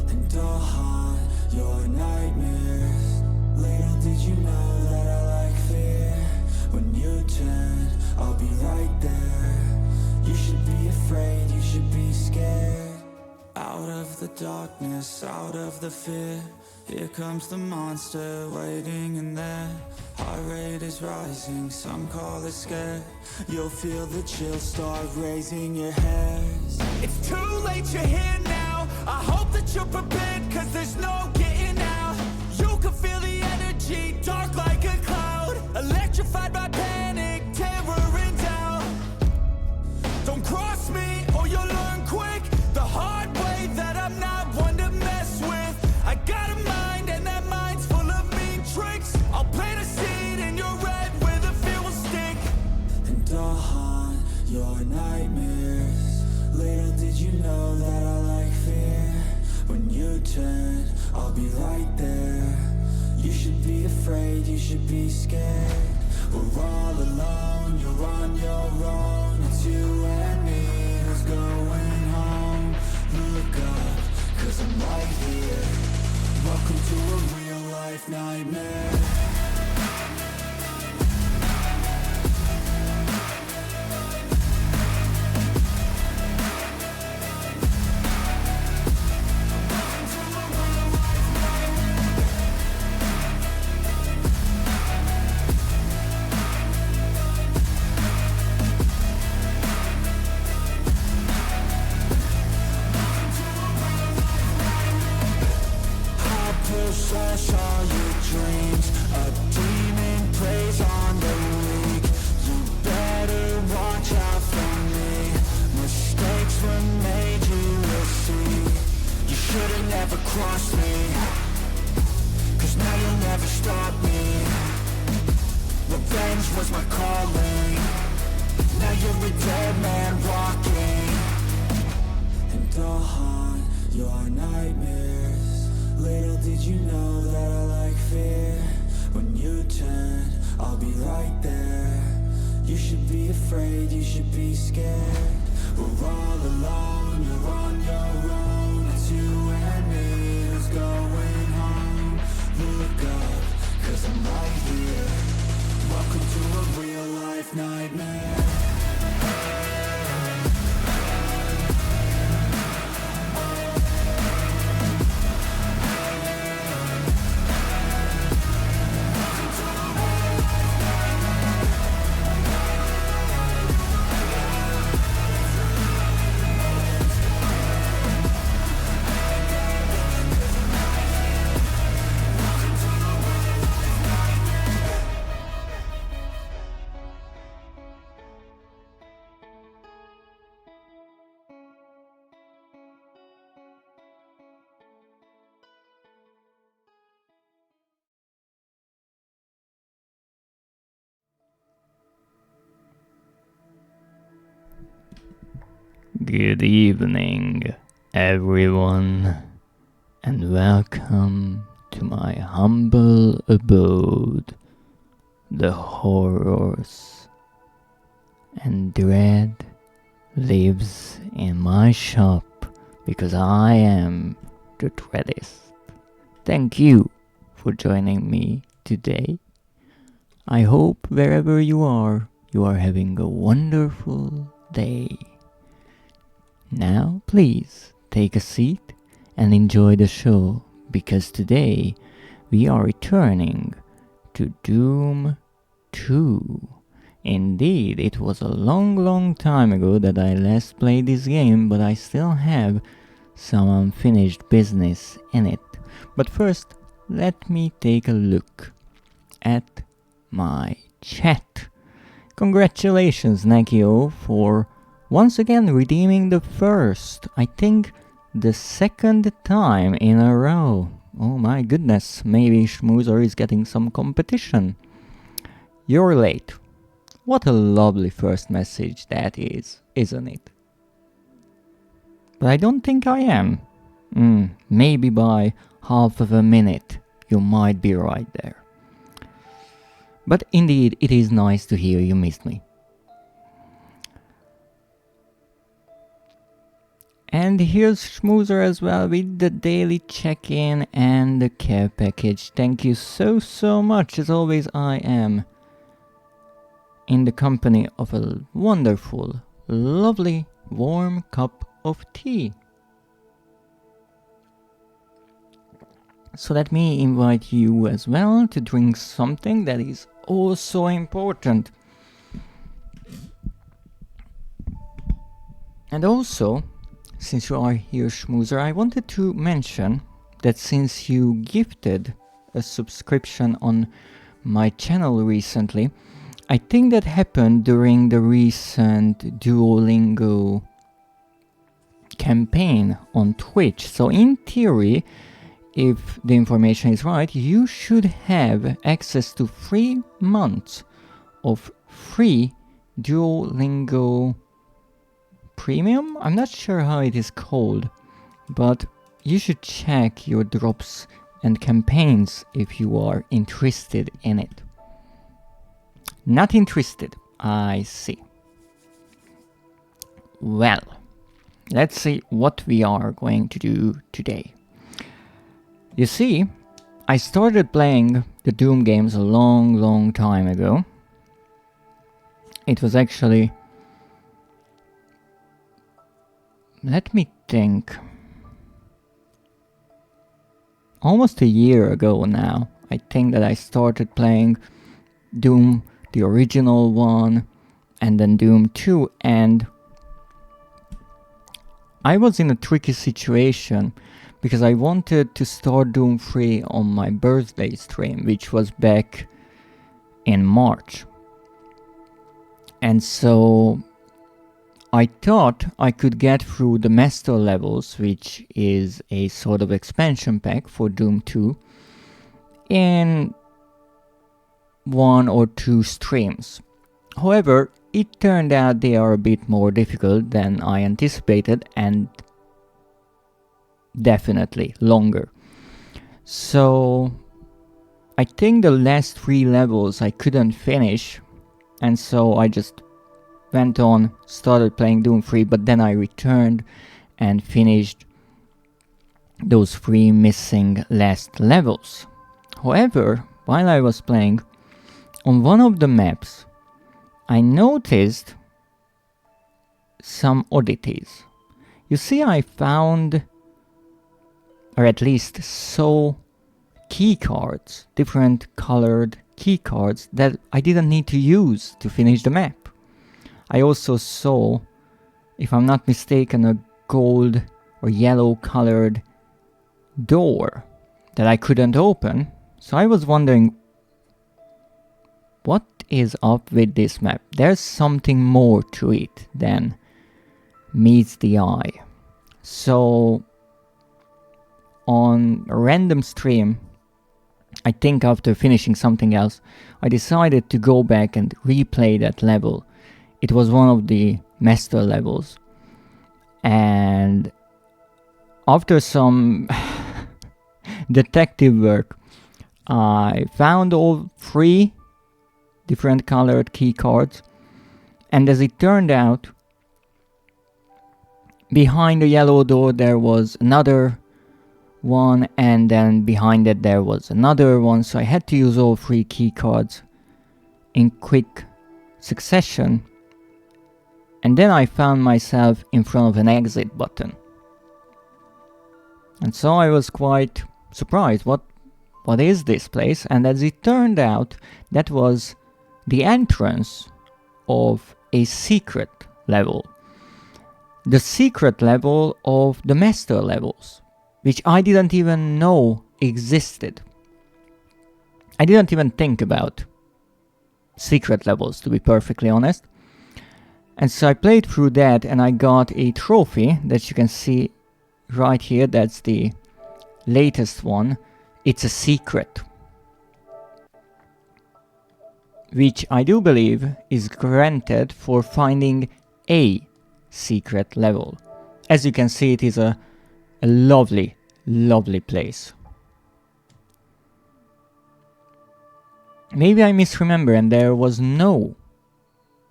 and I'll haunt your nightmares. Little did you know that I like fear. When you turn, I'll be right there. You should be afraid, you should be scared. Out of the darkness, out of the fear, here comes the monster waiting in there. Heart rate is rising, some call it scared. You'll feel the chill start raising your hairs. It's too late, you're here now. I hope that you're prepared, cause there's no getting out. You can feel the energy, dark like a cloud. Electrified by panic, terror and doubt. Don't cross me or you'll learn quick the hard way that I'm not one to mess with. I got a mind and that mind's full of mean tricks. I'll plant a seed in your red where the fear will stick, and I'll haunt your nightmares. Little did you know that I like fear. When you turn, I'll be right there. You should be afraid, you should be scared. We're all alone, you're on your own. It's you and me who's going home. Look up, cause I'm right here. Welcome to a real life nightmare. Slash all your dreams. A demon preys on the weak. You better watch out for me. Mistakes were made, you will see. You should've never crossed me, cause now you'll never stop me. Revenge was my calling. Now you're a dead man walking, and I'll haunt your nightmares. Little did you know that I like fear. When you turn, I'll be right there. You should be afraid, you should be scared. We're all alone, you're on your own. It's you and me who's going home. Look up, cause I'm right here. Welcome to a real life nightmare. Good evening, everyone, and welcome to my humble abode, the horrors. And dread lives in my shop because I am the Dreadist. Thank you for joining me today. I hope wherever you are having a wonderful day. Now, please take a seat and enjoy the show, because today we are returning to Doom 2. Indeed, it was a long time ago that I last played this game, but I still have some unfinished business in it. But first, let me take a look at my chat. Congratulations, Nakio, for once again redeeming the first, I think the second time in a row. Oh my goodness, maybe Schmoozer is getting some competition. You're late. What a lovely first message that is, isn't it? But I don't think I am. Maybe by half of a minute, you might be right there. But indeed, it is nice to hear you missed me. And here's Schmoozer as well with the daily check-in and the care package. Thank you so much. As always, I am in the company of a wonderful, lovely, warm cup of tea. So let me invite you as well to drink something that is also important. And also, since you are here, Schmoozer, I wanted to mention that since you gifted a subscription on my channel recently, I think that happened during the recent Duolingo campaign on Twitch. So in theory, if the information is right, you should have access to 3 months of free Duolingo Premium? I'm not sure how it is called, but you should check your drops and campaigns if you are interested in it. Not interested, I see. Well, let's see what we are going to do today. You see, I started playing the Doom games a long time ago. It was actually... let me think. Almost a year ago now, I think that I started playing Doom, the original one, and then Doom 2, and I was in a tricky situation because I wanted to start Doom 3 on my birthday stream, which was back in March. And so I thought I could get through the Master levels, which is a sort of expansion pack for Doom 2, in 1 or 2 streams. However, it turned out they are a bit more difficult than I anticipated and definitely longer. So I think the last 3 levels I couldn't finish, and so I just went on, started playing Doom 3, but then I returned and finished those 3 missing last levels. However, while I was playing, on one of the maps, I noticed some oddities. You see, I found, or at least saw, key cards, different colored key cards that I didn't need to use to finish the map. I also saw, if I'm not mistaken, a gold or yellow colored door that I couldn't open. So I was wondering, what is up with this map? There's something more to it than meets the eye. So on a random stream, I think after finishing something else, I decided to go back and replay that level. It was one of the master levels, and after some detective work, I found all 3 different colored key cards, and as it turned out, behind the yellow door there was another one, and then behind it there was another one, so I had to use all 3 key cards in quick succession. And then I found myself in front of an exit button. And so I was quite surprised. What is this place? And as it turned out, that was the entrance of a secret level. The secret level of the master levels, which I didn't even know existed. I didn't even think about secret levels, to be perfectly honest. And so I played through that and I got a trophy that you can see right here. That's the latest one. It's a secret, which I do believe is granted for finding a secret level. As you can see, it is a lovely place. Maybe I misremember and there was no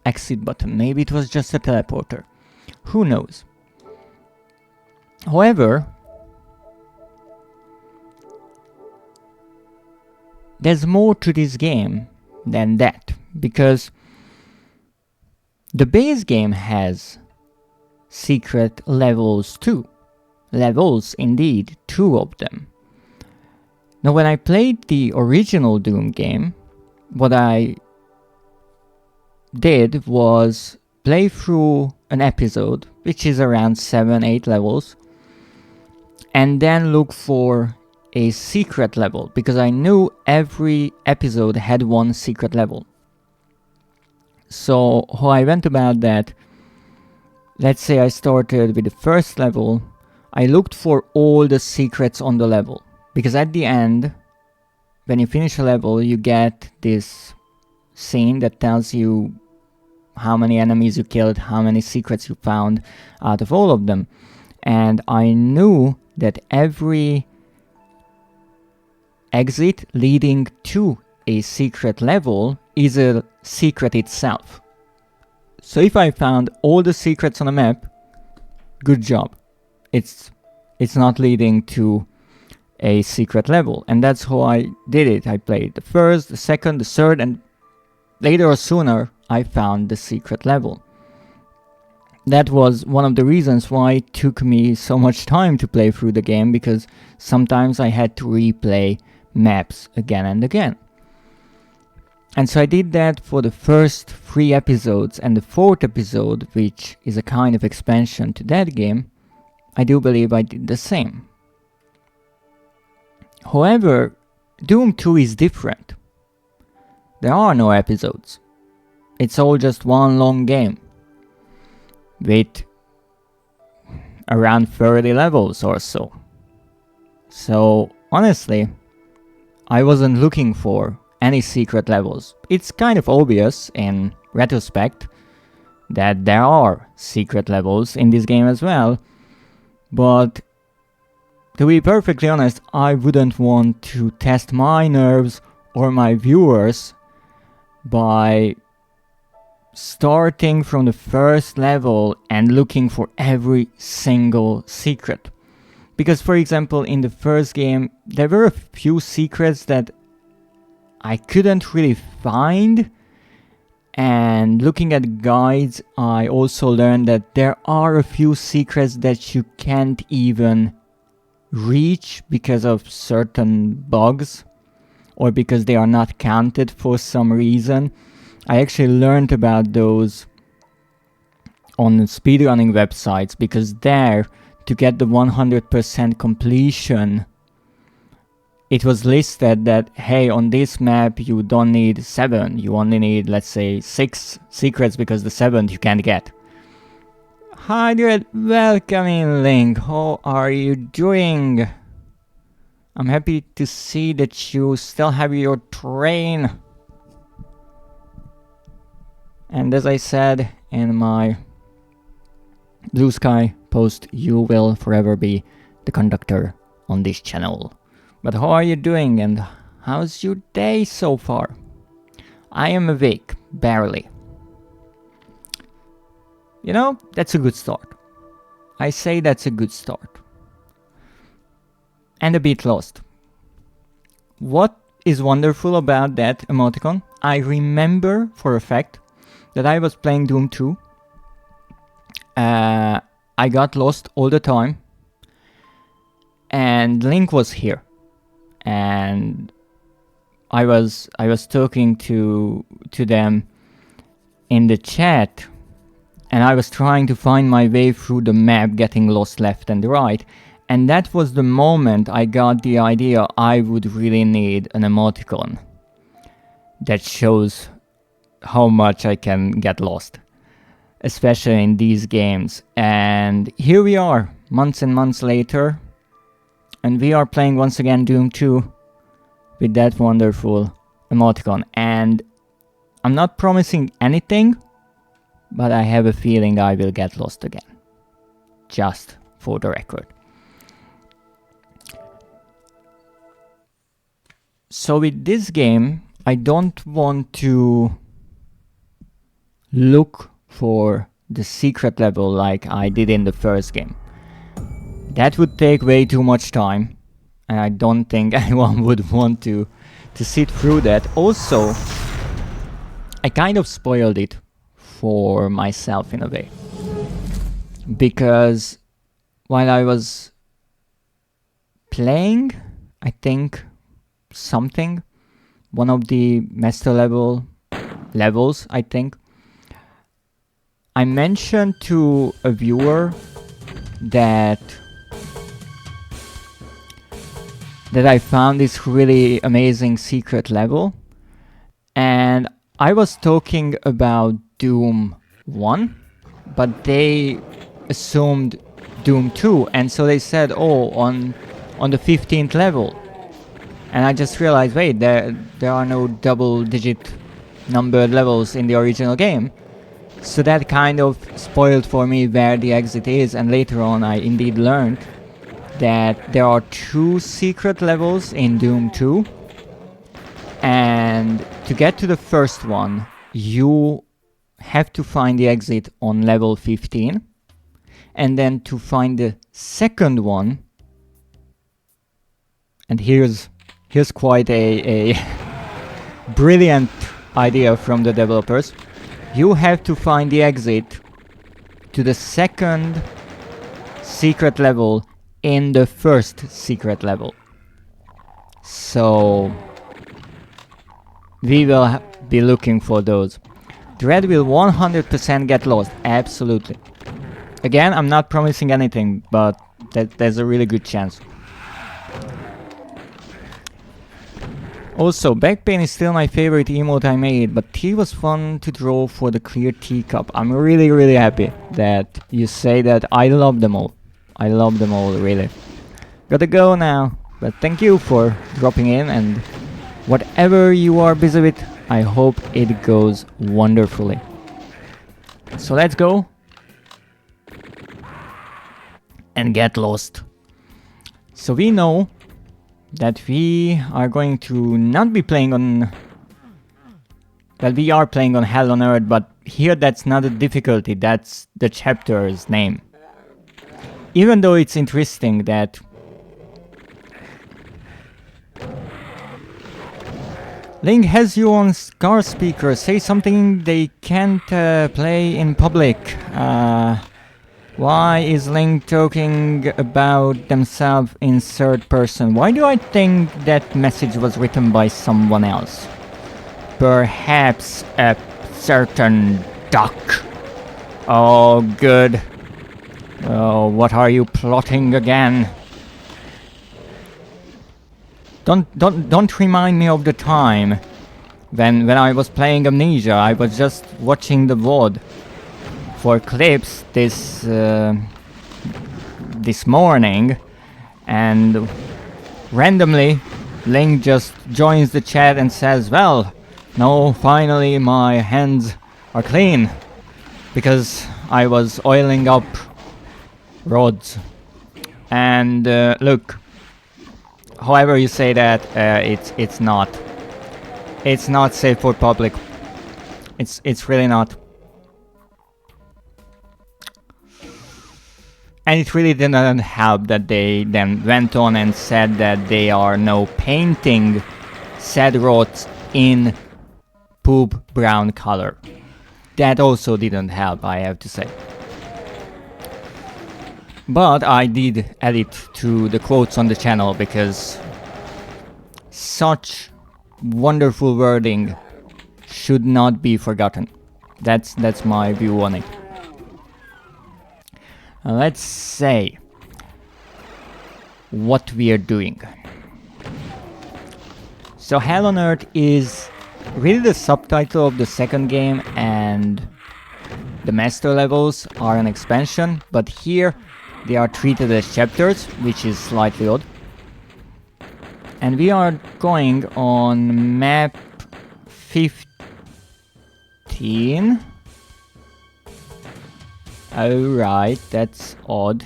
exit button. Maybe it was just a teleporter. Who knows? However, there's more to this game than that, because the base game has secret levels too. Levels indeed, 2 of them. Now when I played the original Doom game, what I did was play through an episode, which is around 7-8 levels, and then look for a secret level, because I knew every episode had one secret level. So how I went about that, let's say I started with the first level, I looked for all the secrets on the level, because at the end, when you finish a level, you get this scene that tells you how many enemies you killed, how many secrets you found out of all of them. And I knew that every exit leading to a secret level is a secret itself. So if I found all the secrets on the map, good job. It's not leading to a secret level. And that's how I did it. I played the first, the second, the third, and later or sooner I found the secret level. That was one of the reasons why it took me so much time to play through the game, because sometimes I had to replay maps again and again. And so I did that for the first 3 episodes, and the 4th episode, which is a kind of expansion to that game, I do believe I did the same. However, Doom 2 is different. There are no episodes. It's all just one long game with around 30 levels or so. So honestly, I wasn't looking for any secret levels. It's kind of obvious in retrospect that there are secret levels in this game as well, but to be perfectly honest, I wouldn't want to test my nerves or my viewers by starting from the first level and looking for every single secret. Because for example, in the first game, there were a few secrets that I couldn't really find, and looking at guides, I also learned that there are a few secrets that you can't even reach because of certain bugs, or because they are not counted for some reason. I actually learned about those on speedrunning websites, because there, to get the 100% completion, it was listed that, hey, on this map you don't need 7, you only need, let's say, 6 secrets, because the 7th you can't get. Hi Dread, welcome in Link, how are you doing? I'm happy to see that you still have your train. And as I said in my Blue Sky post, you will forever be the conductor on this channel. But how are you doing, and how's your day so far? I am awake, barely. You know, that's a good start. I say that's a good start. And a bit lost. What is wonderful about that emoticon? I remember for a fact that I was playing Doom 2. I got lost all the time. And Link was here. And I was talking to them in the chat, and I was trying to find my way through the map, getting lost left and right. And that was the moment I got the idea I would really need an emoticon that shows how much I can get lost, especially in these games. And here we are, months and months later, and we are playing once again Doom 2 with that wonderful emoticon. And I'm not promising anything, but I have a feeling I will get lost again, just for the record. So with this game, I don't want to look for the secret level like I did in the first game. That would take way too much time, and I don't think anyone would want to sit through that. Also, I kind of spoiled it for myself in a way, because while I was playing, I think one of the master levels, I think, I mentioned to a viewer that I found this really amazing secret level, and I was talking about Doom 1, but they assumed Doom 2, and so they said, oh, on the 15th level. And I just realized, wait, there are no double-digit numbered levels in the original game. So that kind of spoiled for me where the exit is, and later on I indeed learned that there are 2 secret levels in Doom 2, and to get to the first one, you have to find the exit on level 15, and then to find the second one, and here's quite a brilliant idea from the developers. You have to find the exit to the second secret level in the first secret level. So we will be looking for those. Dread will 100% get lost, absolutely. Again, I'm not promising anything, but there's a really good chance. Also, back pain is still my favorite emote I made, but tea was fun to draw for the clear teacup. I'm really happy that you say that. I love them all. I love them all, really. Gotta go now, but thank you for dropping in, and whatever you are busy with, I hope it goes wonderfully. So let's go and get lost. So we know that we are going to not be playing on... Well, we are playing on Hell on Earth, but here that's not a difficulty, that's the chapter's name. Even though it's interesting that... Link has you on car speaker, say something they can't play in public. Why is Link talking about themselves in third person? Why do I think that message was written by someone else? Perhaps a certain duck. Oh, good. Oh, what are you plotting again? Don't remind me of the time when I was playing Amnesia. I was just watching the VOD for clips this morning, and randomly Link just joins the chat and says, well, no, finally my hands are clean, because I was oiling up rods. And look, however you say that, it's not safe for public. It's really not. And it really didn't help that they then went on and said that they are now painting said rods in poop brown color. That also didn't help, I have to say. But I did add it to the quotes on the channel because such wonderful wording should not be forgotten. That's my view on it. Let's say what we are doing. So Hell on Earth is really the subtitle of the second game, and the master levels are an expansion, but here they are treated as chapters, which is slightly odd. And we are going on map 15. Alright, that's odd.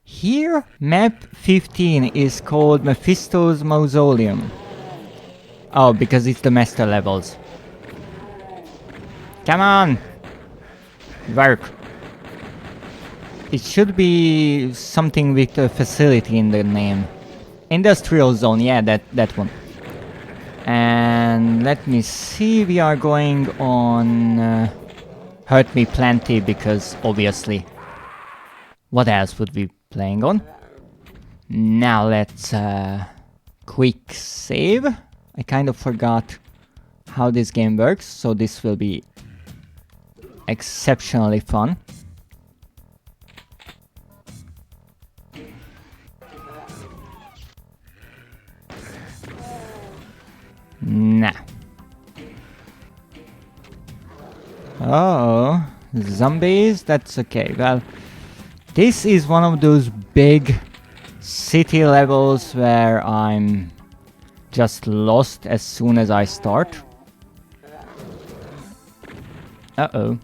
Here, map 15 is called Mephisto's Mausoleum. Oh, because it's the master levels. Come on! Work. It should be something with a facility in the name. Industrial zone, yeah, that one. And let me see, we are going on Hurt Me Plenty, because obviously. What else would we be playing on? Now let's quick save. I kind of forgot how this game works, so this will be exceptionally fun. Nah. Oh, zombies? That's okay. Well, this is one of those big city levels where I'm just lost as soon as I start. Uh-oh.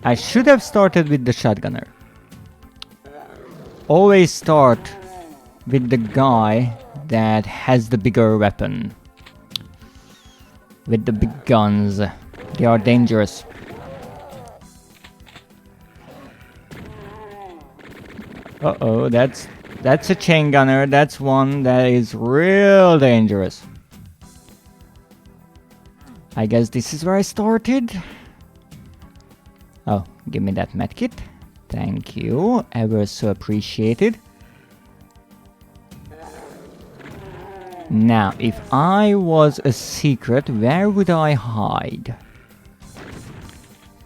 I should have started with the shotgunner. Always start with the guy that has the bigger weapon. With the big guns. They are dangerous. Uh-oh, that's a chain gunner. That's one that is real dangerous. I guess this is where I started. Oh, give me that medkit. Thank you. Ever so appreciated. Now, if I was a secret, where would I hide?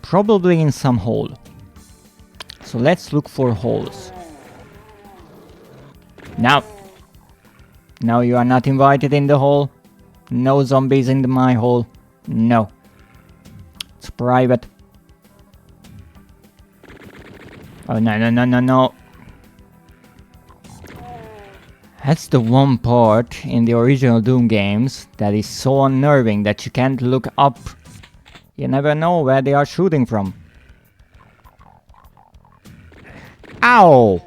Probably in some hole. So let's look for holes. Now. No, you are not invited in the hole. No zombies in my hole. No. It's private. Oh, no. That's the one part in the original Doom games that is so unnerving that you can't look up. You never know where they are shooting from. Ow!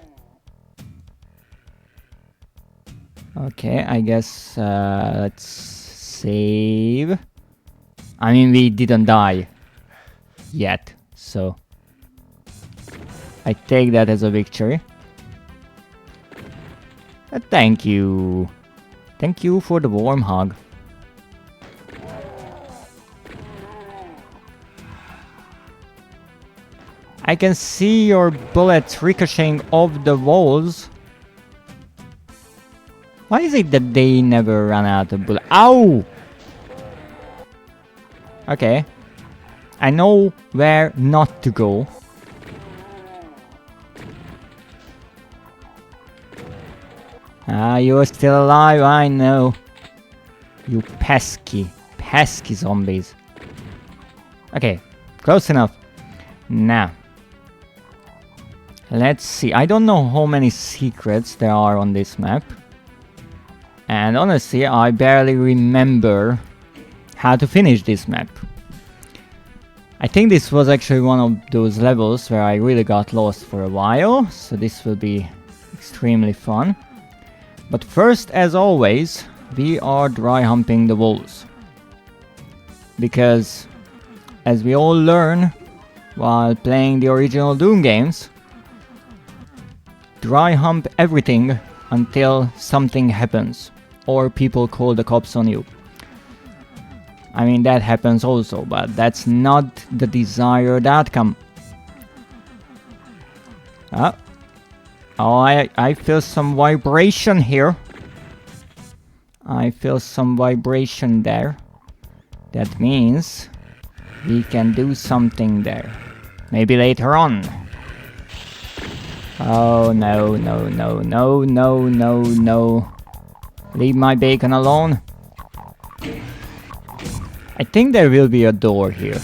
Okay, I guess let's save. I mean, we didn't die yet, so I take that as a victory. Thank you. Thank you for the warm hug. I can see your bullets ricocheting off the walls. Why is it that they never run out of bullets? Ow! Okay. I know where not to go. Ah, you're still alive, I know. You pesky zombies. Okay, close enough. Now, let's see. I don't know how many secrets there are on this map. And honestly, I barely remember how to finish this map. I think this was actually one of those levels where I really got lost for a while. So this will be extremely fun. But first, as always, we are dry humping the walls. Because, as we all learn while playing the original Doom games, dry hump everything until something happens. Or people call the cops on you. I mean, that happens also, but that's not the desired outcome. Oh, I feel some vibration here. I feel some vibration there. That means we can do something there. Maybe later on. Oh, no. Leave my bacon alone. I think there will be a door here.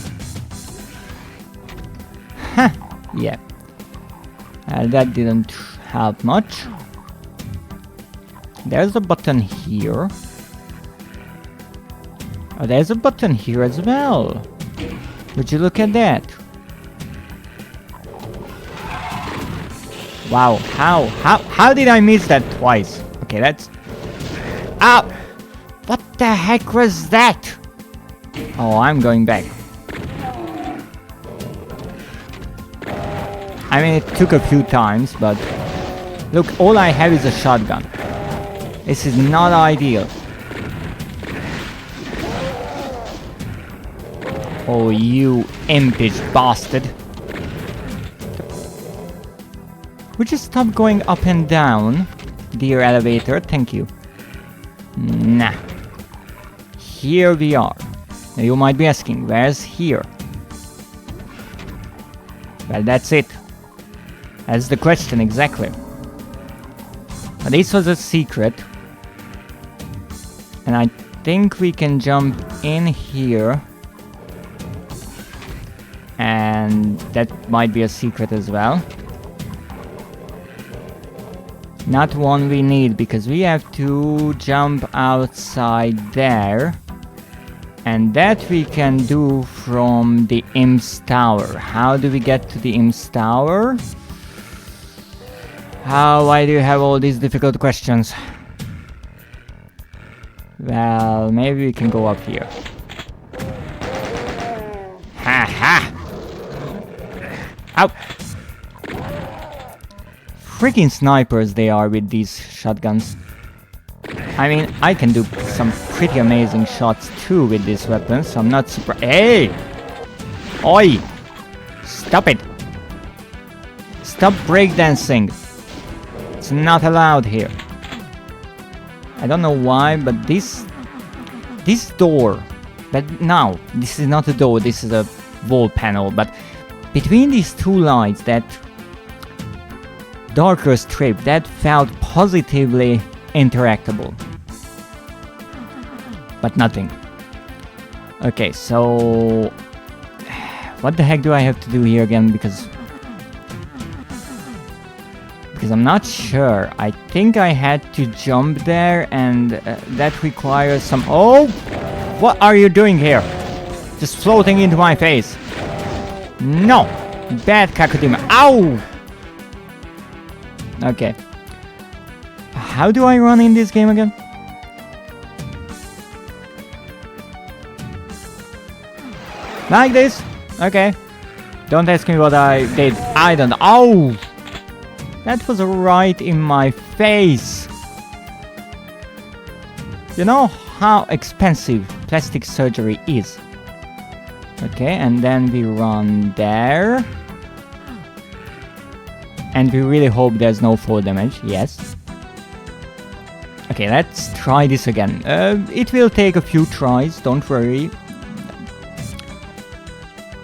Huh, yeah. That didn't help much. There's a button here. Oh, there's a button here as well. Would you look at that? Wow, how did I miss that twice? Okay, that's... Ow! What the heck was that? Oh, I'm going back. I mean, it took a few times, but look, all I have is a shotgun. This is not ideal. Oh, you impish bastard. Would you stop going up and down, dear elevator? Thank you. Nah. Here we are. Now you might be asking, where's here? Well, that's it. That's the question, exactly. But this was a secret. And I think we can jump in here. And that might be a secret as well. Not one we need, because we have to jump outside there. And that we can do from the Imp's Tower. How do we get to the Imp's Tower? Why do you have all these difficult questions? Well, maybe we can go up here. Ha ha! Ow! Freaking snipers they are with these shotguns. I mean, I can do some pretty amazing shots too with these weapons, so I'm not surprised. Hey! Oi! Stop it! Stop breakdancing! It's not allowed here. I don't know why, but this door, but now, this is not a door, this is a wall panel, but between these two lights, that darker strip, that felt positively interactable. But nothing. Okay, so what the heck do I have to do here again? Because I'm not sure. I think I had to jump there, and that requires some... Oh! What are you doing here? Just floating into my face. No! Bad Kakudima. Ow! Okay. How do I run in this game again? Like this? Okay. Don't ask me what I did. I don't... Ow! That was right in my face. You know how expensive plastic surgery is. Okay, and then we run there. And we really hope there's no fall damage. Yes. Okay, let's try this again. It will take a few tries, don't worry.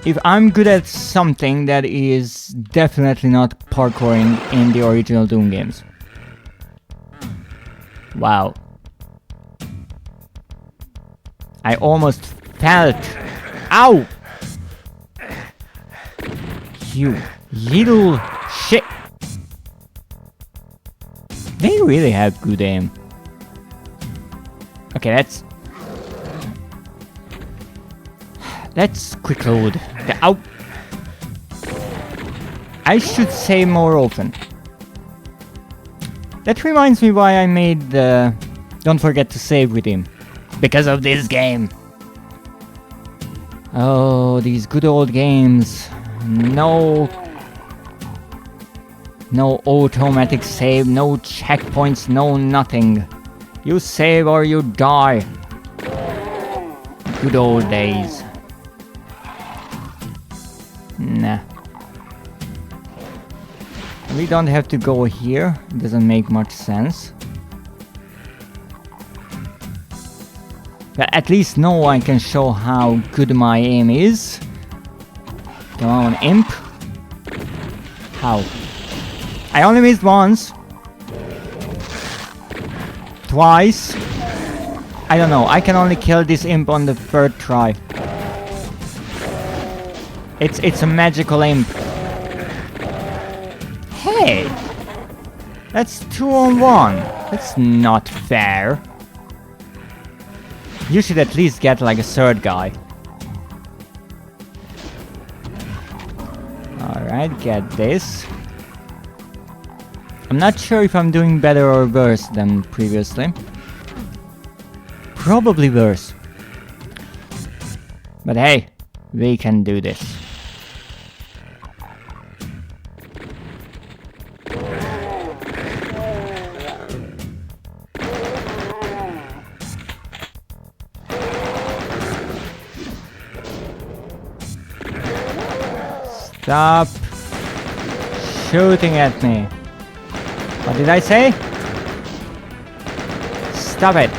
If I'm good at something, that is definitely not parkouring in the original Doom games. Wow. I almost felt... Ow! You little shit! They really have good aim. Okay, let's quick load. Ow! I should say more often. That reminds me why I made the... Don't forget to save with him. Because of this game. Oh, these good old games. No automatic save, no checkpoints, no nothing. You save or you die. Good old days. Nah. We don't have to go here. It doesn't make much sense. But at least now I can show how good my aim is. Come on, imp. How? I only missed once. Twice. I don't know. I can only kill this imp on the third try. It's a magical imp. Hey! That's 2 on 1. That's not fair. You should at least get like a third guy. Alright, get this. I'm not sure if I'm doing better or worse than previously. Probably worse. But hey, we can do this. Stop shooting at me. What did I say? Stop it.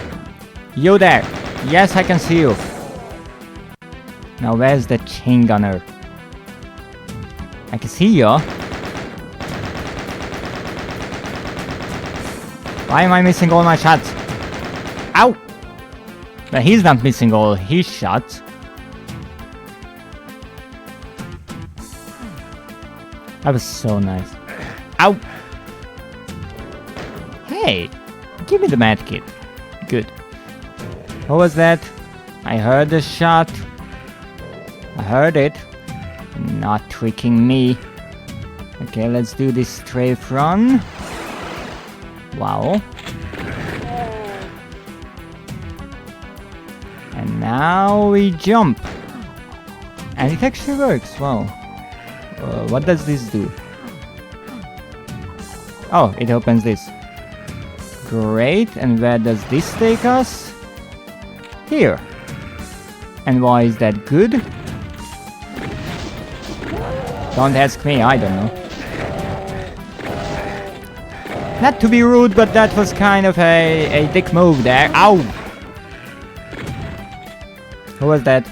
You there. Yes, I can see you. Now where's the chain gunner? I can see you. Why am I missing all my shots? Ow! But he's not missing all his shots. That was so nice. Ow! Hey! Give me the medkit. Good. What was that? I heard the shot. I heard it. Not tricking me. Okay, let's do this strafe run. Wow. And now we jump. And it actually works. Wow. What does this do? Oh, it opens this. Great. And where does this take us? Here. And why is that good? Don't ask me, I don't know. Not to be rude, but that was kind of a dick move there. Ow! Who was that?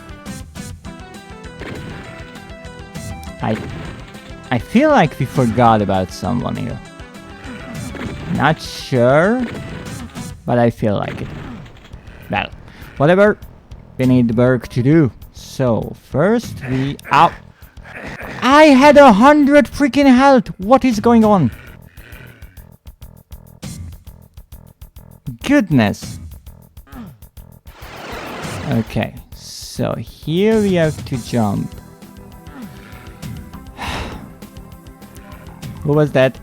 I feel like we forgot about someone here. Not sure, but I feel like it. Well, whatever. We need work to do. So, first we... Ow! I had 100 freaking health! What is going on? Goodness! Okay, so here we have to jump. Who was that?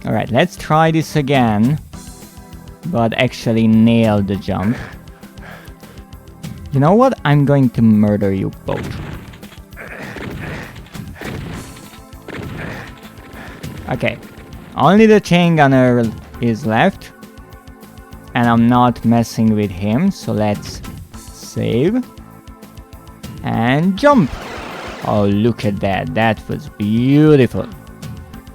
Alright, let's try this again. But actually nail the jump. You know what? I'm going to murder you both. Okay. Only the chain gunner is left. And I'm not messing with him. So let's save. And jump. Oh, look at that. That was beautiful.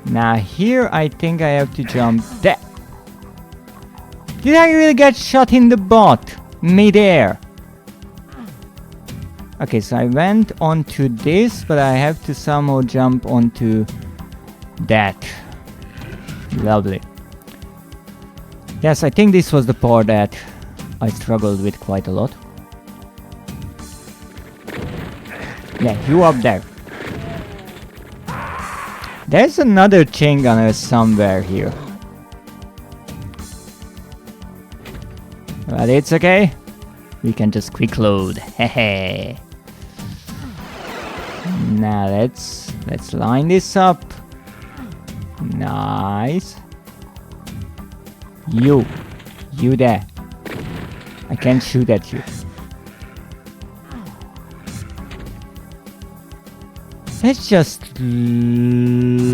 Now here I think I have to jump there. Did I really get shot in the butt? Mid-air. Okay, so I went onto this, but I have to somehow jump onto that. Lovely. Yes, I think this was the part that I struggled with quite a lot. Yeah, you up there. There's another chain gunner somewhere here. But it's okay. We can just quick load. Hehe. Now let's line this up. Nice. You there. I can't shoot at you. Let's just load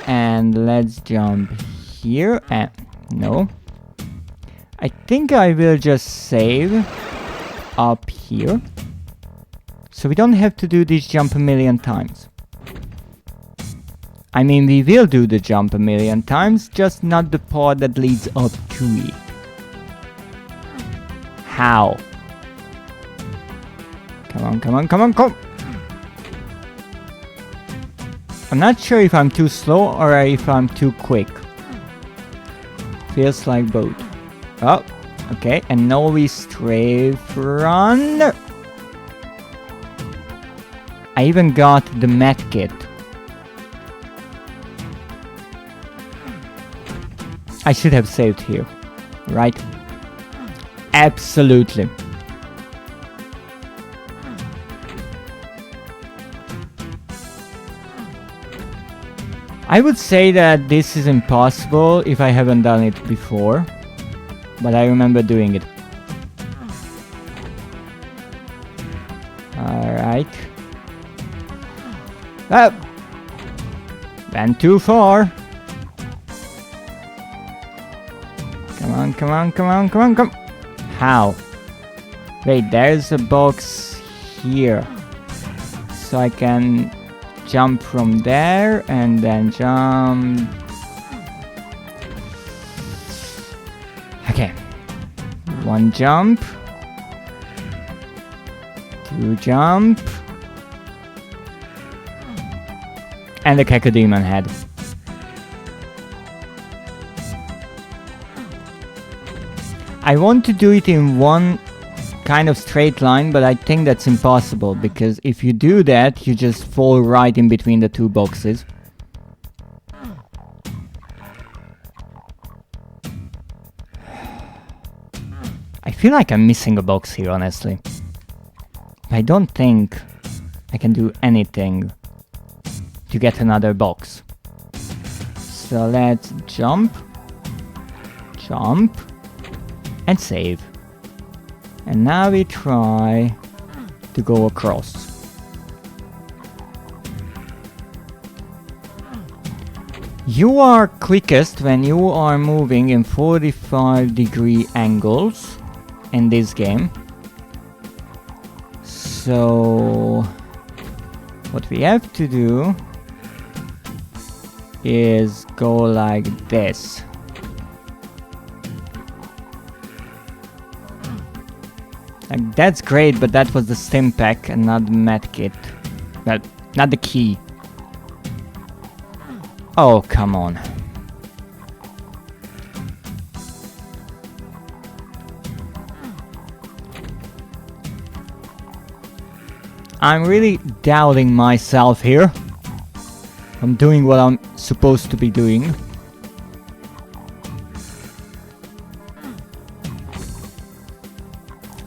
and let's jump here and no. I think I will just save up here. So we don't have to do this jump a million times. I mean, we will do the jump a million times, just not the part that leads up to it. How? Come on, come on, come on, come! I'm not sure if I'm too slow or if I'm too quick. Feels like both. Oh, okay, and now we strafe run. I even got the medkit. I should have saved here, right? Absolutely. I would say that this is impossible if I haven't done it before, but I remember doing it. Alright. Oh! Went too far. Come on, come on, come on, come on, come on. How? Wait, there's a box here. So I can jump from there and then jump. Okay. 1 jump. 2 jump. And the Cacodemon head. I want to do it in one kind of straight line, but I think that's impossible, because if you do that, you just fall right in between the 2 boxes. I feel like I'm missing a box here, honestly. I don't think I can do anything to get another box. So let's jump, jump, and save. And now we try to go across. You are quickest when you are moving in 45-degree angles in this game. So what we have to do is go like this. Like, that's great, but that was the stim pack and not the medkit. Well, not the key. Oh, come on. I'm really doubting myself here. I'm doing what I'm supposed to be doing.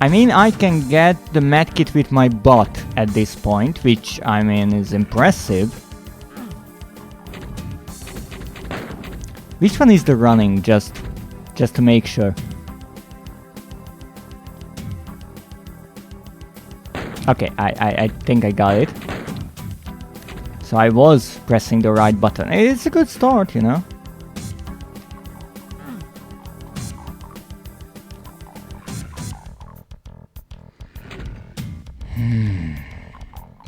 I mean, I can get the medkit with my bot at this point, which, I mean, is impressive. Which one is the running, just to make sure? Okay, I think I got it. So I was pressing the right button. It's a good start, you know.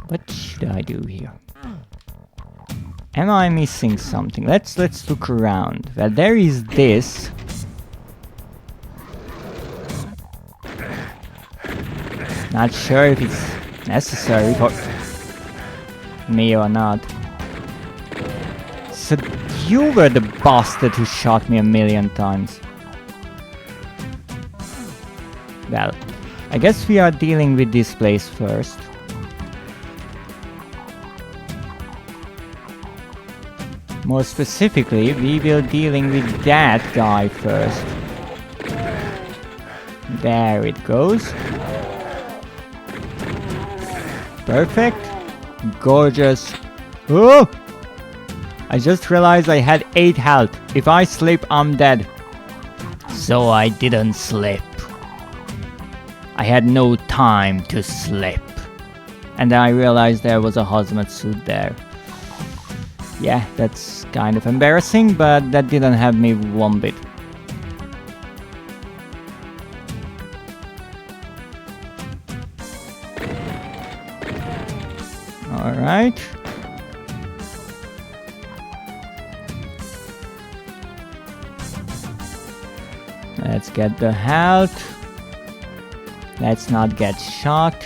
What should I do here? Am I missing something? Let's look around. Well, there is this. Not sure if it's necessary for me or not. So you were the bastard who shot me 1,000,000 times. Well, I guess we are dealing with this place first. More specifically, we will dealing with that guy first. There it goes. Perfect. Gorgeous. Oh! I just realized I had 8 health. If I slip, I'm dead. So I didn't slip. I had no time to slip. And then I realized there was a hazmat suit there. Yeah, that's kind of embarrassing, but that didn't have me one bit. Alright. Let's get the health. Let's not get shot.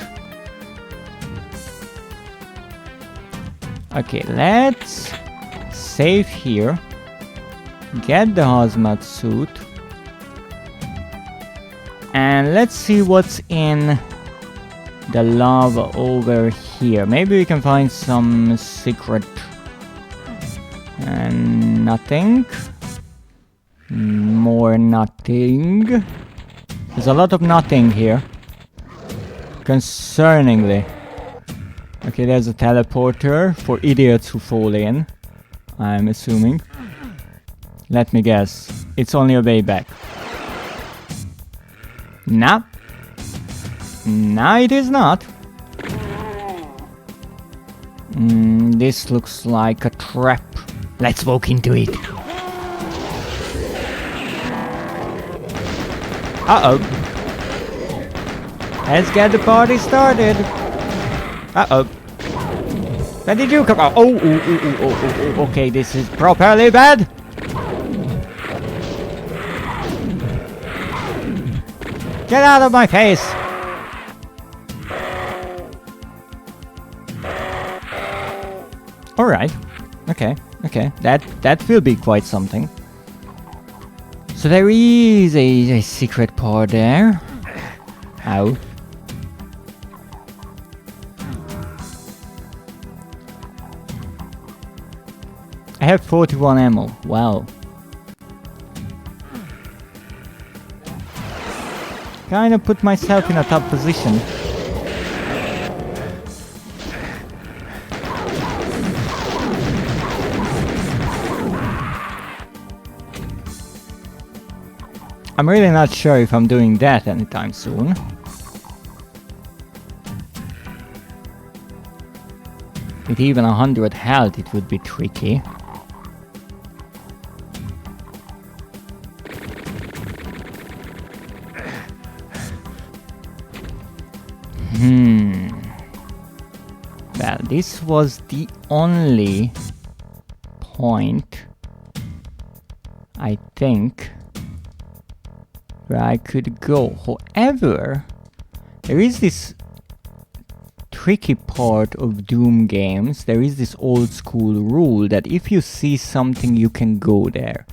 Okay, let's save here. Get the hazmat suit. And let's see what's in the lava over here. Maybe we can find some secret. And nothing. More nothing. There's a lot of nothing here. Concerningly. Okay, there's a teleporter for idiots who fall in, I'm assuming. Let me guess. It's only a way back. Nah. Nah, it is not. This looks like a trap. Let's walk into it. Uh-oh. Let's get the party started. Uh-oh. Where did you come? Oh, okay, this is properly bad. Get out of my face! Alright. Okay. That will be quite something. So there is a secret part there. Ow. I have 41 ammo. Wow. Kinda put myself in a tough position. I'm really not sure if I'm doing that anytime soon. With even 100 health, it would be tricky. Well, this was the only point, I think, where I could go. However, there is this tricky part of Doom games. There is this old school rule that if you see something, you can go there.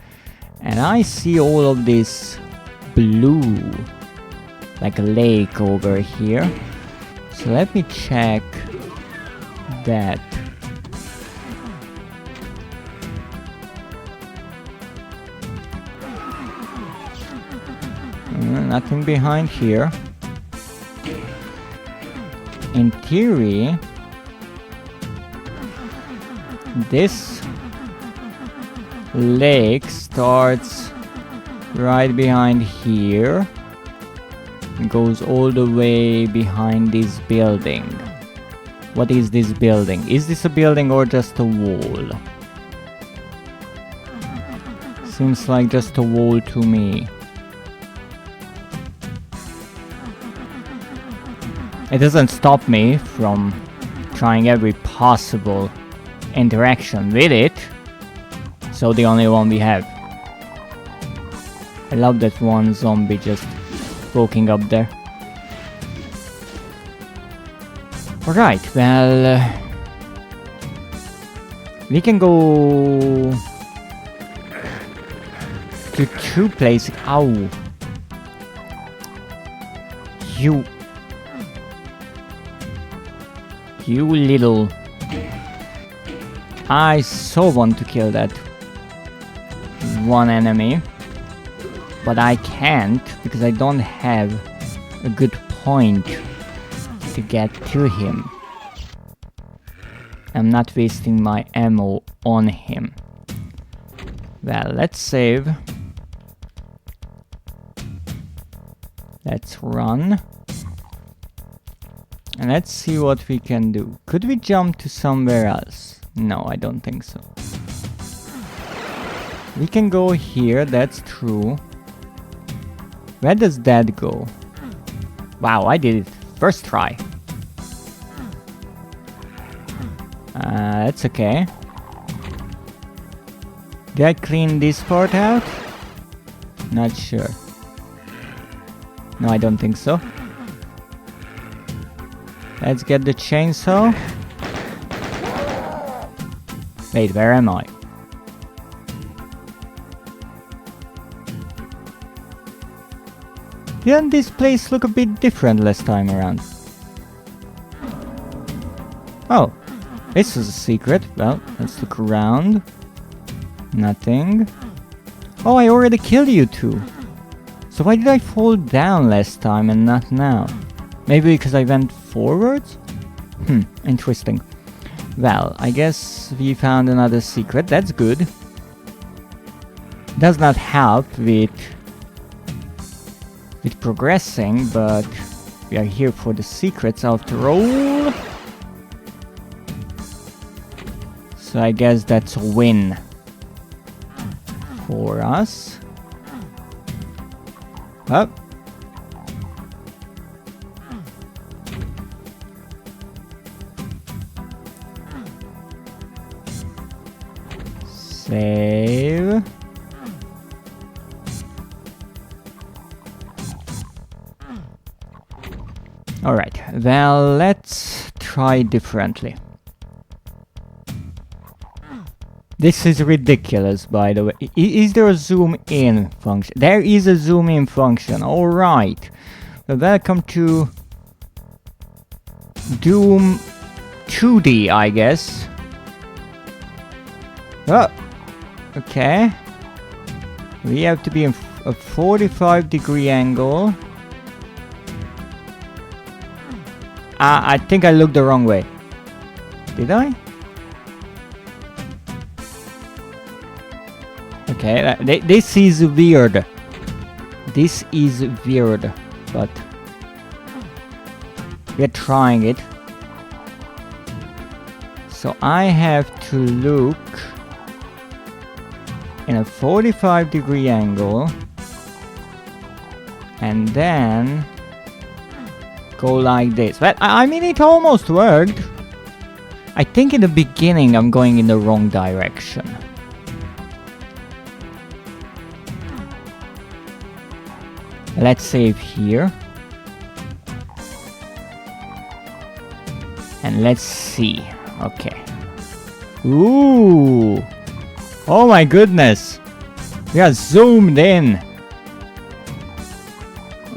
And I see all of this blue, like a lake over here. So let me check that. Nothing behind here. In theory, this lake starts right behind here and goes all the way behind this building. What is this building? Is this a building or just a wall? Seems like just a wall to me. It doesn't stop me from trying every possible interaction with it. So the only one we have. I love that one zombie just poking up there. Alright, well... we can go... to two places. Ow! You little... I so want to kill that one enemy, but I can't because I don't have a good point to get to him. I'm not wasting my ammo on him. Well, let's save. Let's run. And let's see what we can do. Could we jump to somewhere else? No, I don't think so. We can go here, that's true. Where does that go? Wow, I did it first try. That's okay. Did I clean this part out? Not sure. No, I don't think so. Let's get the chainsaw. Wait, where am I? Didn't this place look a bit different last time around? Oh, this is a secret. Well, let's look around. Nothing. Oh, I already killed you two. So why did I fall down last time and not now? Maybe because I went forwards? Interesting. Well, I guess we found another secret. That's good. Does not help with progressing, but we are here for the secrets after all. So I guess that's a win for us. Oh. Save. Alright, well, let's try differently. This is ridiculous, by the way. Is there a zoom in function? There is a zoom in function, alright. Well, welcome to Doom 2D, I guess. Oh, okay. We have to be in a 45-degree angle. I think I looked the wrong way. Did I? Okay, this is weird. This is weird, but we're trying it. So I have to look in a 45-degree angle and then go like this. Well, I mean, it almost worked. I think in the beginning I'm going in the wrong direction. Let's save here. And let's see. Okay. Ooh! Oh my goodness! We are zoomed in!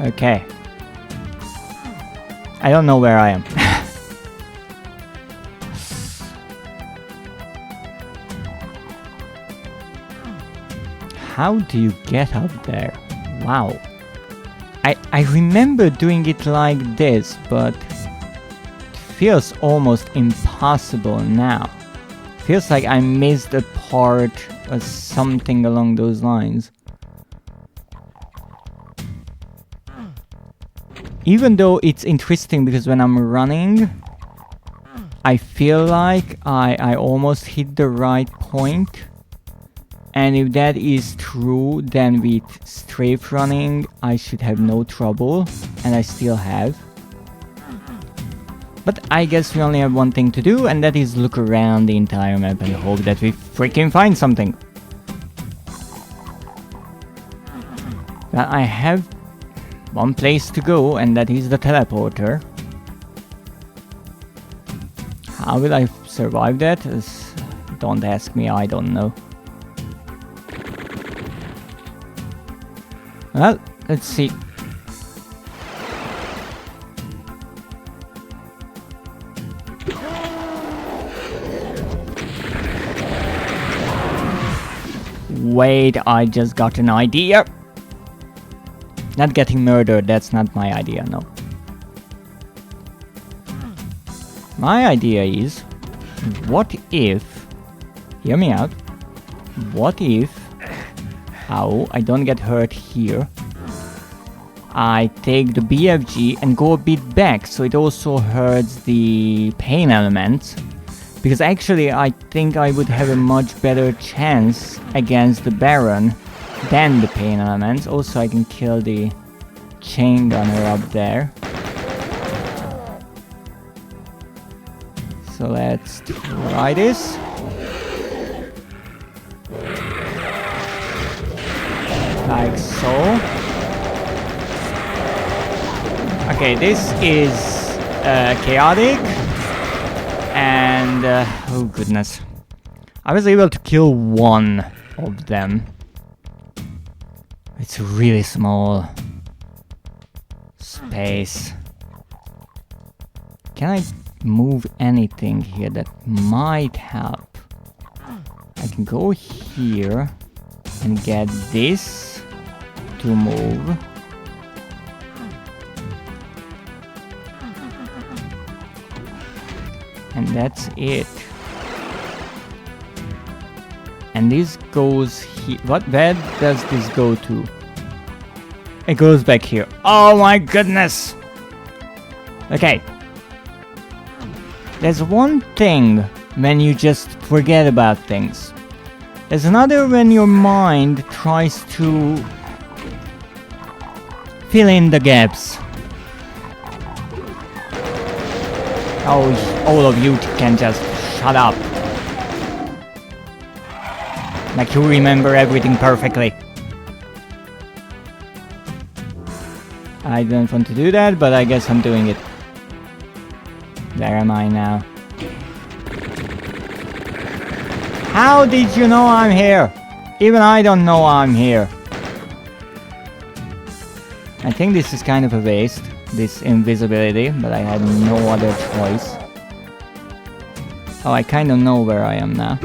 Okay. I don't know where I am. How do you get up there? Wow. I remember doing it like this, but it feels almost impossible now. Feels like I missed a part or something along those lines. Even though it's interesting because when I'm running, I feel like I almost hit the right point. And if that is true, then with strafe running, I should have no trouble. And I still have. But I guess we only have one thing to do, and that is look around the entire map and hope that we freaking find something. Well, I have one place to go, and that is the teleporter. How will I survive that? Don't ask me, I don't know. Well, let's see. Wait, I just got an idea. Not getting murdered, that's not my idea, no. My idea is, what if, hear me out, what if, I don't get hurt here, I take the BFG and go a bit back, so it also hurts the pain elements. Because actually I think I would have a much better chance against the Baron than the pain elements. Also I can kill the chain gunner up there. So let's try this. Like so. Okay, this is chaotic. And, oh goodness. I was able to kill one of them. It's really small space. Can I move anything here that might help? I can go here and get this to move. And that's it. And this goes here. Where does this go to? It goes back here. Oh my goodness! Okay. There's one thing when you just forget about things. There's another when your mind tries to fill in the gaps. Oh, all of you can just shut up. Like you remember everything perfectly. I don't want to do that, but I guess I'm doing it. Where am I now? How did you know I'm here? Even I don't know I'm here. I think this is kind of a waste, this invisibility, but I had no other choice. Oh, I kind of know where I am now.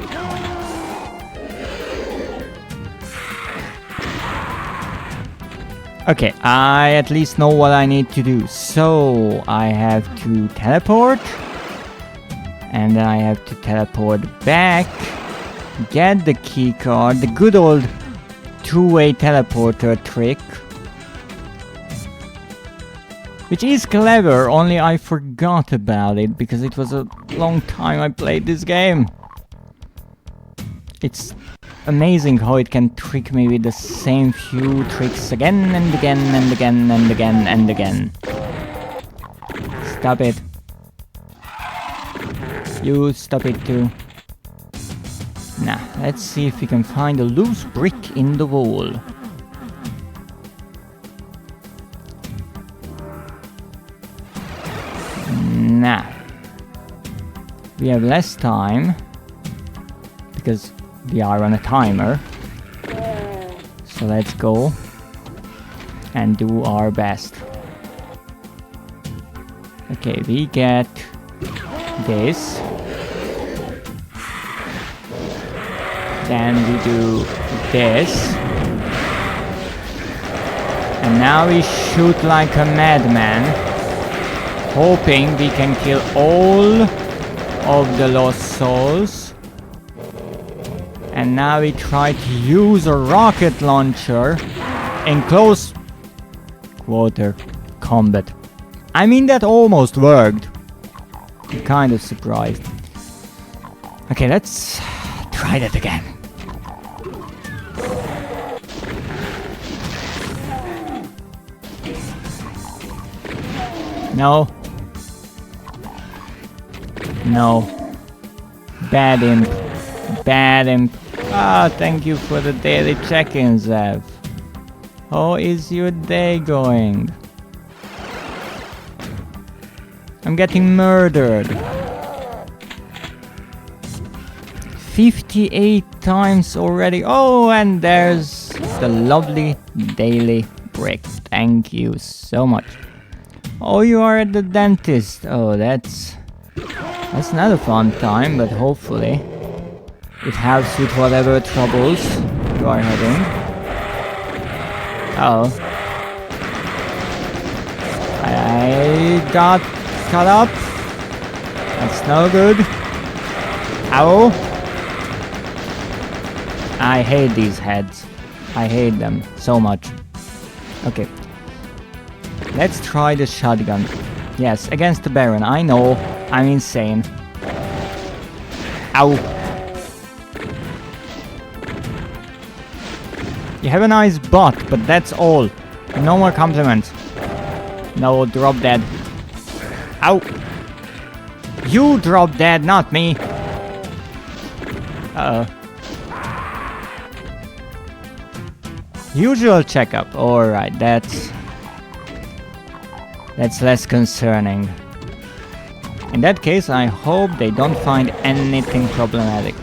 Okay, I at least know what I need to do. So, I have to teleport. And then I have to teleport back. Get the key card, the good old two-way teleporter trick. Which is clever, only I forgot about it because it was a long time I played this game. It's amazing how it can trick me with the same few tricks again and again and again and again and again. Stop it. You stop it too. Now, let's see if we can find a loose brick in the wall. Now, we have less time because we are on a timer. So let's go and do our best. Okay, we get this. Then we do this. And now we shoot like a madman, hoping we can kill all of the lost souls. And now we try to use a rocket launcher in close quarter combat. I mean, that almost worked. I'm kind of surprised. Okay, let's try that again. No. No. Bad imp. Bad imp. Ah, thank you for the daily check-in, Zev. How is your day going? I'm getting murdered. 58 times already. Oh, and there's the lovely daily brick. Thank you so much. Oh, you are at the dentist. Oh, that's not a fun time, but hopefully it helps with whatever troubles you are having. Oh. I got cut up. That's no good. Ow. I hate these heads. I hate them so much. Okay. Let's try the shotgun. Yes, against the Baron. I know. I'm insane. Ow. You have a nice butt, but that's all. No more compliments. No, drop dead. Ow. You drop dead, not me. Uh-oh. Usual checkup. Alright, that's less concerning. In that case, I hope they don't find anything problematic.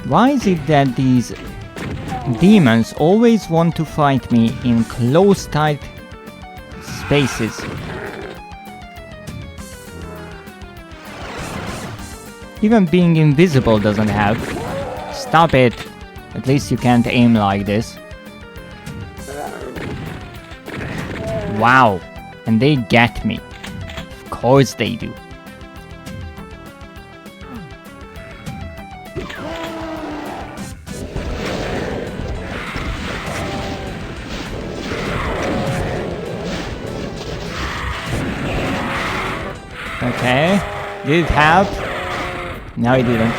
Why is it that these demons always want to fight me in close, tight spaces? Even being invisible doesn't help. Stop it. At least you can't aim like this. Wow. And they get me. Of course they do. Okay. Did it help? No, it didn't.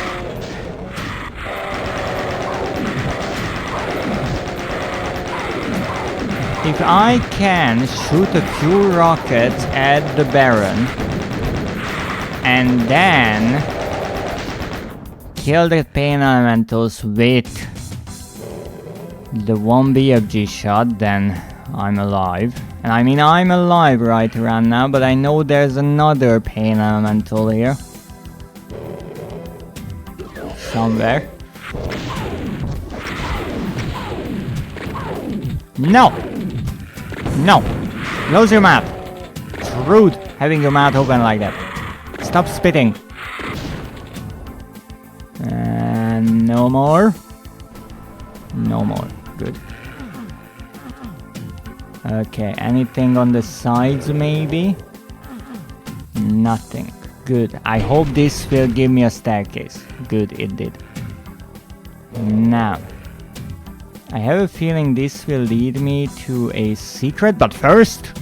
If I can shoot a few rockets at the Baron, and then kill the pain elementals with the one BFG shot, then I'm alive. And I mean, I'm alive right around now, but I know there's another pain elemental here. Somewhere. No! No! Close your mouth! It's rude having your mouth open like that. Stop spitting. And no more. No more. Good. Okay, anything on the sides maybe? Nothing. Good. I hope this will give me a staircase. Good, it did. Now, I have a feeling this will lead me to a secret, but first,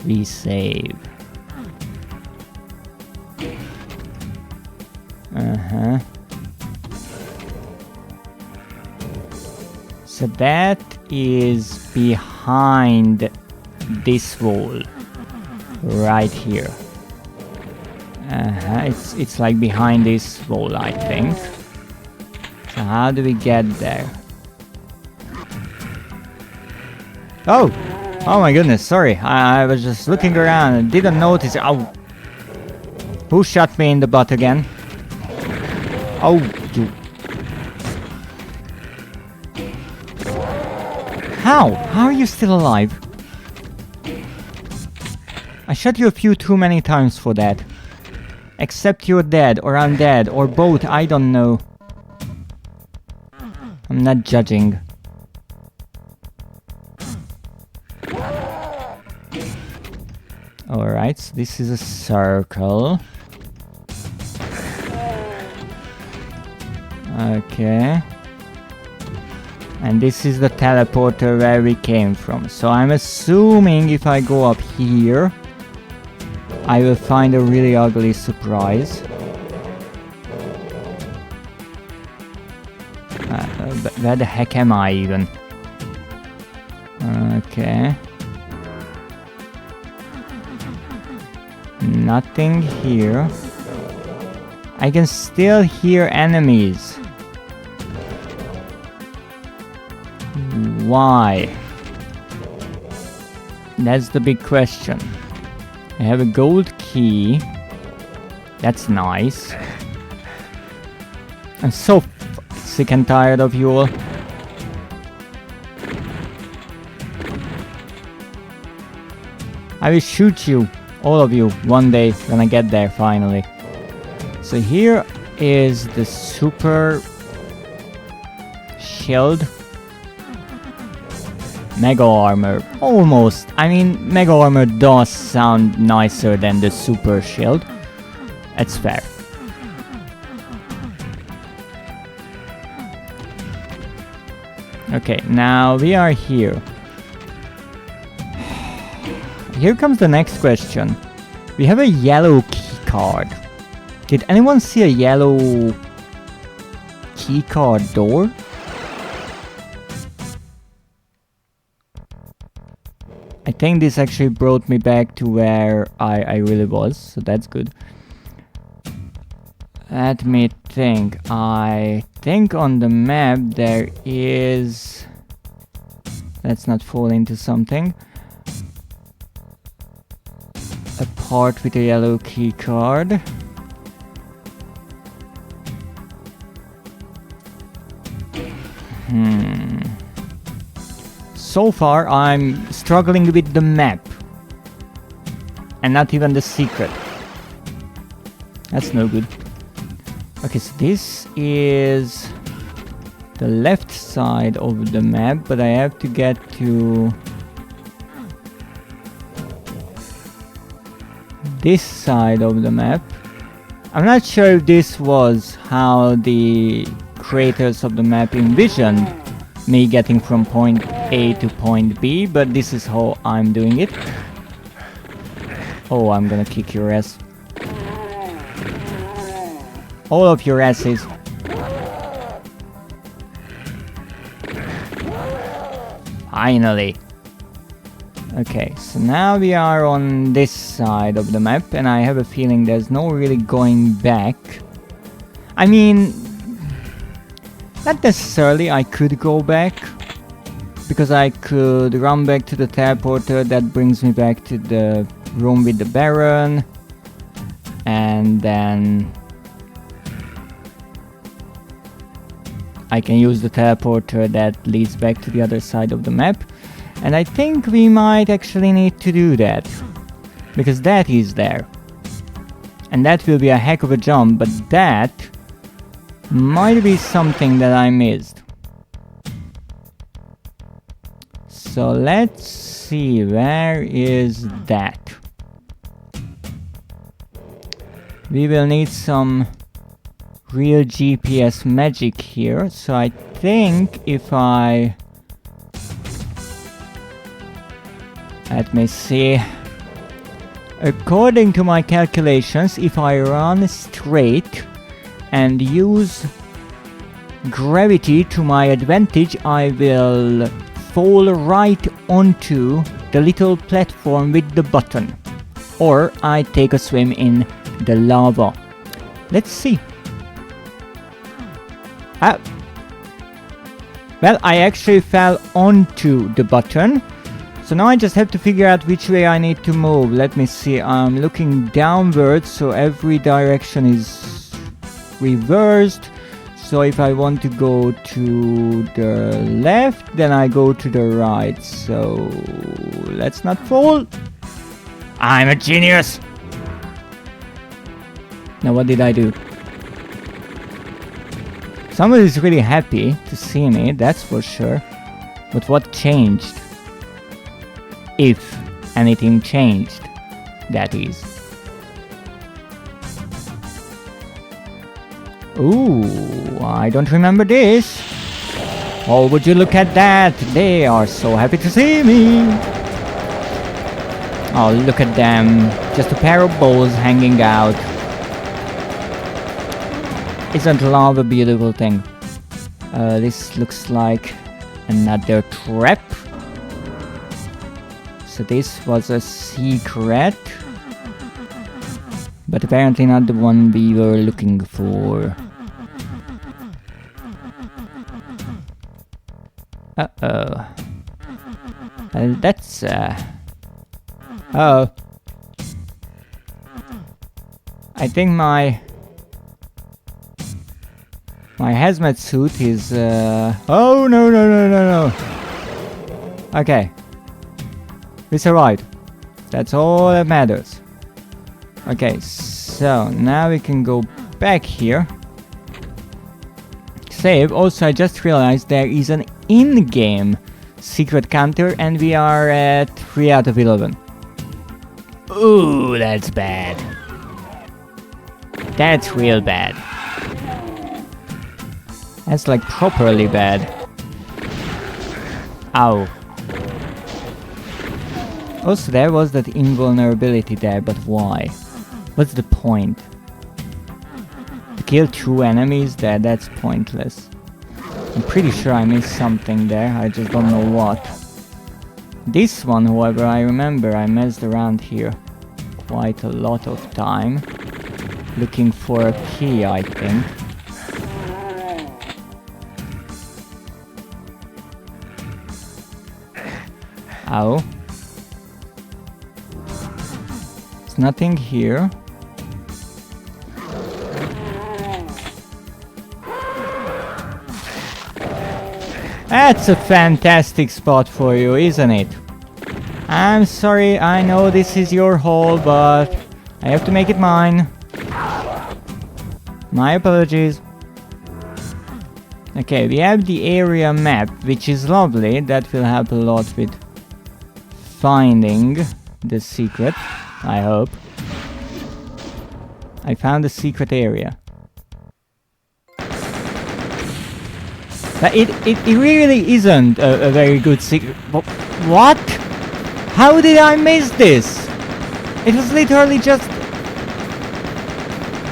we save. So that is behind this wall. Right here. It's like behind this wall, I think. So how do we get there? Oh! Oh my goodness, sorry. I was just looking around and didn't notice. Oh! Who shot me in the butt again? Oh, you. How? How are you still alive? I shot you a few too many times for that. Except you're dead, or I'm dead, or both, I don't know. I'm not judging. Alright, so this is a circle. Okay. And this is the teleporter where we came from. So I'm assuming if I go up here, I will find a really ugly surprise. Where the heck am I even? Okay. Nothing here. I can still hear enemies. Why? That's the big question. I have a gold key. That's nice. I'm so sick and tired of you all. I will shoot you, all of you, one day when I get there finally. So here is the super shield. Mega armor, almost. I mean, mega armor does sound nicer than the super shield. That's fair. Okay, now we are here. Here comes the next question. We have a yellow key card. Did anyone see a yellow key card door? I think this actually brought me back to where I really was, so that's good. Let me think. I think on the map there is... Let's not fall into something. A part with a yellow key card. So far, I'm struggling with the map. And not even the secret. That's no good. Okay, so this is the left side of the map, but I have to get to this side of the map. I'm not sure if this was how the creators of the map envisioned me getting from point A to point B, but this is how I'm doing it. Oh, I'm gonna kick your ass. All of your asses. Finally. Okay, so now we are on this side of the map, and I have a feeling there's no really going back. I mean, not necessarily I could go back, because I could run back to the teleporter that brings me back to the room with the Baron, and then I can use the teleporter that leads back to the other side of the map. And I think we might actually need to do that, because that is there. And that will be a heck of a jump, but that might be something that I missed. So let's see, where is that? We will need some real GPS magic here, so I think if I... Let me see. According to my calculations, if I run straight and use gravity to my advantage, I will fall right onto the little platform with the button. Or I take a swim in the lava. Let's see. Well, I actually fell onto the button. So now I just have to figure out which way I need to move. Let me see, I'm looking downwards, so every direction is reversed. So if I want to go to the left, then I go to the right. So let's not fall. I'm a genius! Now what did I do? Somebody's really happy to see me, that's for sure. But what changed? If anything changed, that is. Ooh, I don't remember this. Oh, would you look at that? They are so happy to see me. Oh, look at them. Just a pair of balls hanging out. Isn't love a beautiful thing? This looks like another trap. So this was a secret, but apparently not the one we were looking for. Uh-oh. Well, that's oh. I think my hazmat suit is oh no. Okay. We survived. That's all that matters. Okay, so now we can go back here. Save. Also, I just realized there is an in-game secret counter and we are at 3 out of 11. Ooh, that's bad. That's real bad. That's like properly bad. Ow. Also, there was that invulnerability there, but why? What's the point? To kill 2 enemies there, that's pointless. I'm pretty sure I missed something there, I just don't know what. This one, however, I remember I messed around here quite a lot of time. Looking for a key, I think. Ow. Nothing here. That's a fantastic spot for you, isn't it? I'm sorry, I know this is your hole, but I have to make it mine. My apologies. Okay, we have the area map, which is lovely. That will help a lot with finding the secret. I hope. I found a secret area. But it really isn't a very good secret. What? How did I miss this? It was literally just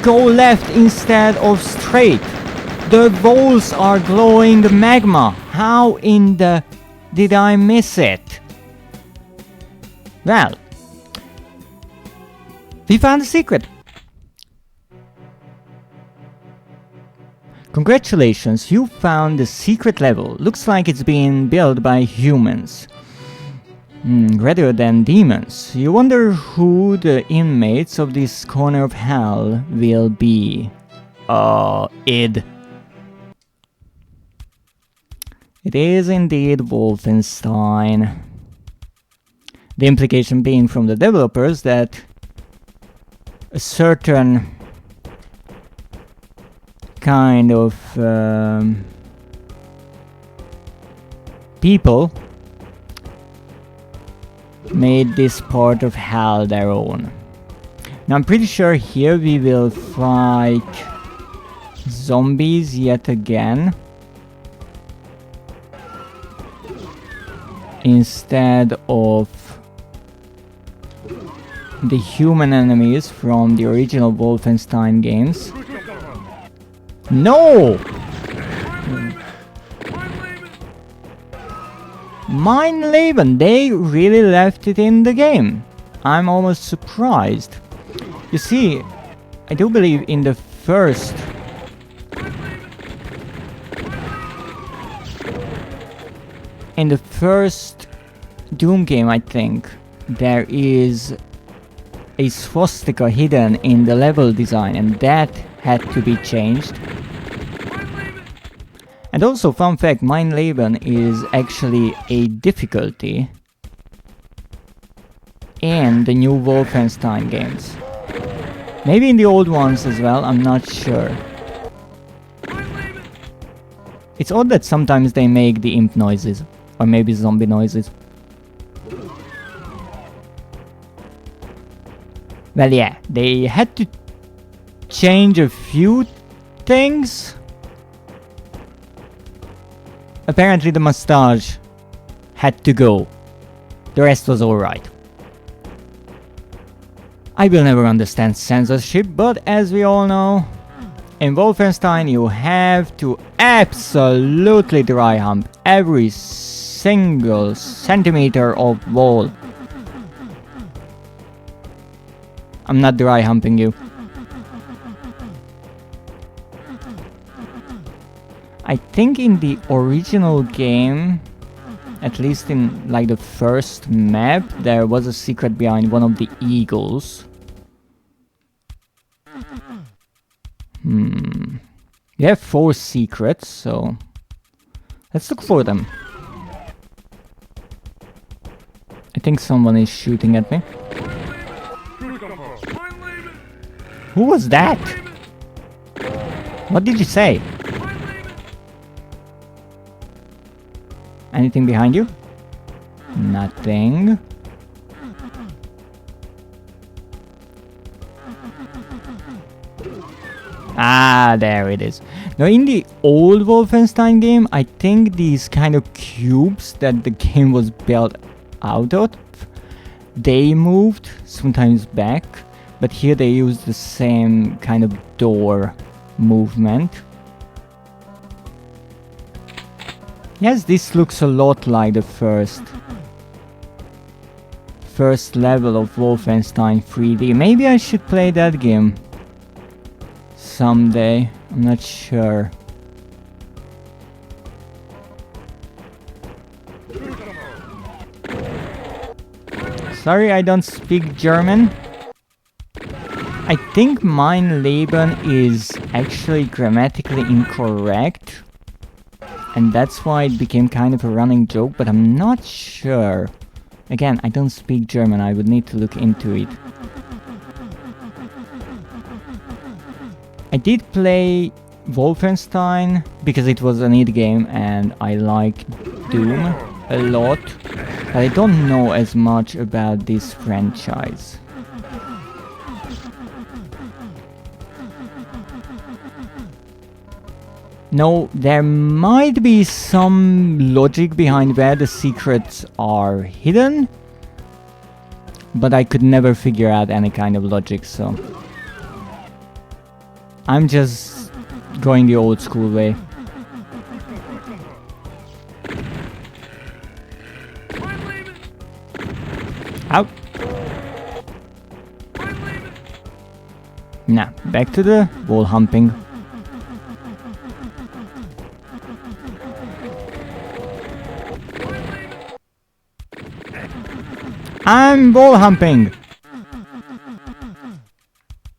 go left instead of straight. The walls are glowing magma. How in the... did I miss it? Well, we found a secret. Congratulations, you found the secret level. Looks like it's being built by humans. Rather than demons. You wonder who the inmates of this corner of hell will be. Id. It is indeed Wolfenstein. The implication being from the developers that a certain kind of people made this part of hell their own. Now I'm pretty sure here we will fight zombies yet again, instead of the human enemies from the original Wolfenstein games. No! Mein Leben, they really left it in the game. I'm almost surprised. You see, I do believe in the first Doom game, I think, there is a swastika hidden in the level design, and that had to be changed. And also, fun fact, Mein Leben is actually a difficulty in the new Wolfenstein games. Maybe in the old ones as well, I'm not sure. It's odd that sometimes they make the imp noises, or maybe zombie noises. Well, yeah, they had to change a few things. Apparently the mustache had to go. The rest was alright. I will never understand censorship, but as we all know, in Wolfenstein you have to absolutely dry hump every single centimeter of wall. I'm not dry humping you. I think in the original game, at least in like the first map, there was a secret behind one of the eagles. We have 4 secrets, so let's look for them. I think someone is shooting at me. Who was that? What did you say? Anything behind you? Nothing. Ah, there it is. Now in the old Wolfenstein game, I think these kind of cubes that the game was built out of, they moved sometimes back, but here they use the same kind of door movement. Yes, this looks a lot like the first level of Wolfenstein 3D. Maybe I should play that game someday. I'm not sure. Sorry, I don't speak German. I think Mein Leben is actually grammatically incorrect, and that's why it became kind of a running joke, but I'm not sure. Again, I don't speak German, I would need to look into it. I did play Wolfenstein because it was a neat game and I like Doom a lot, but I don't know as much about this franchise. No, there might be some logic behind where the secrets are hidden, but I could never figure out any kind of logic, so I'm just going the old school way. Out. Now, back to the wall humping. I'm wall humping!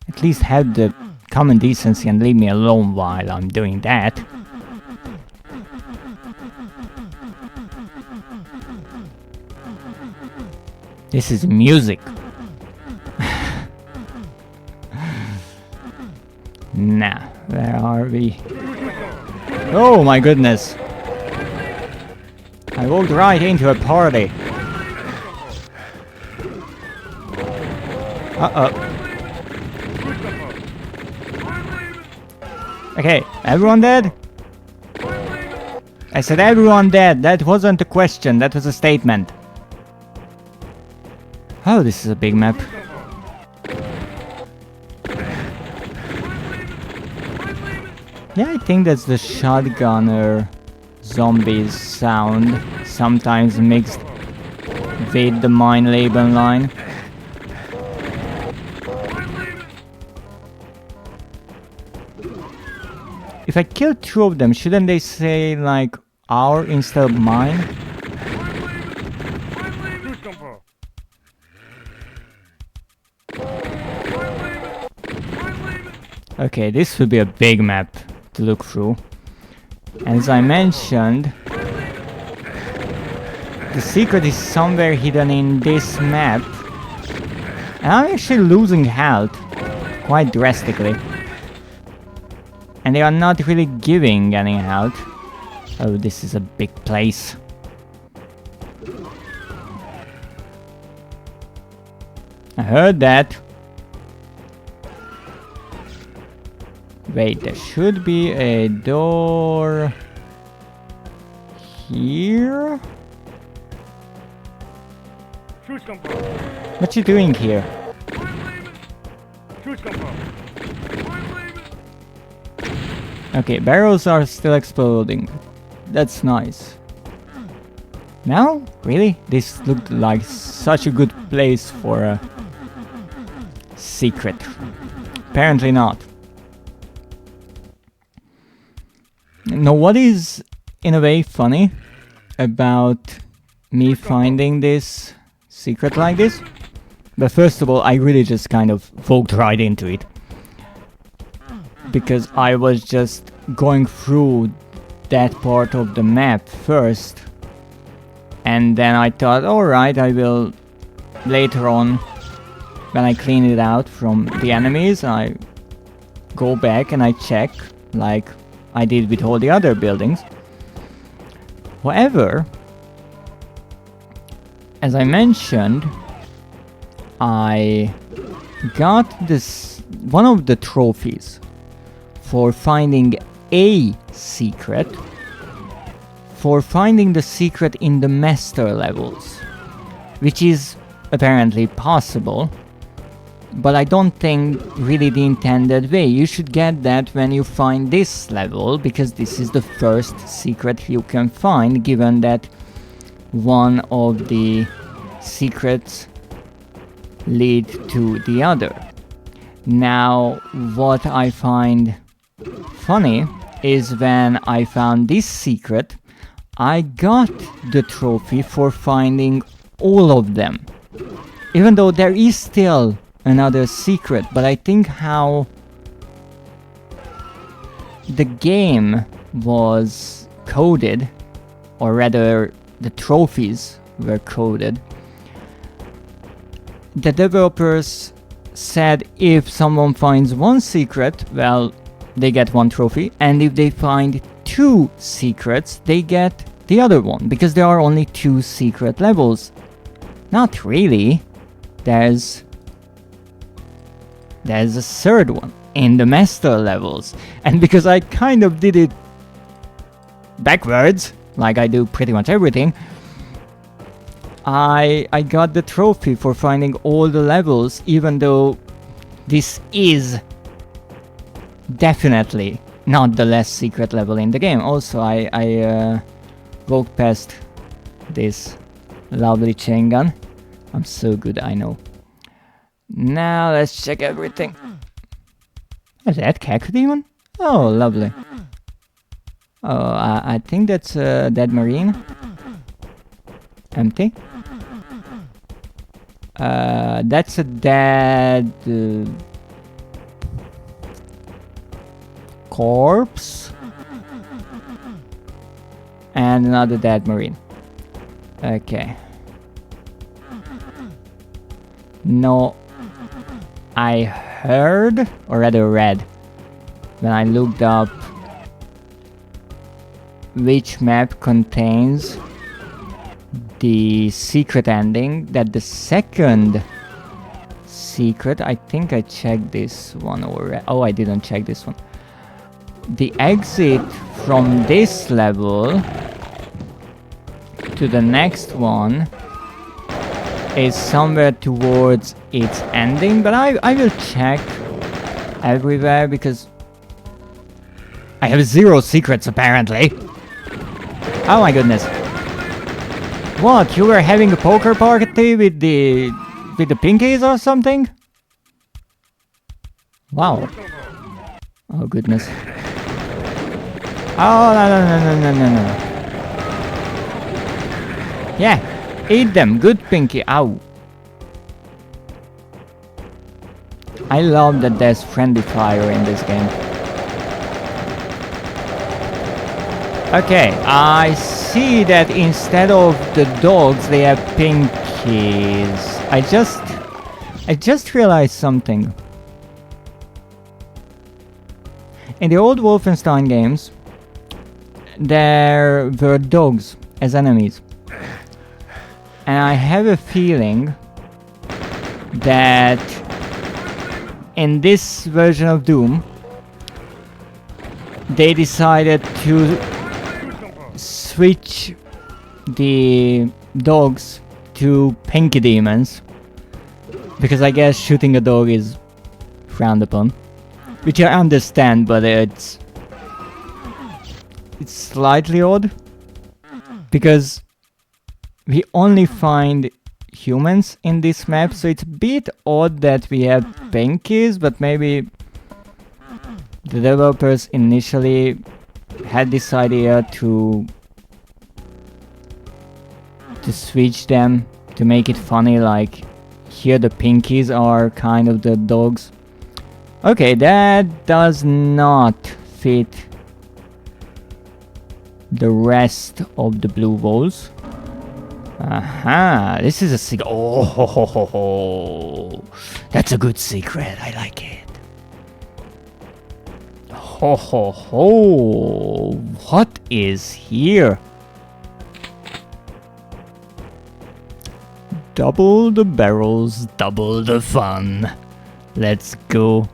At least have the common decency and leave me alone while I'm doing that. This is music. Nah, where are we? Oh my goodness! I walked right into a party. Uh-oh. Okay, everyone dead? I said everyone dead. That wasn't a question, that was a statement. Oh, this is a big map. Yeah, I think that's the shotgunner zombies sound, sometimes mixed with the mine label line. If I kill two of them, shouldn't they say like our instead of mine? Okay, this would be a big map to look through. As I mentioned, the secret is somewhere hidden in this map. And I'm actually losing health quite drastically. And they are not really giving any health. Oh, this is a big place. I heard that. Wait, there should be a door here? What you doing here? Okay, barrels are still exploding. That's nice. Now? Really? This looked like such a good place for a secret. Apparently not. Now, what is in a way funny about me finding this secret like this? But first of all, I really just kind of walked right into it. Because I was just going through that part of the map first. And then I thought, alright, I will later on, when I clean it out from the enemies, I go back and I check, like I did with all the other buildings. However, as I mentioned, I got this one of the trophies for finding a secret, for finding the secret in the master levels, which is apparently possible. But I don't think really the intended way. You should get that when you find this level, because this is the first secret you can find, given that one of the secrets lead to the other. Now, what I find funny is when I found this secret, I got the trophy for finding all of them. Even though there is still another secret, but I think how the game was coded, or rather the trophies were coded, the developers said if someone finds one secret, well, they get one trophy, and if they find two secrets, they get the other one, because there are only two secret levels. Not really. There's a third one in the master levels, and because I kind of did it backwards, like I do pretty much everything, I got the trophy for finding all the levels, even though this is definitely not the last secret level in the game. Also, I walked past this lovely chain gun. I'm so good, I know. Now let's check everything. Is that Cacodemon? Oh, lovely. Oh, I think that's a dead marine. Empty. That's a dead corpse. And another dead marine. Okay. No, I heard, or rather read, when I looked up which map contains the secret ending, that the second secret, I think I checked this one already. Oh, I didn't check this one. The exit from this level to the next one is somewhere towards its ending, but I will check everywhere because I have 0 secrets apparently. Oh my goodness. What, you were having a poker party with the pinkies or something? Wow. Oh goodness. Oh no. Yeah, eat them, good pinky. Ow. I love that there's friendly fire in this game. Okay, I see that instead of the dogs they have pinkies. I just realized something. In the old Wolfenstein games, there were dogs as enemies. And I have a feeling that in this version of Doom, they decided to switch the dogs to pinky demons. Because I guess shooting a dog is frowned upon. Which I understand, but it's slightly odd. Because we only find humans in this map, so it's a bit odd that we have pinkies, but maybe the developers initially had this idea to switch them to make it funny, like here the pinkies are kind of the dogs. Okay, that does not fit the rest of the blue walls. Aha, this is a secret. Oh, ho, ho, ho, ho. That's a good secret. I like it. Ho, ho, ho. What is here? Double the barrels, double the fun. Let's go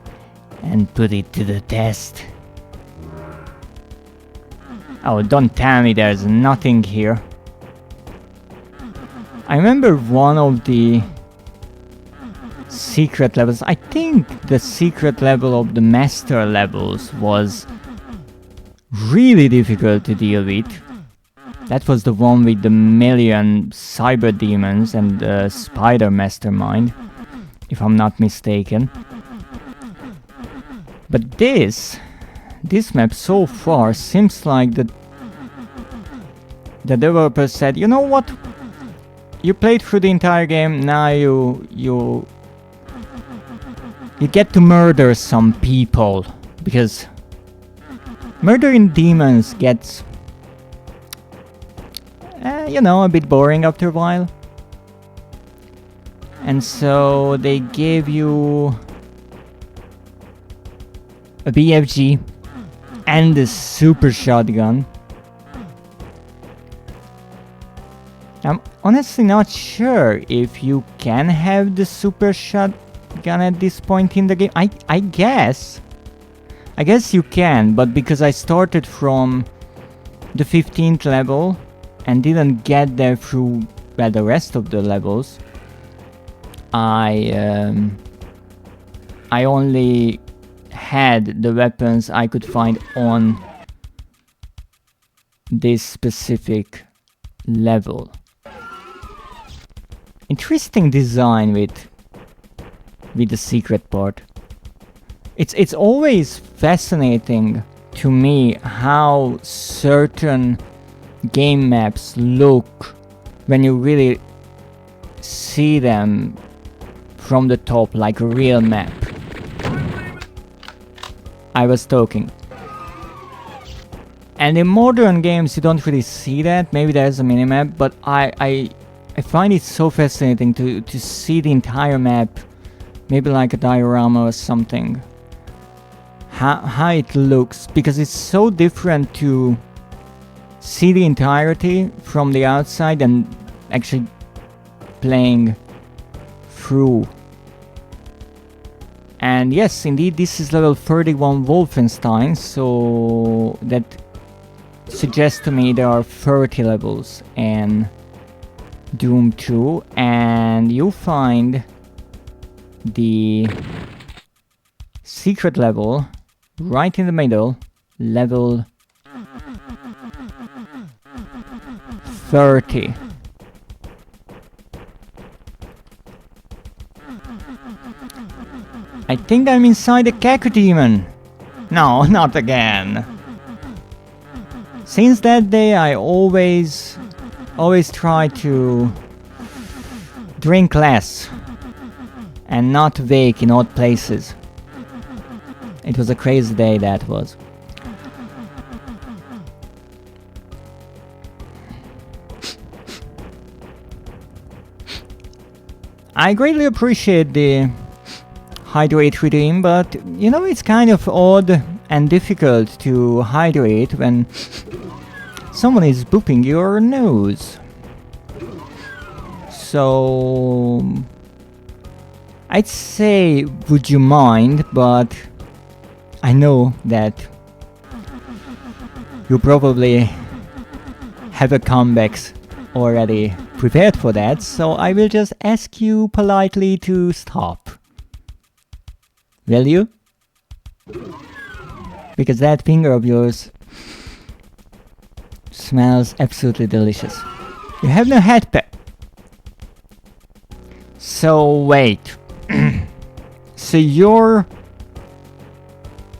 and put it to the test. Oh, don't tell me there's nothing here. I remember one of the secret levels. I think the secret level of the master levels was really difficult to deal with. That was the one with the million cyber demons and the spider mastermind, if I'm not mistaken. But this map so far seems like the developer said, you know what? You played through the entire game, now you get to murder some people, because murdering demons gets, you know, a bit boring after a while. And so they gave you a BFG and a super shotgun. I'm honestly not sure if you can have the super shotgun at this point in the game. I guess you can, but because I started from the 15th level and didn't get there through, well, the rest of the levels, I only had the weapons I could find on this specific level. interesting design with the secret part. It's always fascinating to me how certain game maps look when you really see them from the top, like a real map. I was talking. And in modern games you don't really see that. Maybe there's a minimap, but I find it so fascinating to see the entire map, maybe like a diorama or something. How it looks, because it's so different to see the entirety from the outside and actually playing through. And yes, indeed, this is level 31 Wolfenstein, so that suggests to me there are 30 levels in Doom 2, and you find the secret level right in the middle, level 30. I think I'm inside the Cacodemon. No, not again. Since that day I always try to drink less and not wake in odd places. It was a crazy day, that was. I greatly appreciate the hydrate redeem, but you know, it's kind of odd and difficult to hydrate when someone is booping your nose. So I'd say, would you mind, but I know that you probably have a comebacks already prepared for that, so I will just ask you politely to stop. Will you? Because that finger of yours smells absolutely delicious. You have no headpad. So wait. So your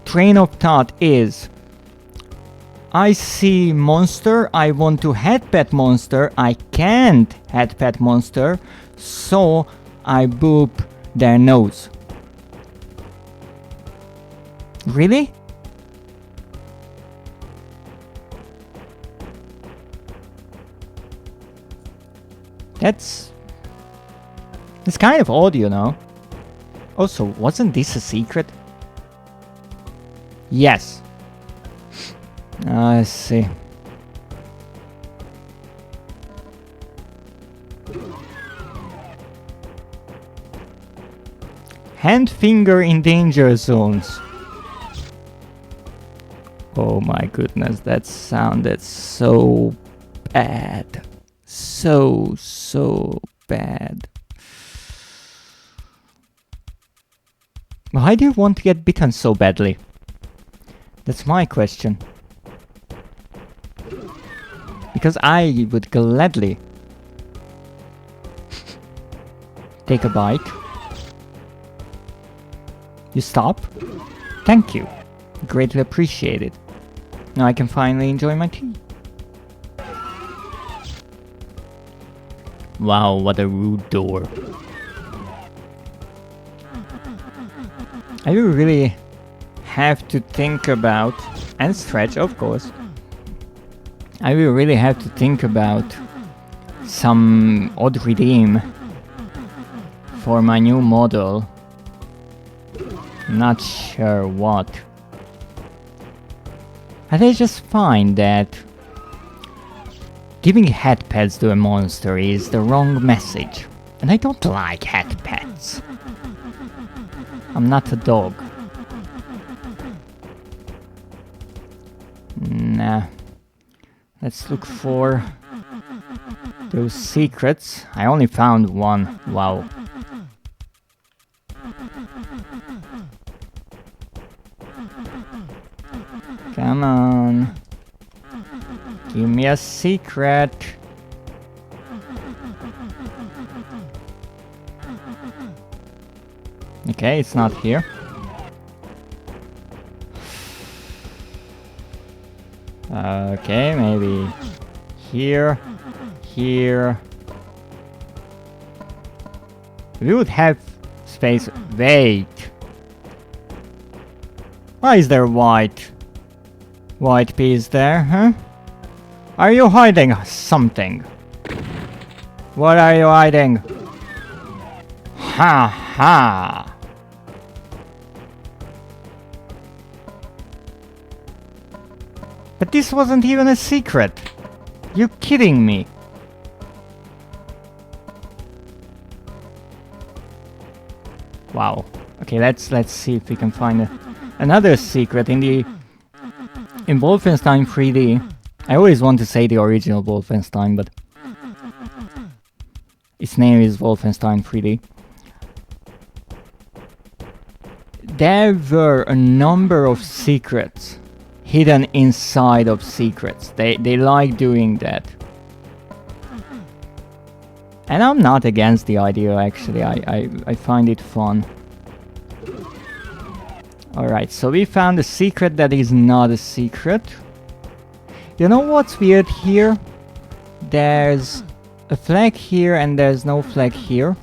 train of thought is, I see monster, I want to headpad monster, I can't headpad monster, so I boop their nose. Really? That's kind of odd, you know. Also, wasn't this a secret? Yes. I see. Hand finger in danger zones. Oh my goodness, that sounded so bad. So bad. Why do you want to get bitten so badly? That's my question. Because I would gladly take a bite. You stop? Thank you. Greatly appreciated. Now I can finally enjoy my tea. Wow, what a rude door. I will really have to think about, and stretch of course, I will really have to think about some odd redeem for my new model. Not sure what. And I just find that giving head pets to a monster is the wrong message. And I don't like head pets. I'm not a dog. Nah. Let's look for those secrets. I only found one. Wow. Come on. Give me a secret. Okay, it's not here. Okay, maybe here, here. We would have space. Wait. Why is there white piece there, huh? Are you hiding something? What are you hiding? Ha ha! But this wasn't even a secret. You kidding me? Wow. Okay, let's see if we can find another secret in Wolfenstein 3D. I always want to say the original Wolfenstein, but its name is Wolfenstein 3D. There were a number of secrets hidden inside of secrets. They like doing that. And I'm not against the idea, actually. I find it fun. Alright, so we found a secret that is not a secret. You know what's weird here? There's a flag here and there's no flag here.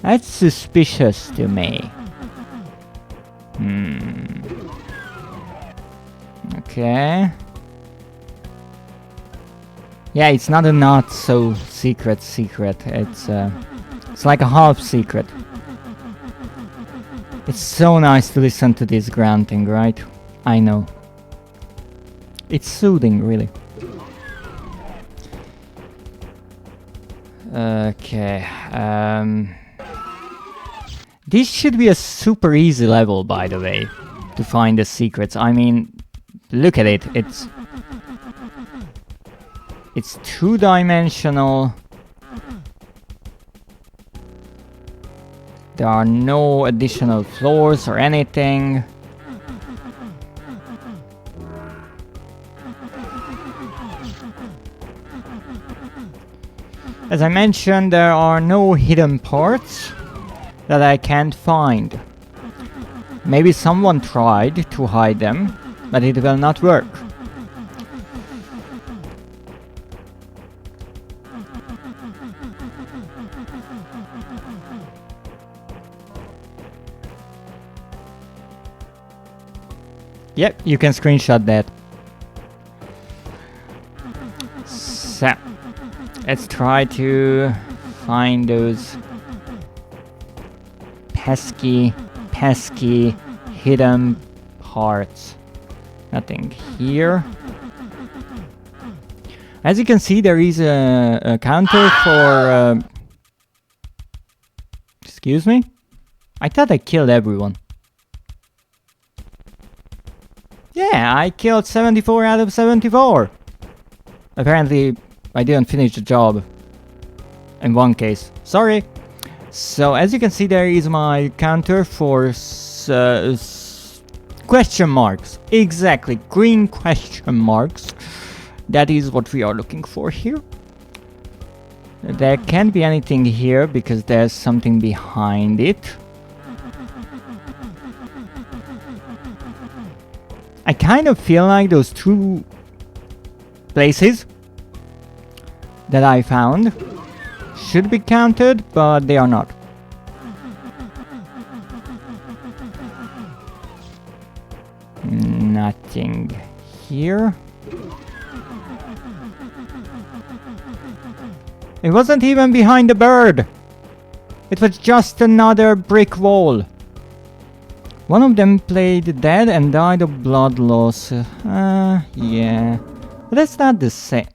That's suspicious to me. Okay. Yeah, it's not a not so secret. It's like a half secret. It's so nice to listen to this grunting, right? I know. It's soothing, really. Okay. This should be a super easy level, by the way, to find the secrets. I mean, look at it. It's two-dimensional. There are no additional floors or anything. As I mentioned, there are no hidden parts that I can't find. Maybe someone tried to hide them, but it will not work. Yep, you can screenshot that. So, let's try to find those pesky hidden parts. Nothing here. As you can see, there is a counter for... Excuse me? I thought I killed everyone. Yeah, I killed 74 out of 74. Apparently, I didn't finish the job. In one case. Sorry. So, as you can see, there is my counter for question marks. Exactly, green question marks. That is what we are looking for here. There can't be anything here because there's something behind it. I kind of feel like those two places that I found should be counted, but they are not. Nothing here. It wasn't even behind the bird. It was just another brick wall. One of them played dead and died of blood loss. Yeah. But that's not the same.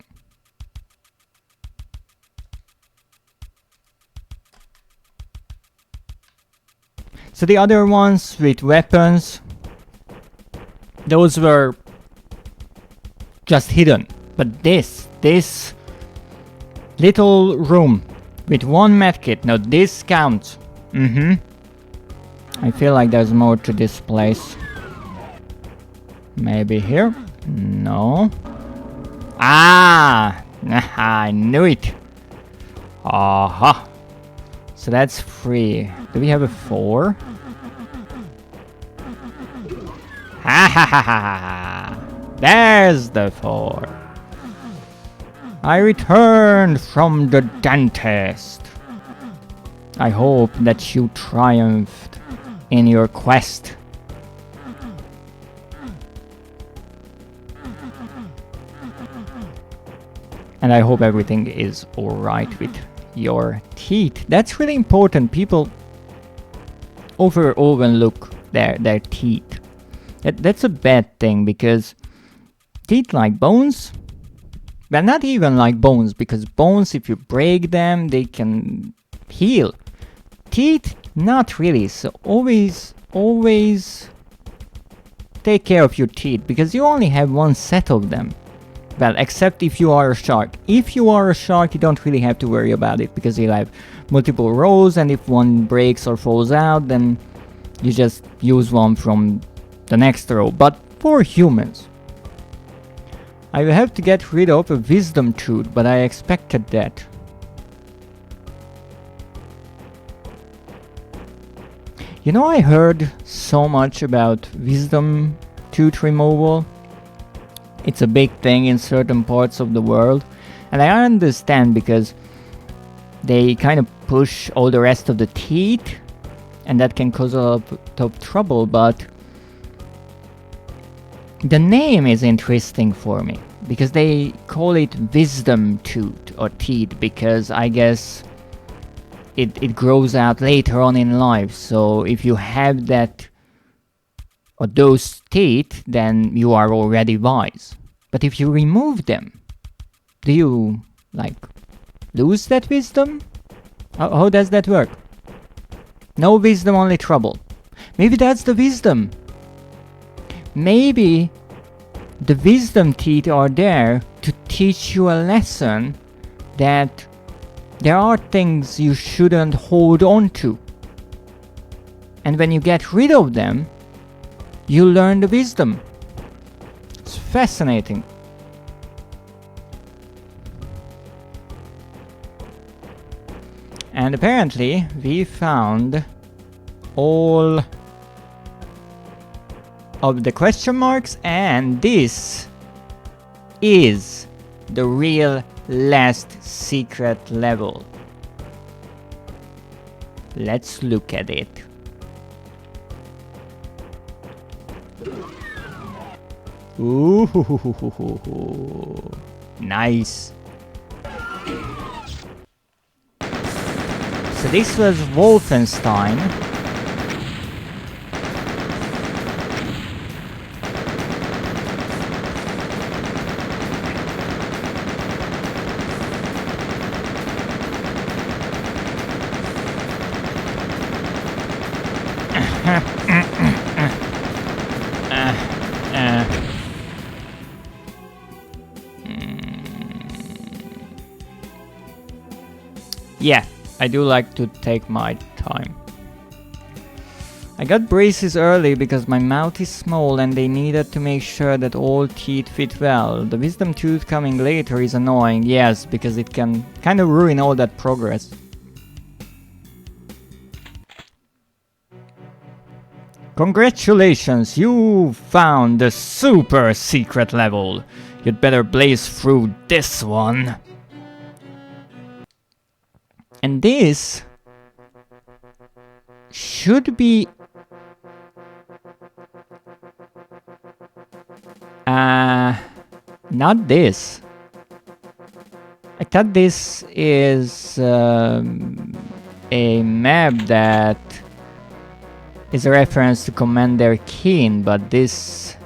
So the other ones with weapons, those were just hidden. But this little room with one medkit, now this counts. I feel like there's more to this place. Maybe here? No. Ah! I knew it! Aha! So that's 3. Do we have a 4? Ha ha ha ha! There's the 4. I returned from the dentist. I hope that you triumphed in your quest. And I hope everything is alright with your teeth. That's really important. People overlook their teeth. That's a bad thing, because teeth, like bones, well, not even like bones, because bones, if you break them, they can heal. Teeth, not really. So always take care of your teeth, because you only have one set of them. Well, except if you are a shark. If you are a shark, you don't really have to worry about it, because you'll have multiple rows, and if one breaks or falls out, then you just use one from the next row. But for humans, I will have to get rid of a wisdom tooth, but I expected that. You know, I heard so much about wisdom tooth removal. It's a big thing in certain parts of the world, and I understand, because they kind of push all the rest of the teeth, and that can cause a lot of trouble. But the name is interesting for me, because they call it wisdom tooth or teeth, because I guess it grows out later on in life. So if you have that or those teeth, then you are already wise. But if you remove them, do you, like, lose that wisdom? How does that work? No wisdom, only trouble. Maybe that's the wisdom. Maybe the wisdom teeth are there to teach you a lesson that there are things you shouldn't hold on to. And when you get rid of them, you learn the wisdom. It's fascinating. And apparently we found all of the question marks, and this is the real last secret level. Let's look at it. Ooh, nice. So this was Wolfenstein. Yeah, I do like to take my time. I got braces early because my mouth is small and they needed to make sure that all teeth fit well. The wisdom tooth coming later is annoying, yes, because it can kind of ruin all that progress. Congratulations, you found the super secret level. You'd better blaze through this one. And this should be not this. I thought this is a map that is a reference to Commander Keen, but this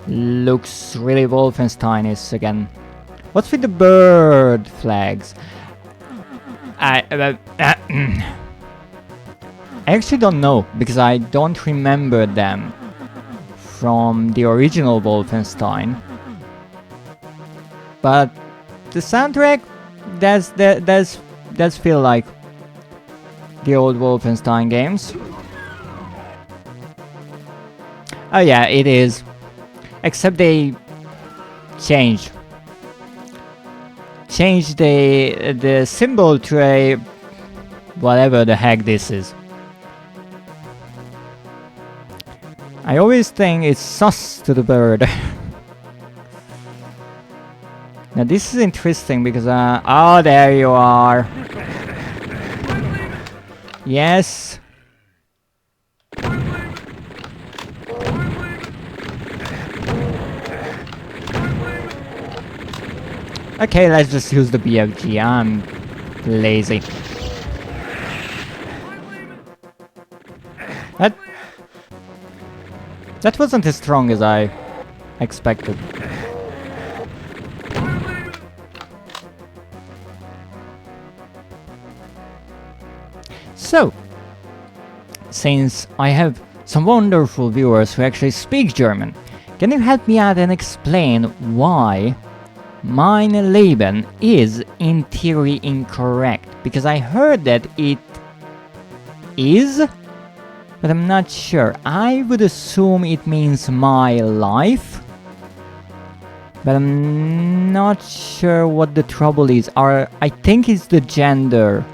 looks really Wolfenstein-ish again. What's with the bird flags? I actually don't know, because I don't remember them from the original Wolfenstein. But the soundtrack does feel like the old Wolfenstein games. Oh yeah, it is. Except they changed change the symbol to a whatever the heck this is. I always think it's sus to the bird. Now this is interesting because oh, there you are. Yes. Okay, let's just use the BFG. I'm lazy. That wasn't as strong as I expected. So, since I have some wonderful viewers who actually speak German, can you help me out and explain why mein Leben is in theory incorrect? Because I heard that it is, but I'm not sure. I would assume it means my life, but I'm not sure what the trouble is. I think it's the gender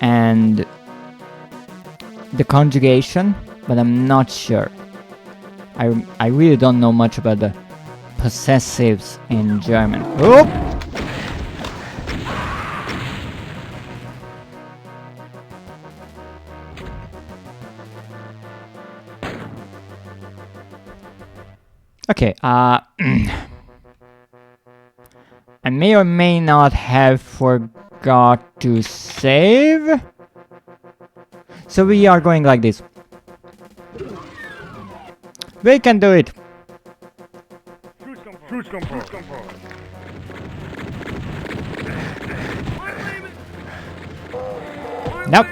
and the conjugation, but I'm not sure. I really don't know much about the possessives in German. Oh! Okay, I may or may not have forgot to save. So we are going like this. We can do it. Nope.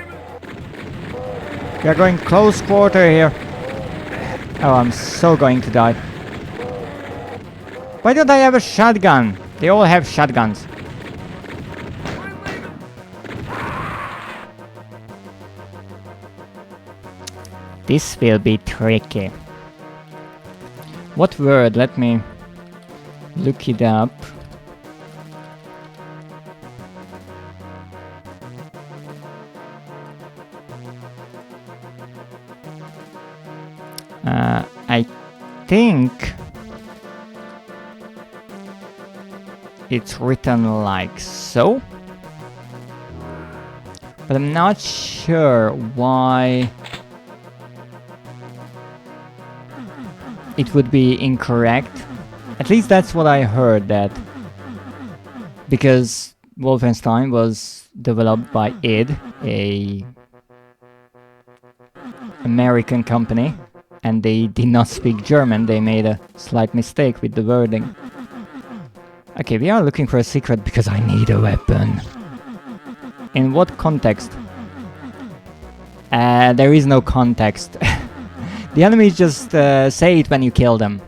We are going close quarter here. Oh, I'm so going to die. Why don't I have a shotgun? They all have shotguns. This will be tricky. What word? Let me look it up. I think it's written like so, but I'm not sure why it would be incorrect. At least that's what I heard, that because Wolfenstein was developed by id, a American company, and they did not speak German. They made a slight mistake with the wording. Okay, we are looking for a secret because I need a weapon. In what context? There is no context. The enemies just say it when you kill them.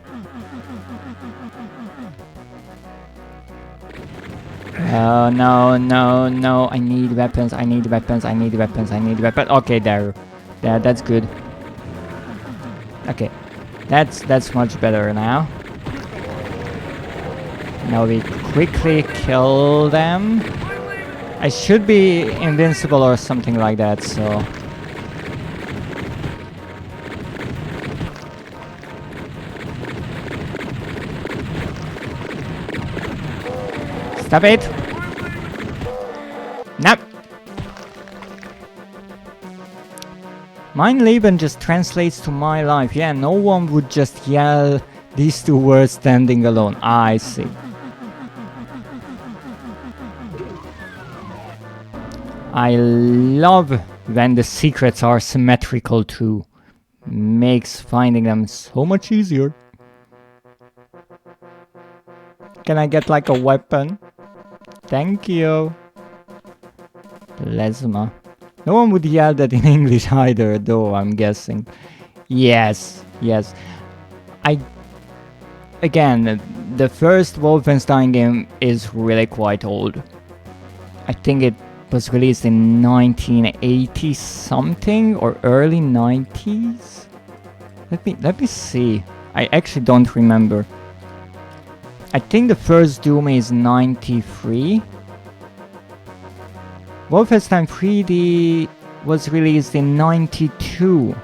Oh, no, no, no. I need weapons, I need weapons, I need weapons, I need weapons. Okay, there. Yeah, that's good. Okay, that's much better now. Now we quickly kill them. I should be invincible or something like that, so... Stop it! No! Mein Leben just translates to my life. Yeah, no one would just yell these two words standing alone. I see. I love when the secrets are symmetrical too. Makes finding them so much easier. Can I get like a weapon? Thank you. Lesma. No one would yell that in English either, though, I'm guessing. Yes, yes. Again, the first Wolfenstein game is really quite old. I think it was released in 1980 something or early 90s. Let me see. I actually don't remember. I think the first Doom is 93. Wolfenstein 3D was released in 92.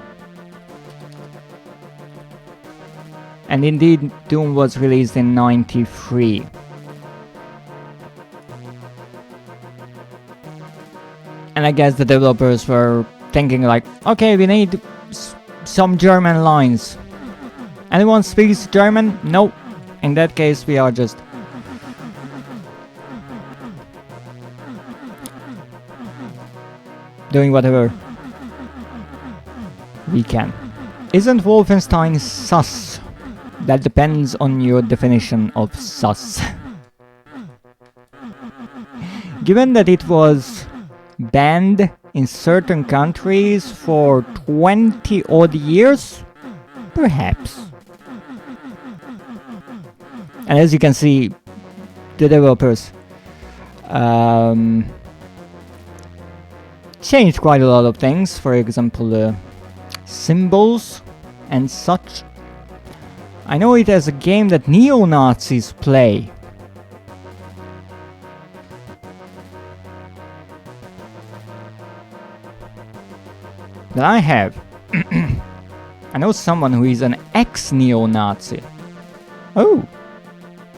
And indeed, Doom was released in 93. And I guess the developers were thinking like, okay, we need some German lines. Anyone speaks German? No. In that case, we are just doing whatever we can. Isn't Wolfenstein sus? That depends on your definition of sus. Given that it was banned in certain countries for 20 odd years, perhaps. And as you can see, the developers changed quite a lot of things. For example, symbols and such. I know it as a game that neo-Nazis play. That I have. I know someone who is an ex-neo-Nazi. Oh,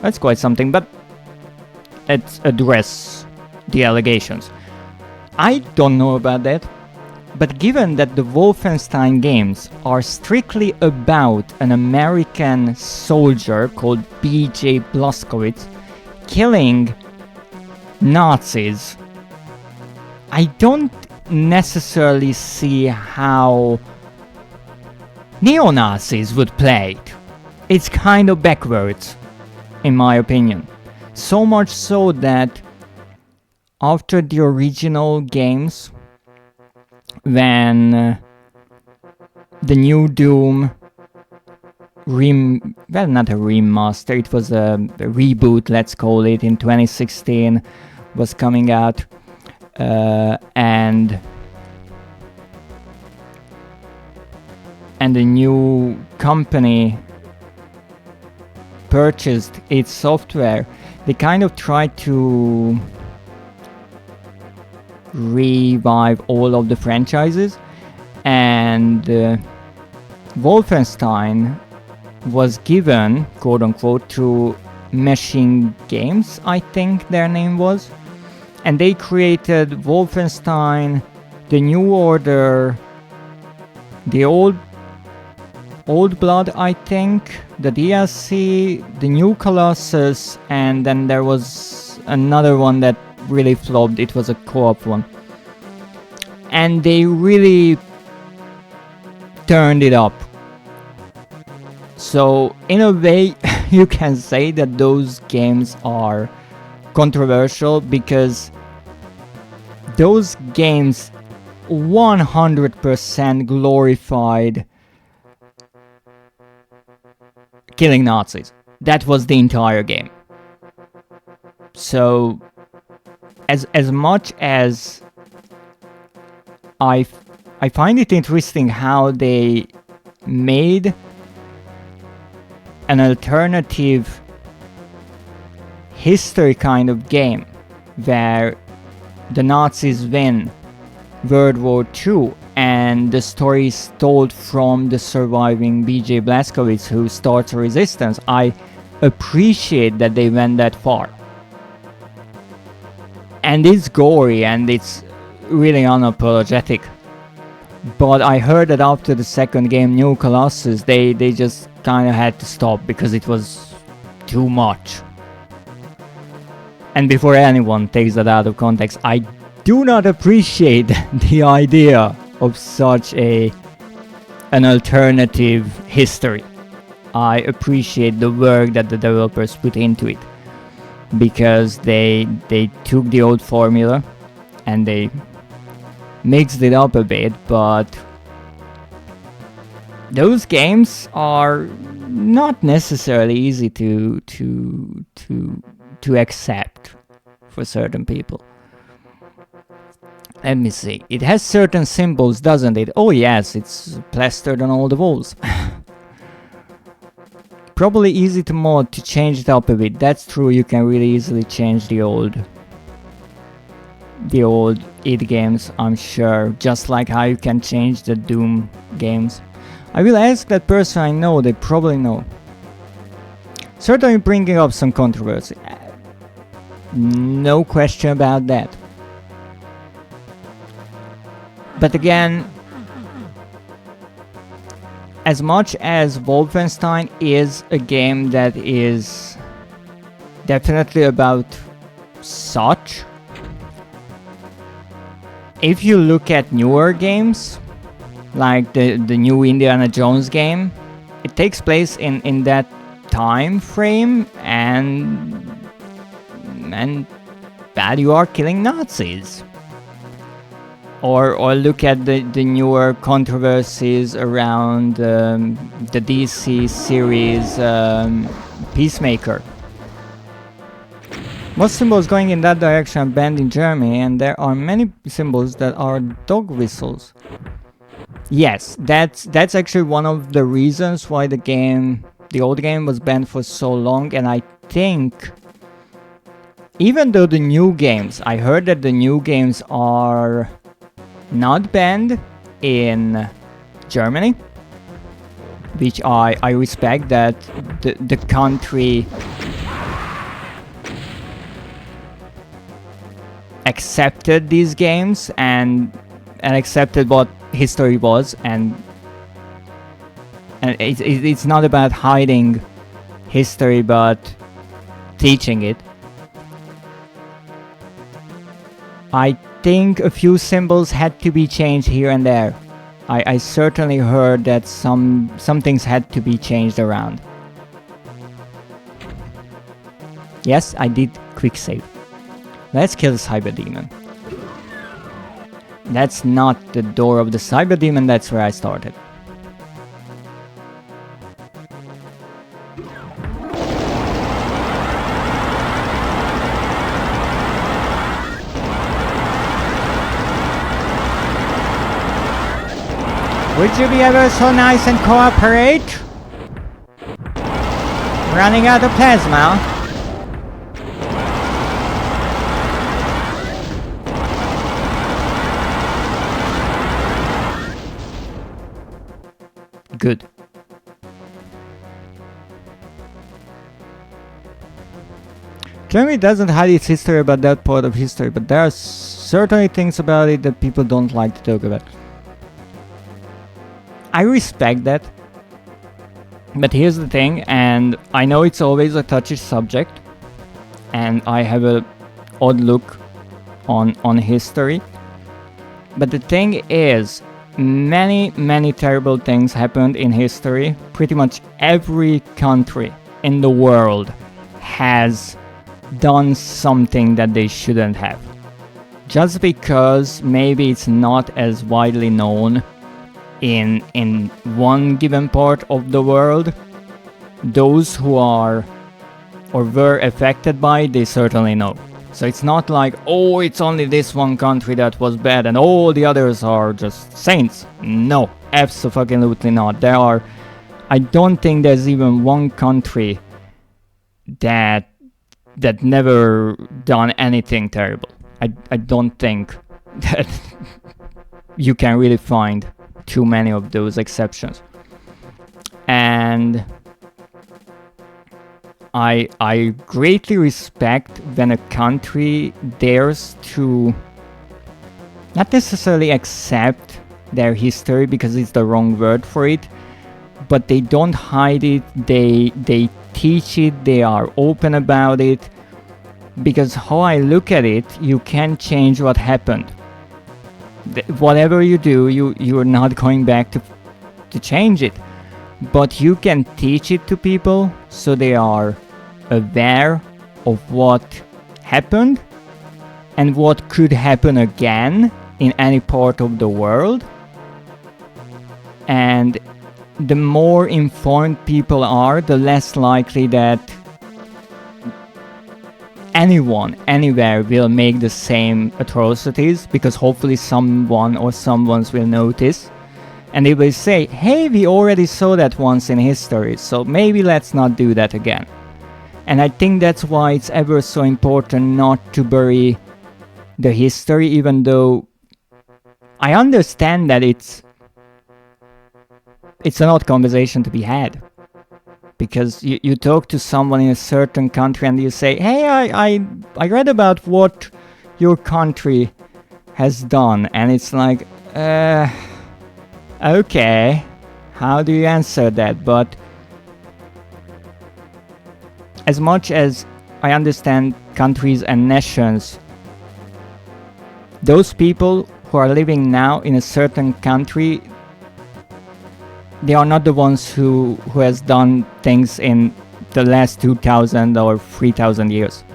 that's quite something, but let's address the allegations. I don't know about that. But given that the Wolfenstein games are strictly about an American soldier called B.J. Blazkowicz killing Nazis, I don't necessarily see how neo-Nazis would play it. It's kind of backwards, in my opinion. So much so that after the original games, when the new Doom well, not a remaster, it was a reboot, let's call it, in 2016 was coming out, and the new company purchased its software, they kind of tried to revive all of the franchises, and Wolfenstein was given, quote unquote, to Machine Games, I think their name was, and they created Wolfenstein, the New Order, the Old Blood, I think, the DLC, the New Colossus, and then there was another one that really flopped. It was a co-op one, and they really turned it up. So in a way you can say that those games are controversial, because those games 100% glorified killing Nazis. That was the entire game. So as much as I find it interesting how they made an alternative history kind of game where the Nazis win World War II and the story is told from the surviving B.J. Blazkowicz who starts a resistance, I appreciate that they went that far. And it's gory and it's really unapologetic. But I heard that after the second game, New Colossus, they just kind of had to stop because it was too much. And before anyone takes that out of context, I do not appreciate the idea of such an alternative history. I appreciate the work that the developers put into it, because they took the old formula and they mixed it up a bit, but those games are not necessarily easy to accept for certain people. Let me see. It has certain symbols, doesn't it? Oh yes, it's plastered on all the walls. Probably easy to mod to change it up a bit. That's true, you can really easily change the old id games, I'm sure, just like how you can change the Doom games. I will ask that person I know, they probably know. Certainly bringing up some controversy. No question about that. But again, as much as Wolfenstein is a game that is definitely about such, if you look at newer games, like the new Indiana Jones game, it takes place in that time frame, and bad, you are killing Nazis. Or look at the newer controversies around the DC series Peacemaker. Most symbols going in that direction are banned in Germany, and there are many symbols that are dog whistles. Yes, that's actually one of the reasons why the old game was banned for so long, and I think even though the new games, I heard that the new games are not banned in Germany, which I respect, that the country accepted these games and accepted what history was, and it's not about hiding history but teaching it. I think a few symbols had to be changed here and there. I certainly heard that some things had to be changed around. Yes, I did quick save. Let's kill the Cyber Demon. That's not the door of the Cyber Demon, that's where I started. Would you be ever so nice and cooperate? Running out of plasma. Good. Germany doesn't hide its history about that part of history, but there are certainly things about it that people don't like to talk about. I respect that, but here's the thing, and I know it's always a touchy subject, and I have a odd look on history, but the thing is, many terrible things happened in history. Pretty much every country in the world has done something that they shouldn't have. Just because maybe it's not as widely known in one given part of the world, those who are or were affected by it, they certainly know. So it's not like, oh, it's only this one country that was bad and all the others are just saints. No, absolutely not. I don't think there's even one country that never done anything terrible. I don't think that you can really find too many of those exceptions. And I greatly respect when a country dares to not necessarily accept their history, because it's the wrong word for it, but they don't hide it, they teach it, they are open about it, because how I look at it, you can change what happened. Whatever you do, you're not going back to change it, but you can teach it to people so they are aware of what happened and what could happen again in any part of the world. And the more informed people are, the less likely that anyone, anywhere will make the same atrocities, because hopefully someone or someone's will notice And they will say, hey, we already saw that once in history, so maybe let's not do that again. And I think that's why it's ever so important not to bury the history, even though I understand that it's an odd conversation to be had. Because you talk to someone in a certain country and you say, hey, I read about what your country has done. And it's like, okay, how do you answer that? But as much as I understand countries and nations, those people who are living now in a certain country, they are not the ones who has done things in the last 2,000 or 3,000 years.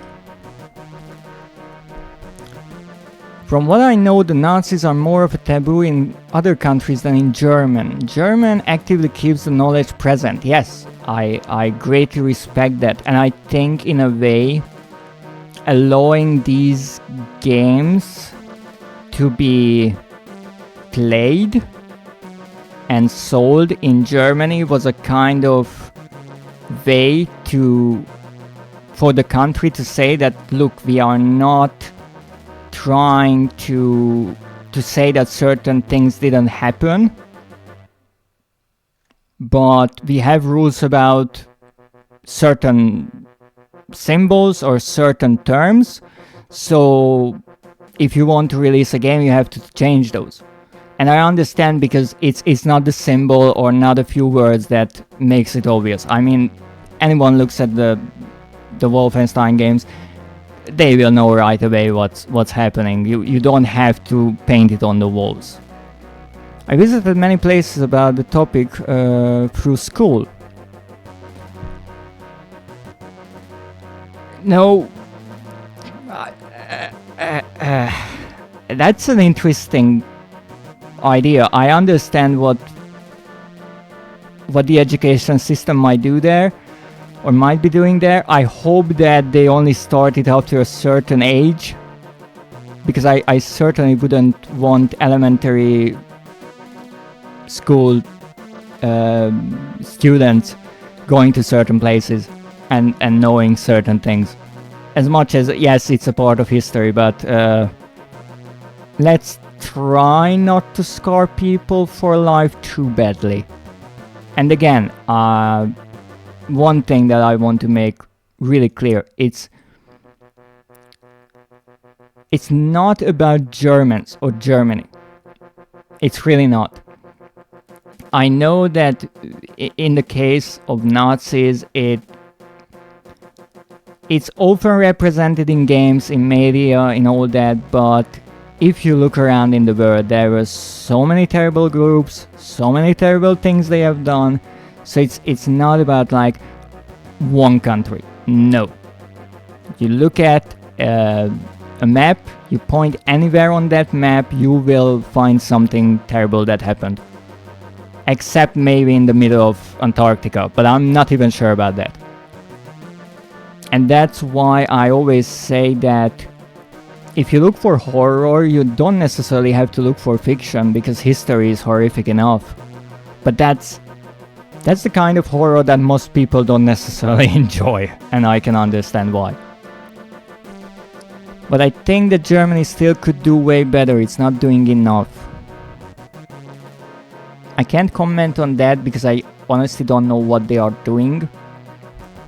From what I know, the Nazis are more of a taboo in other countries than in German. German actively keeps the knowledge present. Yes, I greatly respect that. And I think in a way, allowing these games to be played and sold in Germany was a kind of way for the country to say that, look, we are not trying to say that certain things didn't happen, but we have rules about certain symbols or certain terms, so if you want to release a game, you have to change those. And I understand, because it's not the symbol or not a few words that makes it obvious. I mean, anyone looks at the Wolfenstein games, they will know right away what's happening. You don't have to paint it on the walls. I visited many places about the topic through school. No, that's an interesting idea. I understand what the education system might do there, or might be doing there. I hope that they only start it after a certain age, because I certainly wouldn't want elementary school students going to certain places and knowing certain things. As much as, yes, it's a part of history, but let's try not to scar people for life too badly. And again, one thing that I want to make really clear, it's not about Germans or Germany. It's really not. I know that in the case of Nazis, it's often represented in games, in media, in all that, but if you look around in the world, there are so many terrible groups, so many terrible things they have done. So it's not about like one country. No. You look at a map, you point anywhere on that map, you will find something terrible that happened. Except maybe in the middle of Antarctica, but I'm not even sure about that. And that's why I always say that if you look for horror, you don't necessarily have to look for fiction, because history is horrific enough. But that's the kind of horror that most people don't necessarily enjoy, and I can understand why. But I think that Germany still could do way better. It's not doing enough. I can't comment on that because I honestly don't know what they are doing.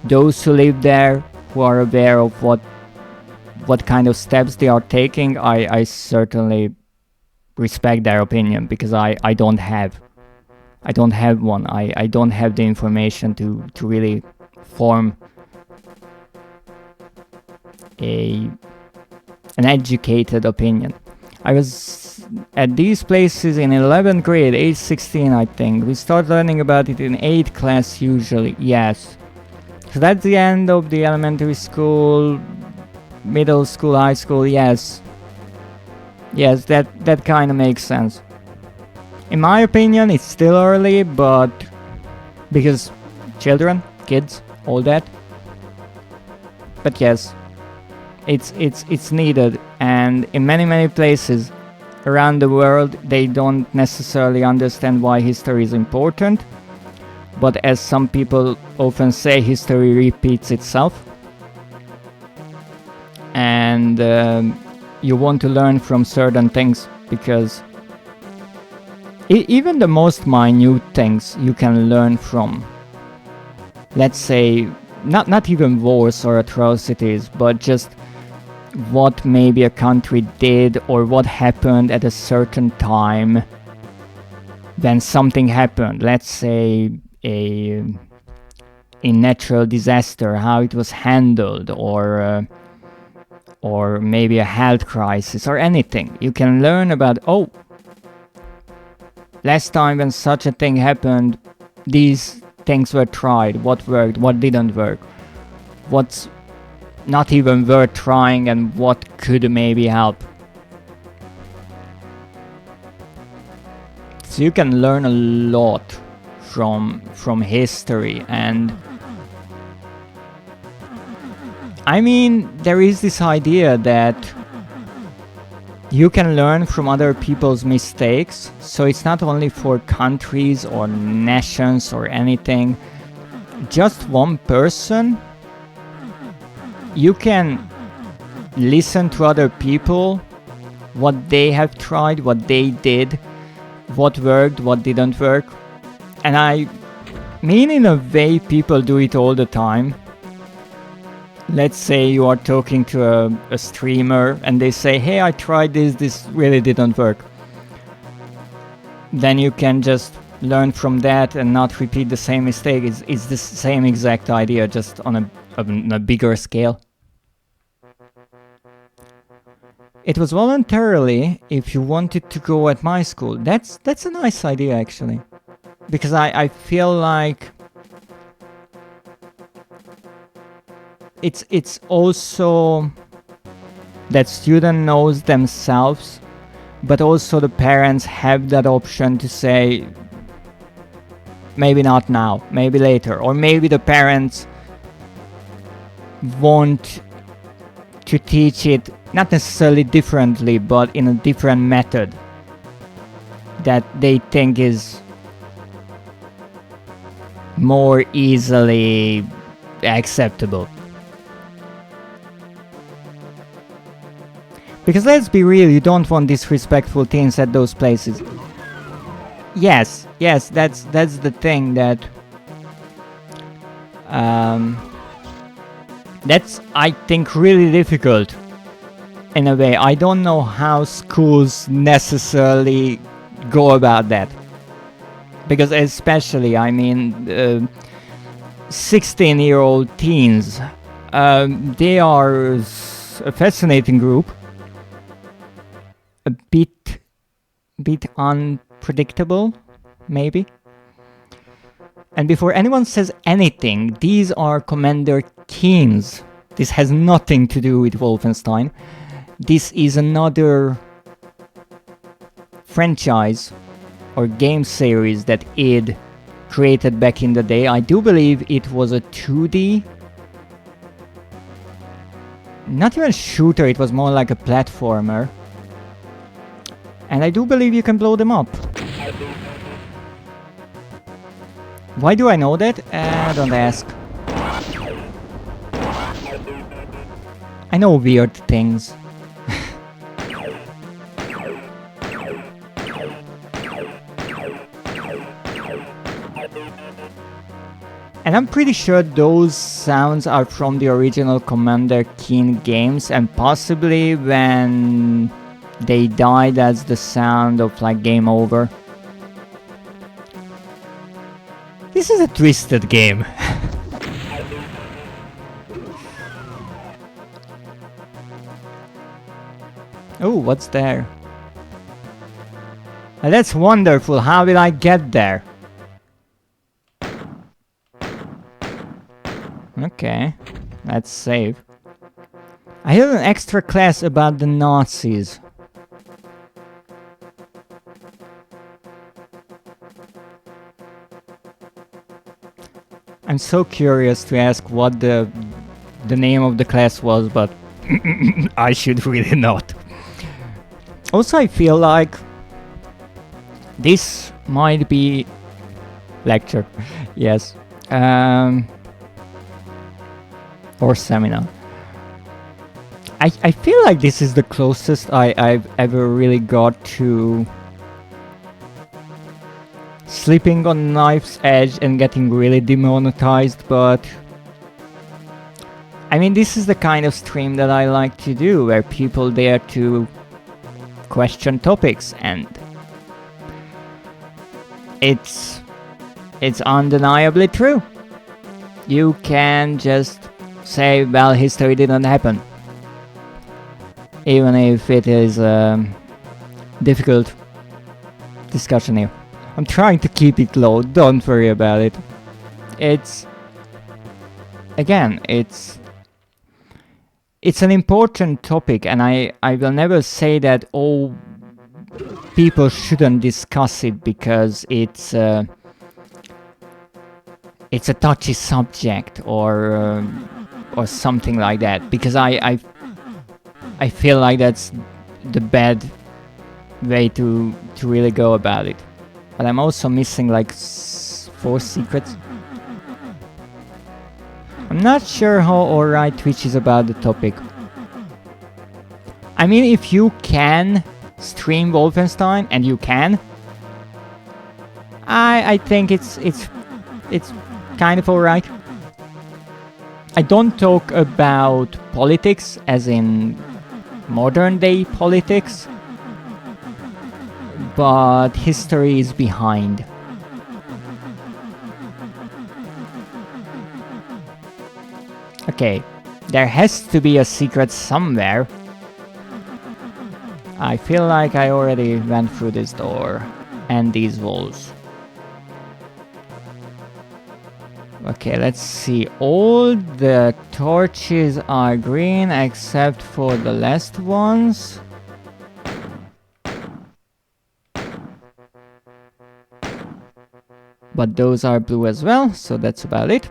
Those who live there, who are aware of what kind of steps they are taking, I certainly respect their opinion, because I don't have one. I don't have the information to really form an educated opinion. I was at these places in 11th grade, age 16 I think. We start learning about it in 8th class usually, yes. So that's the end of the elementary school, middle school, high school, yes. Yes, that kind of makes sense. In my opinion, it's still early, but because children, kids, all that. But yes, it's needed, and in many places around the world, they don't necessarily understand why history is important. But as some people often say, history repeats itself. And you want to learn from certain things, because even the most minute things you can learn from. Let's say, not even wars or atrocities, but just what maybe a country did or what happened at a certain time when something happened. Let's say a natural disaster, how it was handled, or maybe a health crisis or anything. You can learn about, oh, last time when such a thing happened, these things were tried, what worked, what didn't work, what's not even worth trying, and what could maybe help. So you can learn a lot from history. And I mean, there is this idea that you can learn from other people's mistakes, so it's not only for countries or nations or anything, just one person. You can listen to other people, what they have tried, what they did, what worked, what didn't work. And I mean, in a way, people do it all the time. Let's say you are talking to a streamer and they say, hey, I tried this really didn't work. Then you can just learn from that and not repeat the same mistake. It's the same exact idea, just on a bigger scale. It was voluntarily if you wanted to go at my school. That's a nice idea, actually. Because I feel like it's also that student knows themselves, but also the parents have that option to say, maybe not now, maybe later, or maybe the parents want to teach it not necessarily differently, but in a different method that they think is more easily acceptable. Because let's be real, you don't want disrespectful things at those places. Yes, that's the thing that that's, I think, really difficult in a way. I don't know how schools necessarily go about that. Because especially, I mean, 16-year-old teens, they are a fascinating group. A bit unpredictable, maybe. And before anyone says anything, these are Commander Keens. This has nothing to do with Wolfenstein. This is another franchise or game series that id created back in the day. I do believe it was a 2D, not even a shooter, it was more like a platformer. And I do believe you can blow them up. Why do I know that? Don't ask. I know weird things. And I'm pretty sure those sounds are from the original Commander Keen games, and possibly when they die, that's the sound of like game over. This is a twisted game. Oh, what's there? That's wonderful. How will I get there? Okay, let's save. I have an extra class about the Nazis. I'm so curious to ask what the name of the class was, but I should really not. Also, I feel like this might be lecture, yes, or seminar. I feel like this is the closest I've ever really got to slipping on knife's edge and getting really demonetized, but I mean, this is the kind of stream that I like to do, where people dare to question topics, and it's undeniably true. You can just say, well, history didn't happen, even if it is a difficult discussion here. I'm trying to keep it low, don't worry about it. It's an important topic, and I will never say that all people shouldn't discuss it because it's a touchy subject or something like that, because I feel like that's the bad way to really go about it. But I'm also missing like 4 secrets. I'm not sure how alright Twitch is about the topic. I mean, if you can stream Wolfenstein, and you can, I think it's kind of alright. I don't talk about politics as in modern day politics, but history is behind. Okay, there has to be a secret somewhere. I feel like I already went through this door and these walls. Okay, let's see. All the torches are green except for the last ones. But those are blue as well, so that's about it.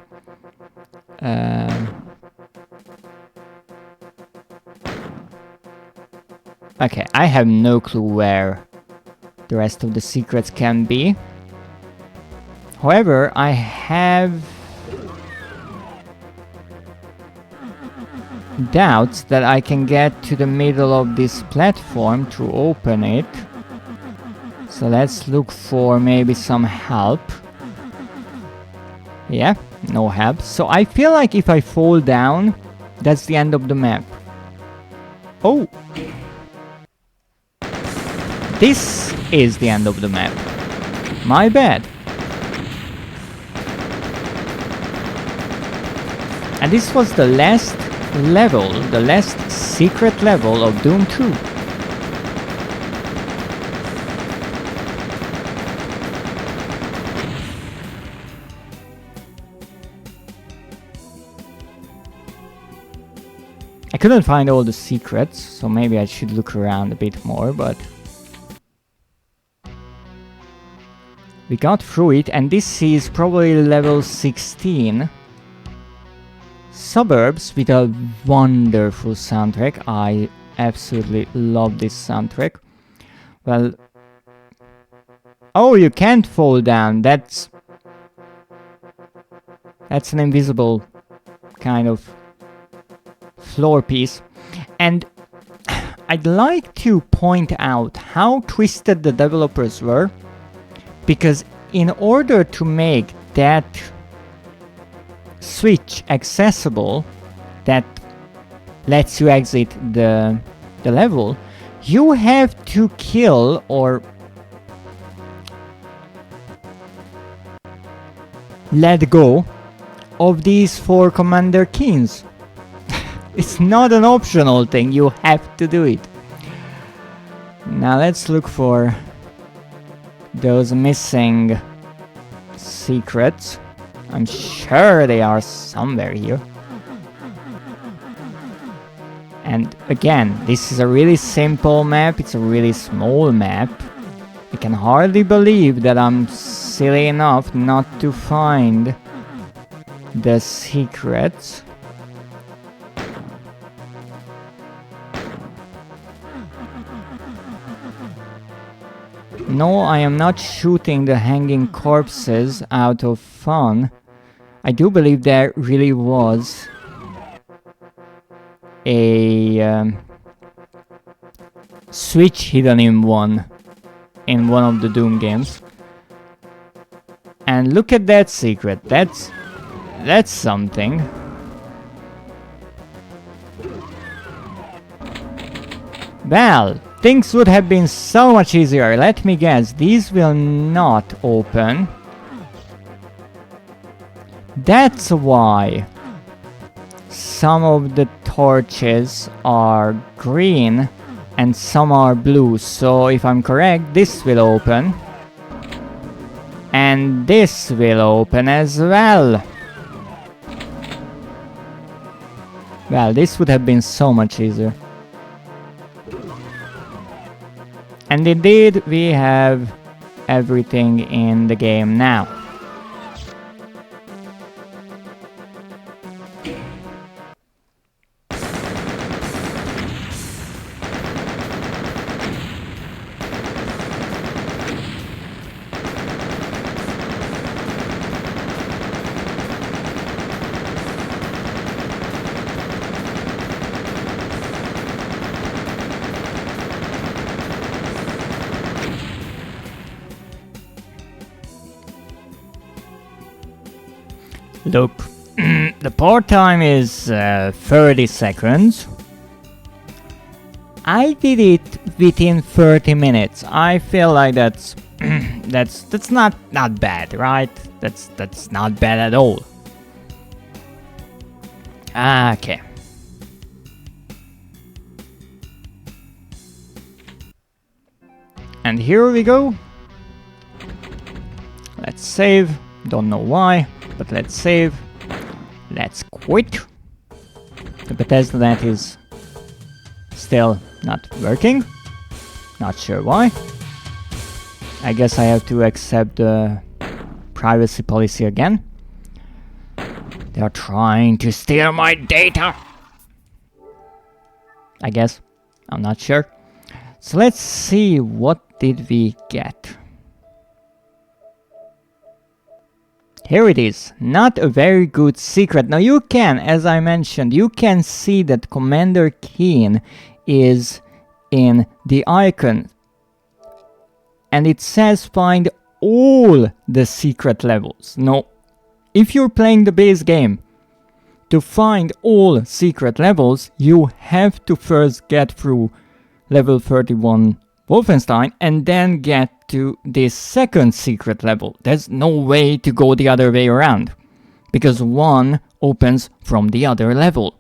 Okay, I have no clue where the rest of the secrets can be. However, I have doubts that I can get to the middle of this platform to open it. So let's look for maybe some help. Yeah, no help. So I feel like if I fall down, that's the end of the map. Oh! This is the end of the map. My bad. And this was the last level, the last secret level of Doom 2. I couldn't find all the secrets, so maybe I should look around a bit more, but we got through it, and this is probably level 16. Suburbs with a wonderful soundtrack. I absolutely love this soundtrack. Well, oh, you can't fall down. That's an invisible kind of floor piece. And I'd like to point out how twisted the developers were, because in order to make that switch accessible that lets you exit the level, you have to kill or let go of these 4 commander keys. It's not an optional thing, you have to do it. Now let's look for those missing secrets. I'm sure they are somewhere here. And again, this is a really simple map, it's a really small map. I can hardly believe that I'm silly enough not to find the secrets. No, I am not shooting the hanging corpses out of fun. I do believe there really was a switch hidden in one of the Doom games. And look at that secret. That's something. Well, things would have been so much easier. Let me guess, these will not open. That's why some of the torches are green and some are blue. So if I'm correct, this will open. And this will open as well. Well, this would have been so much easier. And indeed, we have everything in the game now. Look, the port time is 30 seconds. I did it within 30 minutes. I feel like that's that's not bad, right? That's not bad at all. Okay. And here we go. Let's save. Don't know why, but let's save. Let's quit. The Bethesda net is still not working. Not sure why. I guess I have to accept the privacy policy again. They are trying to steal my data. I guess. I'm not sure. So let's see, what did we get? Here it is. Not a very good secret. Now you can, as I mentioned, you can see that Commander Keen is in the icon. And it says find all the secret levels. Now, if you're playing the base game, to find all secret levels, you have to first get through level 31 Wolfenstein and then get to this second secret level. There's no way to go the other way around, because one opens from the other level.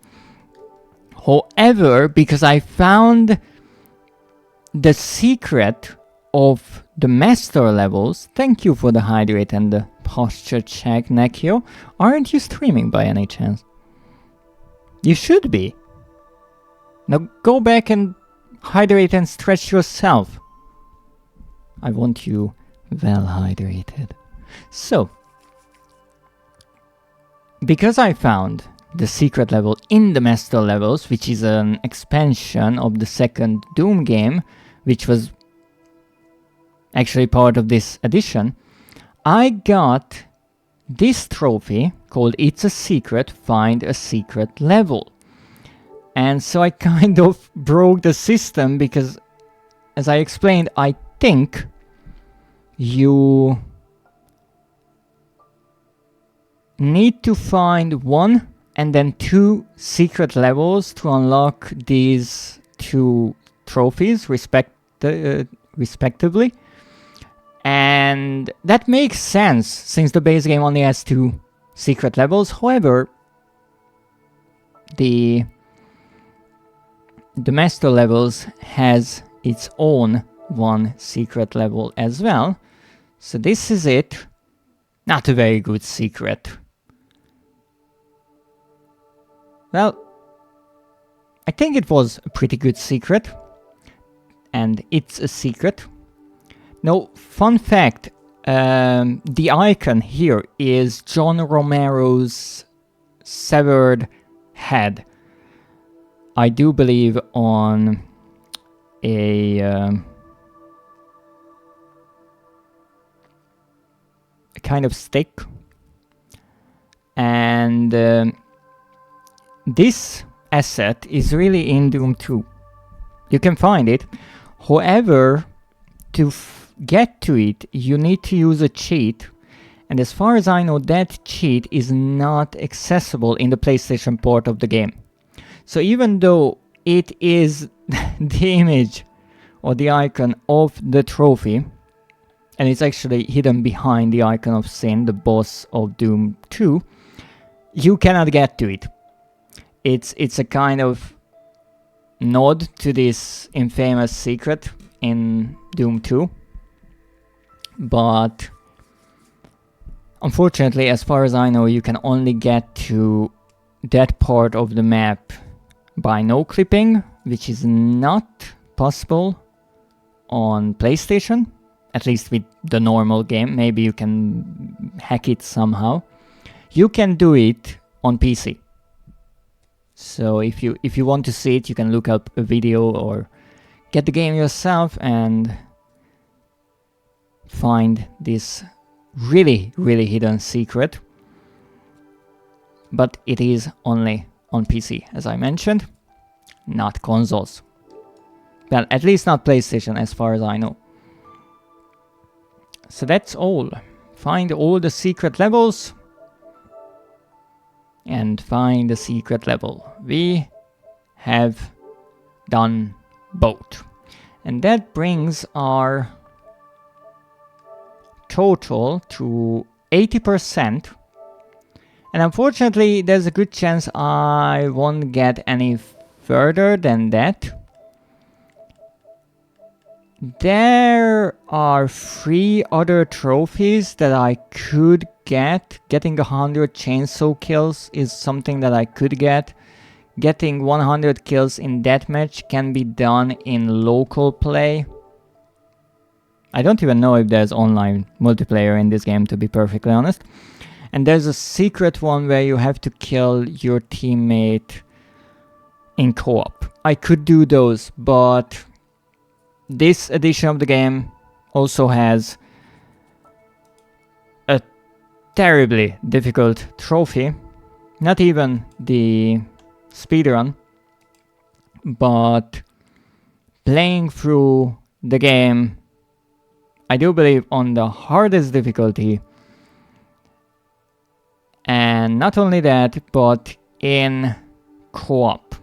However, because I found the secret of the master levels, thank you for the hydrate and the posture check, Nekio. Aren't you streaming by any chance? You should be. Now go back and hydrate and stretch yourself. I want you well hydrated. So, because I found the secret level in the master levels, which is an expansion of the second Doom game, which was actually part of this edition, I got this trophy called It's a Secret, Find a Secret Level. And so I kind of broke the system because, as I explained, I think you need to find one and then two secret levels to unlock these two trophies respectively. And that makes sense since the base game only has two secret levels. However, the master levels has its own one secret level as well. So this is it. Not a very good secret. Well, I think it was a pretty good secret. And it's a secret. Now, fun fact, the icon here is John Romero's severed head. I do believe on a kind of stick. And this asset is really in Doom 2. You can find it. However, to get to it, you need to use a cheat. And as far as I know, that cheat is not accessible in the PlayStation port of the game. So even though it is the image or the icon of the trophy, and it's actually hidden behind the icon of Sin, the boss of Doom 2, you cannot get to it. It's a kind of nod to this infamous secret in Doom 2. But unfortunately, as far as I know, you can only get to that part of the map by no-clipping, which is not possible on PlayStation, at least with the normal game. Maybe you can hack it somehow. You can do it on PC. So if you want to see it, you can look up a video or get the game yourself and find this really hidden secret. But it is only on PC, as I mentioned, not consoles. Well, at least not PlayStation, as far as I know. So that's all. Find all the secret levels and find the secret level. We have done both. And that brings our total to 80%. And unfortunately, there's a good chance I won't get any further than that. There are 3 other trophies that I could get. Getting 100 chainsaw kills is something that I could get. Getting 100 kills in deathmatch can be done in local play. I don't even know if there's online multiplayer in this game, to be perfectly honest. And there's a secret one where you have to kill your teammate in co-op. I could do those, but this edition of the game also has a terribly difficult trophy. Not even the speedrun, but playing through the game, I do believe, on the hardest difficulty. And not only that, but in co-op.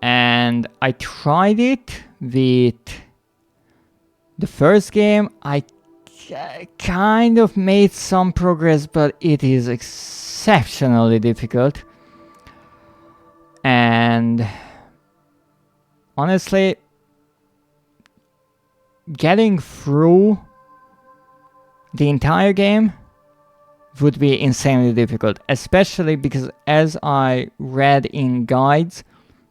And I tried it with the first game. I kind of made some progress, but it is exceptionally difficult. And honestly, getting through the entire game would be insanely difficult, especially because, as I read in guides,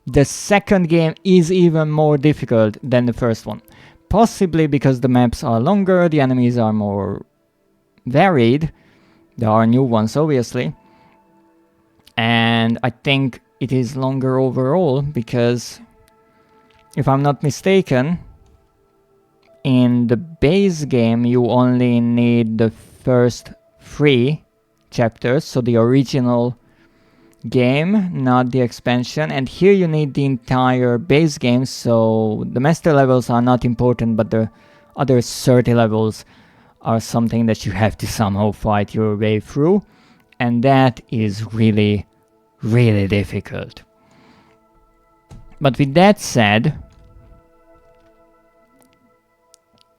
the second game is even more difficult than the first one. Possibly because the maps are longer, the enemies are more varied. There are new ones, obviously. And I think it is longer overall because, if I'm not mistaken, in the base game you only need the first 3 chapters, so the original game, not the expansion. And here you need the entire base game, so the master levels are not important, but the other 30 levels are something that you have to somehow fight your way through, and that is really difficult. But with that said,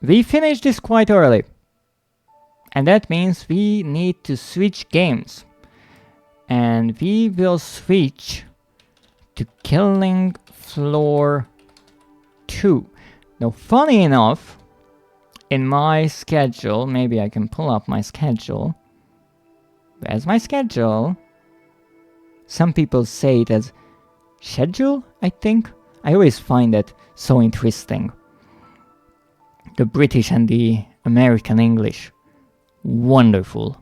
we finished this quite early, and that means we need to switch games. And we will switch to Killing Floor 2. Now, funny enough, in my schedule, maybe I can pull up my schedule. Where's my schedule? Some people say it as schedule, I think. I always find that so interesting. The British and the American English. Wonderful.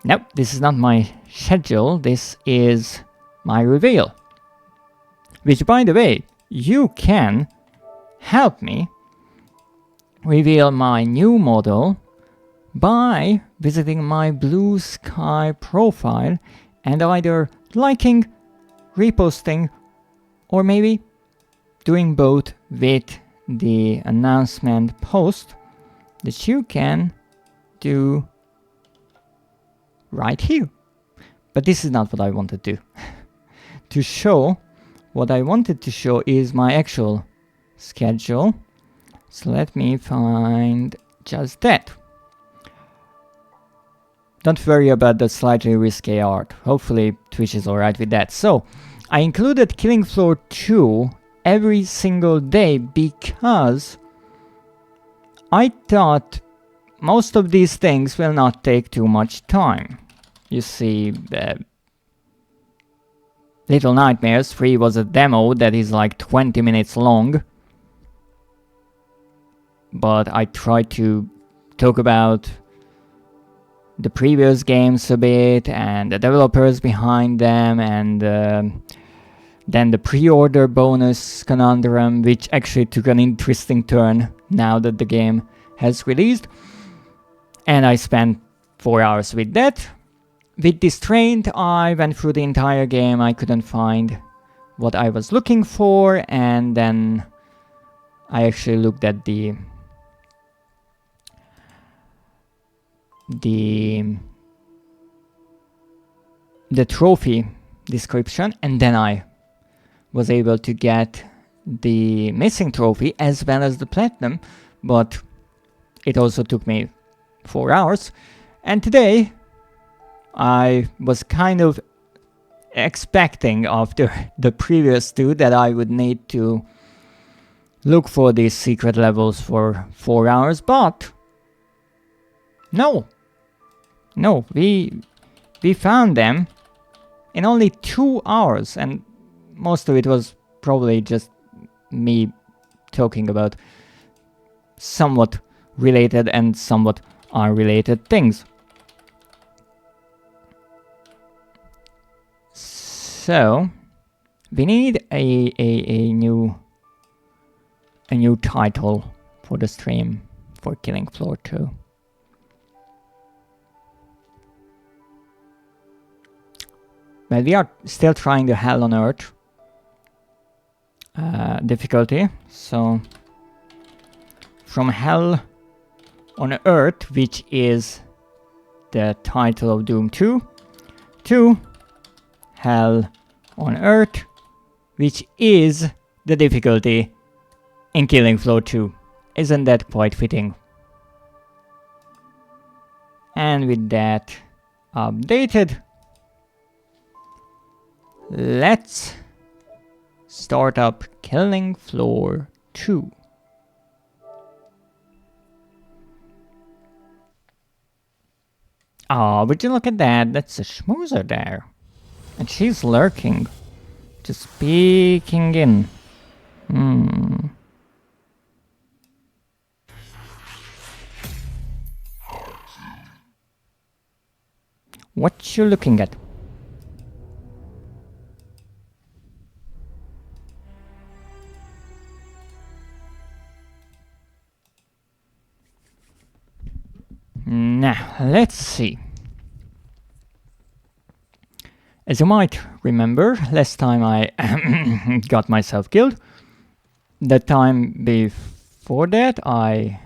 Nope, this is not my schedule, this is my reveal. Which, by the way, you can help me reveal my new model by visiting my Blue Sky profile and either liking, reposting, or maybe doing both with the announcement post that you can do right here. But this is not what I wanted to do. To show, what I wanted to show is my actual schedule. So let me find just that. Don't worry about the slightly risky art. Hopefully Twitch is alright with that. So I included Killing Floor 2 every single day because I thought most of these things will not take too much time. You see, Little Nightmares 3 was a demo that is like 20 minutes long. But I tried to talk about the previous games a bit and the developers behind them, and then the pre-order bonus conundrum, which actually took an interesting turn now that the game has released. And I spent 4 hours with that. With Distraint, I went through the entire game. I couldn't find what I was looking for, and then I actually looked at the trophy description, and then I was able to get the missing trophy as well as the platinum, but it also took me 4 hours. And today I was kind of expecting after the previous two that I would need to look for these secret levels for 4 hours, but no, we found them in only 2 hours, and most of it was probably just me talking about somewhat related and somewhat unrelated things. So we need a new title for the stream for Killing Floor 2. Well, we are still trying the Hell on Earth difficulty. So from Hell on Earth, which is the title of Doom 2, to Hell on Earth, which is the difficulty in Killing Floor 2. Isn't that quite fitting? And with that updated, let's start up Killing Floor 2. Oh, would you look at that? That's a schmoozer there. And she's lurking. Just peeking in. What you looking at? Now, let's see. As you might remember, last time I got myself killed. The time before that, I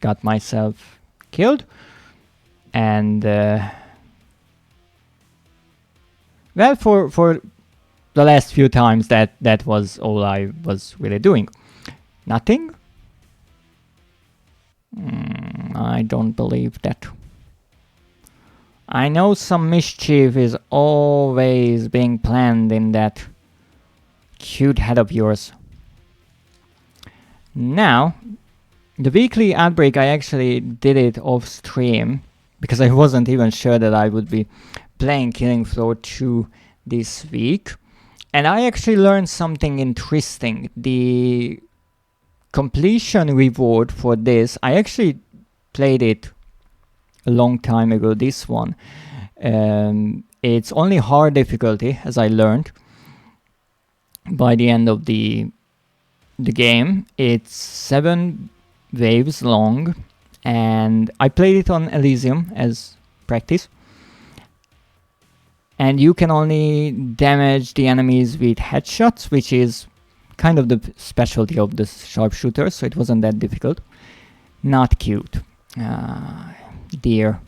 got myself killed. And, well, for the last few times, that was all I was really doing. Nothing? I don't believe that. I know some mischief is always being planned in that cute head of yours. Now, the weekly outbreak, I actually did it off stream because I wasn't even sure that I would be playing Killing Floor 2 this week. And I actually learned something interesting. The completion reward for this, I actually played it a long time ago, this one. It's only hard difficulty, as I learned by the end of the game. It's 7 waves long, and I played it on Elysium as practice. And you can only damage the enemies with headshots, which is kind of the specialty of the sharpshooter, so it wasn't that difficult. Not cute. Dear.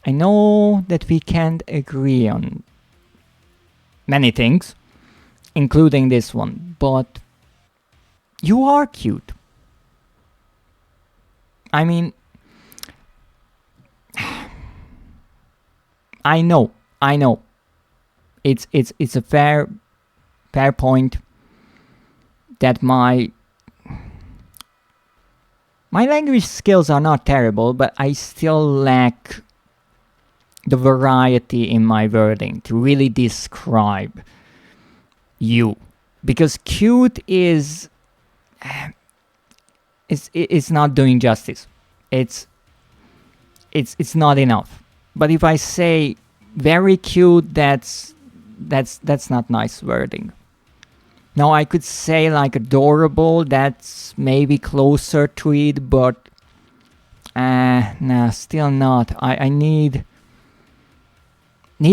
I know that we can't agree on many things, including this one, but you are cute. I mean, I know. It's a fair point that my language skills are not terrible, but I still lack the variety in my wording to really describe you, because cute is it's not doing justice. It's not enough. But if I say very cute, that's not nice wording. Now I could say like adorable, that's maybe closer to it, but nah, still not. I need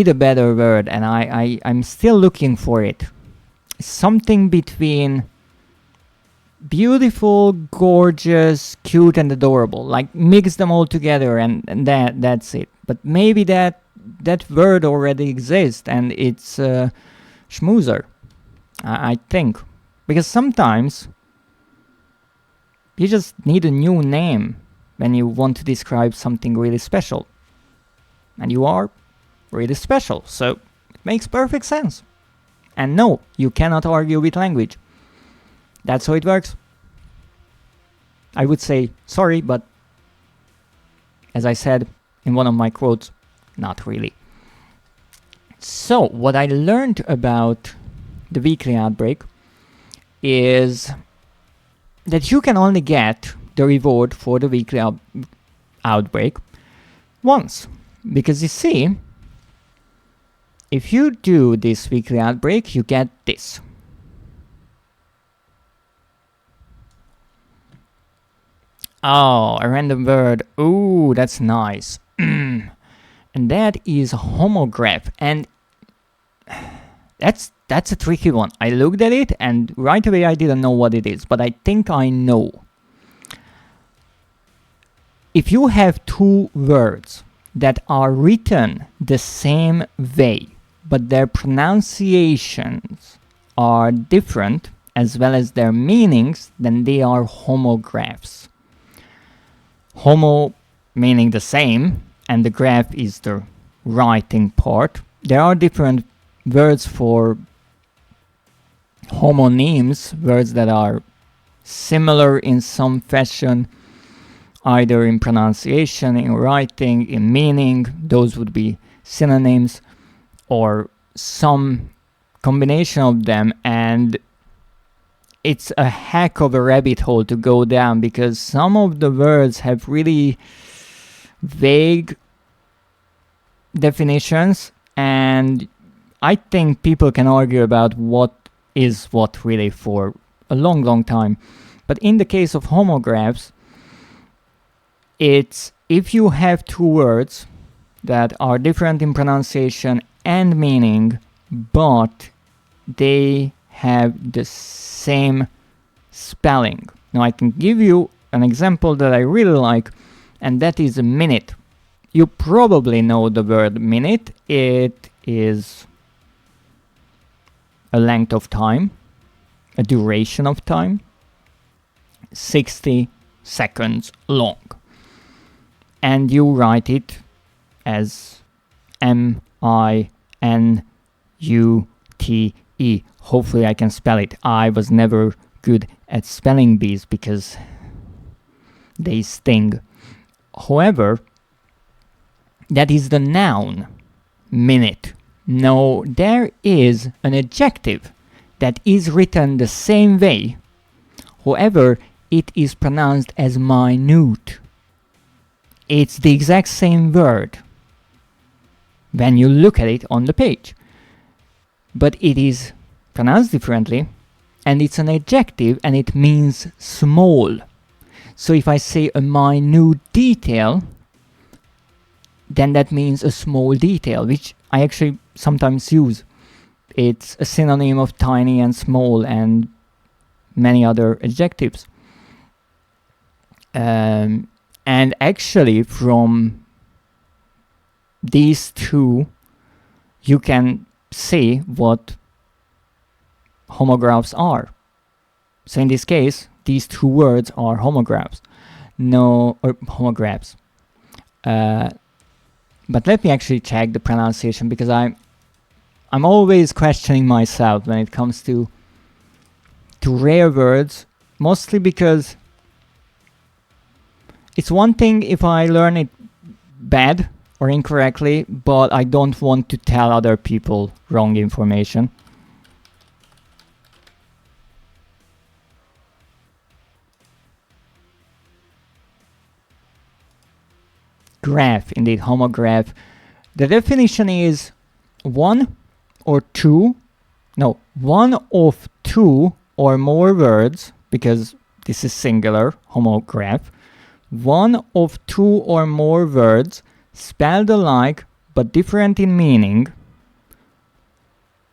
a better word, and I'm still looking for it. Something between beautiful, gorgeous, cute, and adorable. Like mix them all together, and that's it. But maybe that word already exists, and it's schmoozer. I think, because sometimes you just need a new name when you want to describe something really special, and you are really special, so it makes perfect sense. And no, you cannot argue with language. That's how it works. I would say sorry, but as I said in one of my quotes, not really. So what I learned about the weekly outbreak is that you can only get the reward for the weekly outbreak once. Because you see, if you do this weekly outbreak, you get this. Oh, a random word. Ooh, that's nice. And that is homograph. And that's a tricky one. I looked at it and right away I didn't know what it is, but I think I know. If you have two words that are written the same way, but their pronunciations are different as well as their meanings, then they are homographs. Homo meaning the same, and the graph is the writing part. There are different words for homonyms, words that are similar in some fashion, either in pronunciation, in writing, in meaning. Those would be synonyms, or some combination of them, and it's a heck of a rabbit hole to go down, because some of the words have really vague definitions, and I think people can argue about what is what really for a long time. But in the case of homographs, it's if you have two words that are different in pronunciation and meaning, but they have the same spelling. Now I can give you an example that I really like, and that is a minute. You probably know the word minute. It is a length of time, a duration of time, 60 seconds long. And you write it as M-I-N-U-T-E. Hopefully I can spell it. I was never good at spelling bees because they sting. However, that is the noun, minute. Now, there is an adjective that is written the same way. However, it is pronounced as minute. It's the exact same word when you look at it on the page. But it is pronounced differently, and it's an adjective, and it means small. So if I say a minute detail, then that means a small detail, which I actually sometimes use. It's a synonym of tiny and small and many other adjectives. And actually from these two, you can see what homographs are. So in this case, these two words are homographs. No, or homographs. But let me actually check the pronunciation, because I'm always questioning myself when it comes to rare words, mostly because it's one thing if I learn it bad or incorrectly, but I don't want to tell other people wrong information. Graph, indeed, homograph. The definition is one of two or more words, because this is singular, homograph. One of two or more words spelled alike but different in meaning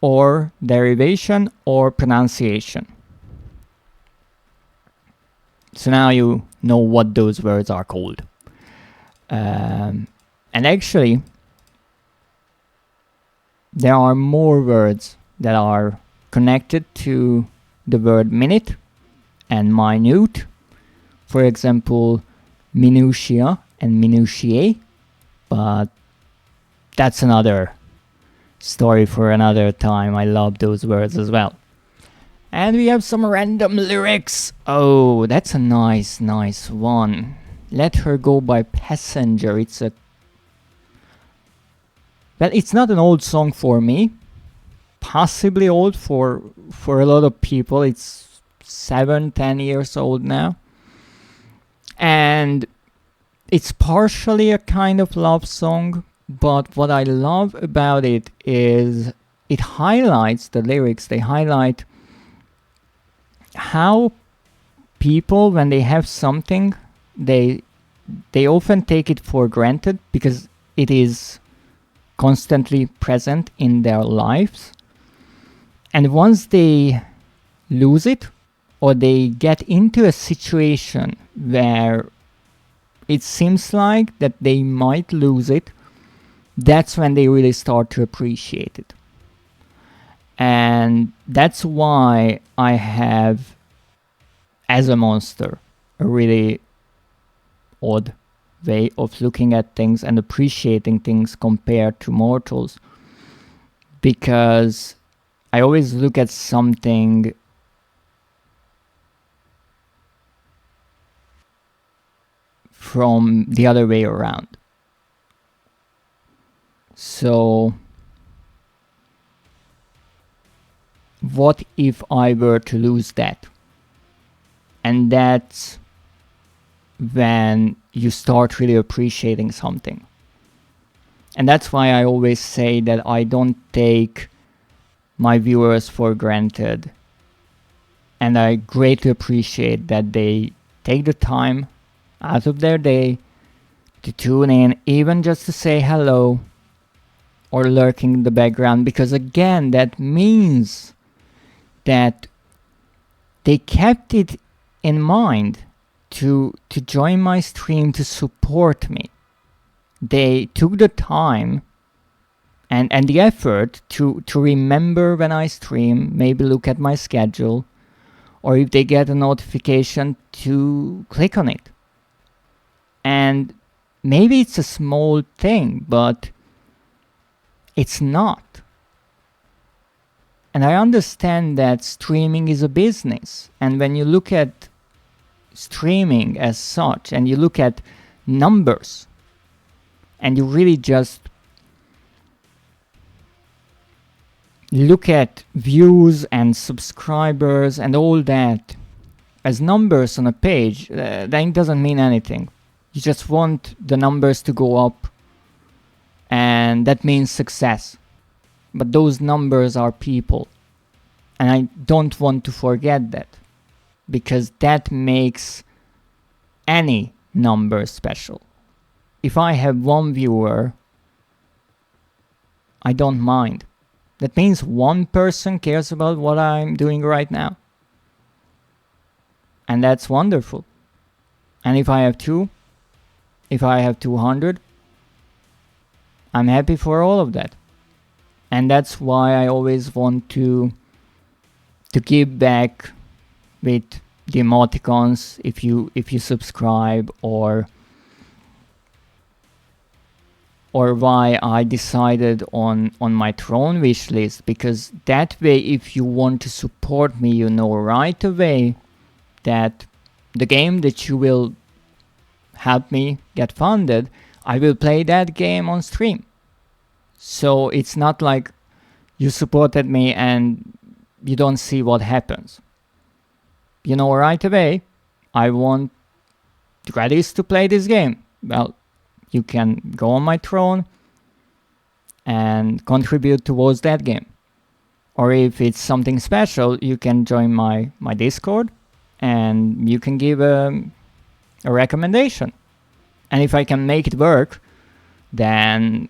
or derivation or pronunciation. So now you know what those words are called. And actually, there are more words that are connected to the word minute and minute. For example, minutia and minutiae, but that's another story for another time. I love those words as well. And we have some random lyrics. Oh, that's a nice one. Let Her Go by Passenger. It's not an old song for me. Possibly old for a lot of people. It's 7-10 years old now. And it's partially a kind of love song, but what I love about it is it highlights the lyrics. They highlight how people, when they have something, they often take it for granted because it is constantly present in their lives. And once they lose it, or they get into a situation where it seems like that they might lose it, that's when they really start to appreciate it. And that's why I have, as a monster, a really odd way of looking at things and appreciating things compared to mortals. Because I always look at something from the other way around. So, what if I were to lose that? And that's when you start really appreciating something. And that's why I always say that I don't take my viewers for granted. And I greatly appreciate that they take the time out of their day to tune in, even just to say hello or lurking in the background, because again, that means that they kept it in mind to join my stream, to support me. They took the time and the effort to remember when I stream, maybe look at my schedule, or if they get a notification, to click on it. And maybe it's a small thing, but it's not. And I understand that streaming is a business. And when you look at streaming as such, and you look at numbers, and you really just look at views and subscribers and all that as numbers on a page, that doesn't mean anything. You just want the numbers to go up, and that means success. But those numbers are people, and I don't want to forget that, because that makes any number special. If I have 1 viewer, I don't mind. That means 1 person cares about what I'm doing right now. And that's wonderful. And if I have 2, if I have 200, I'm happy for all of that. And that's why I always want to give back with the emoticons if you subscribe, or why I decided on my Throne wish list, because that way, if you want to support me, you know right away that the game that you will help me get funded, I will play that game on stream. So it's not like you supported me and you don't see what happens. You know right away, I want Dreadist to play this game. Well, you can go on my Throne and contribute towards that game. Or if it's something special, you can join my Discord and you can give a recommendation. And if I can make it work, then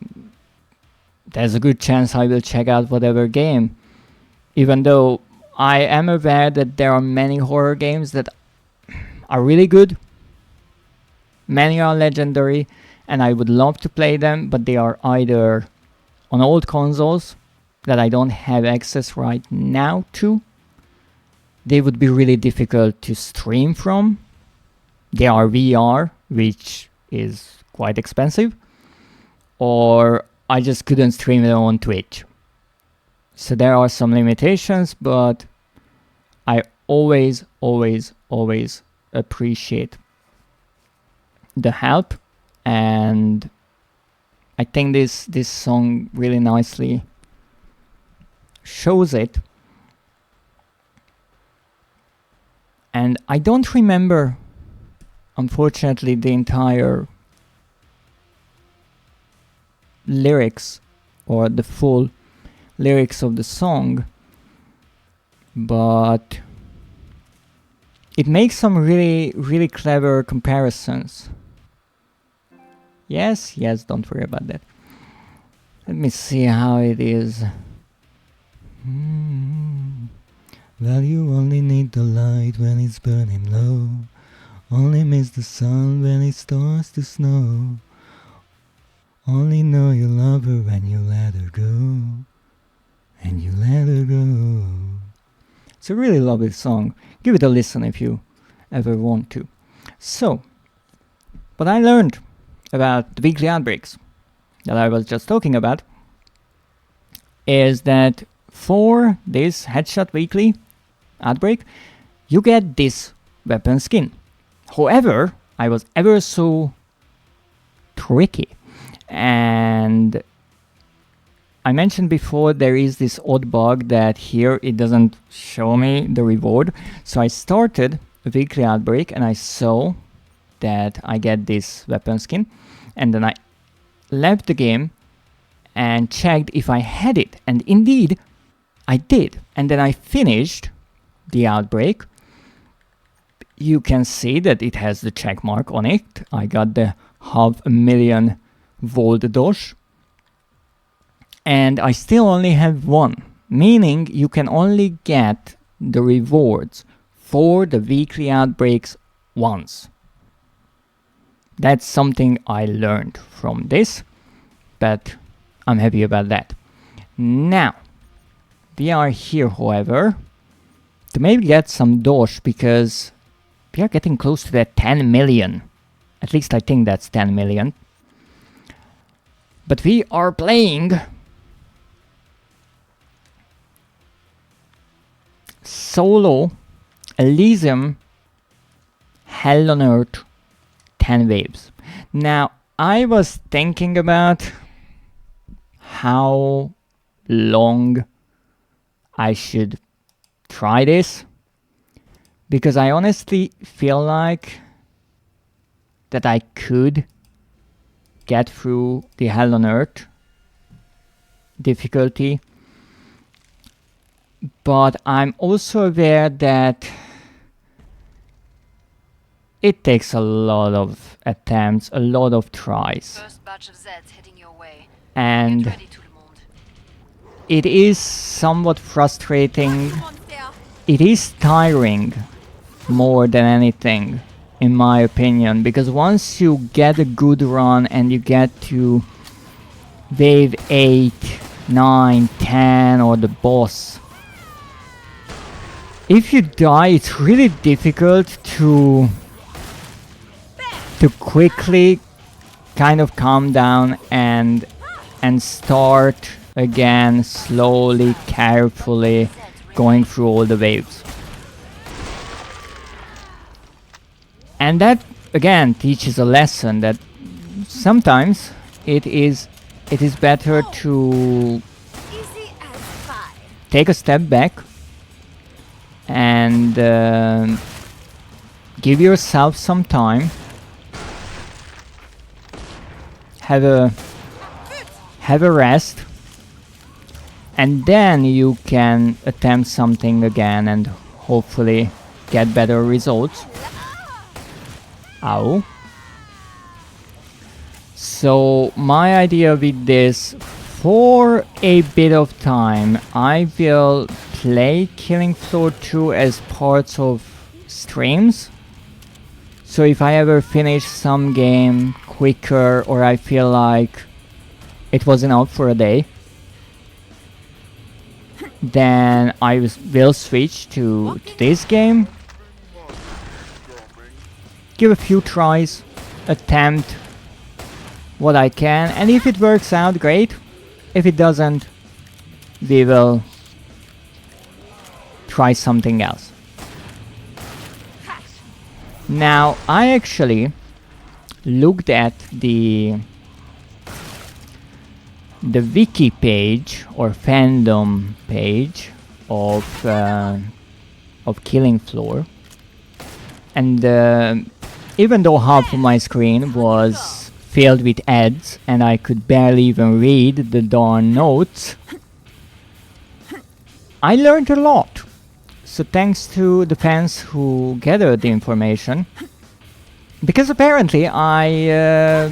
there's a good chance I will check out whatever game. Even though I am aware that there are many horror games that are really good. Many are legendary, and I would love to play them, but they are either on old consoles that I don't have access right now to. They would be really difficult to stream from. They are VR, which is quite expensive. Or I just couldn't stream them on Twitch. So there are some limitations, but I always appreciate the help, and I think this song really nicely shows it. And I don't remember, unfortunately, the entire lyrics or the full lyrics of the song, but it makes some really clever comparisons. Yes, don't worry about that. Let me see how it is. Well, you only need the light when it's burning low. Only miss the sun when it starts to snow. Only know you love her when you let her go. And you let her go. It's a really lovely song. Give it a listen if you ever want to. So, what I learned about the weekly outbreaks that I was just talking about is that for this Headshot Weekly outbreak, you get this weapon skin. However, I was ever so tricky, and I mentioned before there is this odd bug that here it doesn't show me the reward. So I started a weekly outbreak and I saw that I get this weapon skin, and then I left the game and checked if I had it, and indeed I did. And then I finished the outbreak. You can see that it has the check mark on it. I got the 500,000 Volt Dosh. And I still only have 1, meaning you can only get the rewards for the weekly outbreaks once. That's something I learned from this, but I'm happy about that. Now, we are here, however, to maybe get some Dosh, because we are getting close to that 10 million. At least I think that's 10 million. But we are playing Solo Elysium Hell on Earth 10 Waves. Now, I was thinking about how long I should try this, because I honestly feel like that I could get through the Hell on Earth difficulty, but I'm also aware that it takes a lot of attempts, a lot of tries. First batch of Zeds heading your way. And Get ready, tout le monde. it is somewhat frustrating. It is tiring more than anything, in my opinion, because once you get a good run and you get to wave 8, 9, 10 or the boss, if you die, it's really difficult to quickly kind of calm down and start again slowly, carefully going through all the waves. And that again teaches a lesson that sometimes it is better to take a step back and give yourself some time, have a rest, and then you can attempt something again and hopefully get better results. Ow. So my idea with this, for a bit of time, I will play Killing Floor 2 as parts of streams. So if I ever finish some game quicker or I feel like it was enough for a day, then I will switch to this game, give a few tries, attempt what I can, and if it works out, great. If it doesn't, we will try something else. Now, I actually looked at the wiki page or fandom page of Killing Floor, and even though half of my screen was filled with ads and I could barely even read the darn notes, I learned a lot. So thanks to the fans who gathered the information, because apparently I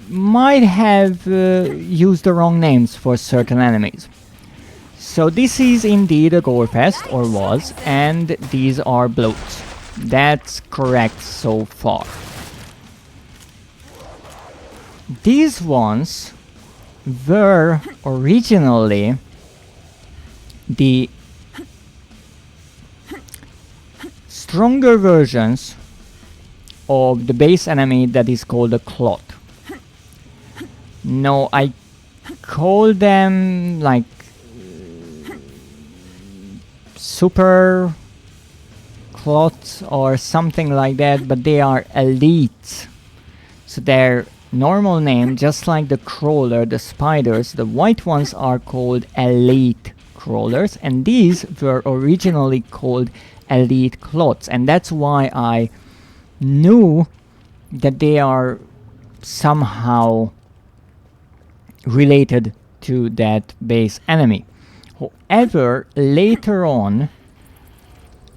might have used the wrong names for certain enemies. So this is indeed a gore fest, or was, and these are bloats. That's correct so far. These ones were originally the stronger versions of the base enemy that is called a clot. No, I call them like super clots or something like that, but they are elites. So their normal name, just like the crawler, the spiders, the white ones are called elite crawlers, and these were originally called elite clots, and that's why I knew that they are somehow related to that base enemy. However, later on,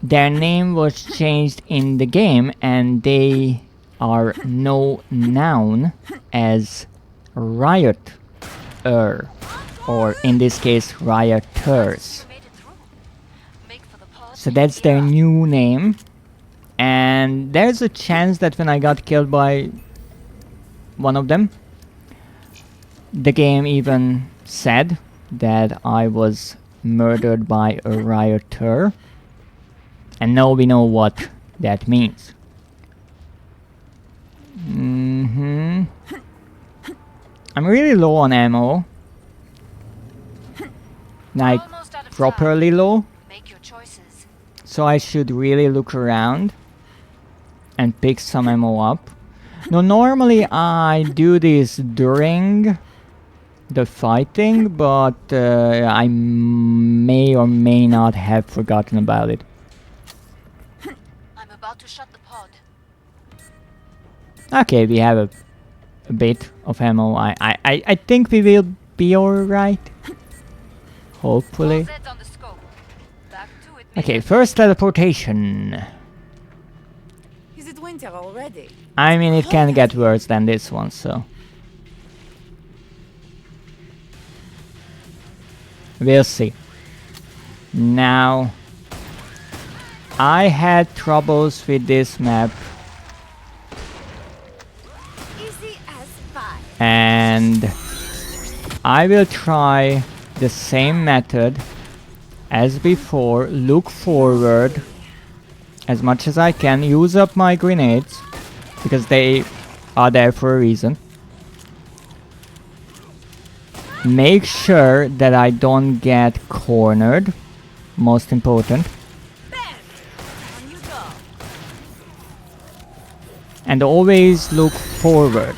their name was changed in the game and they are now known as Rioter, or in this case, Rioters. So that's their new name, and there's a chance that when I got killed by one of them, the game even said that I was murdered by a rioter, and now we know what that means. I'm really low on ammo, like properly low, so I should really look around and pick some ammo up. Now normally I do this during the fighting, but I may or may not have forgotten about it. I'm about to shut the pod. Okay, we have a bit of ammo. I think we will be alright. Hopefully. Okay, first teleportation. winter already. I mean, it can get worse than this one, so... We'll see. Now... I had troubles with this map. Easy as pie. And... I will try the same method as before. Look forward as much as I can. Use up my grenades, because they are there for a reason. Make sure that I don't get cornered. Most important. On you go. And always look forward.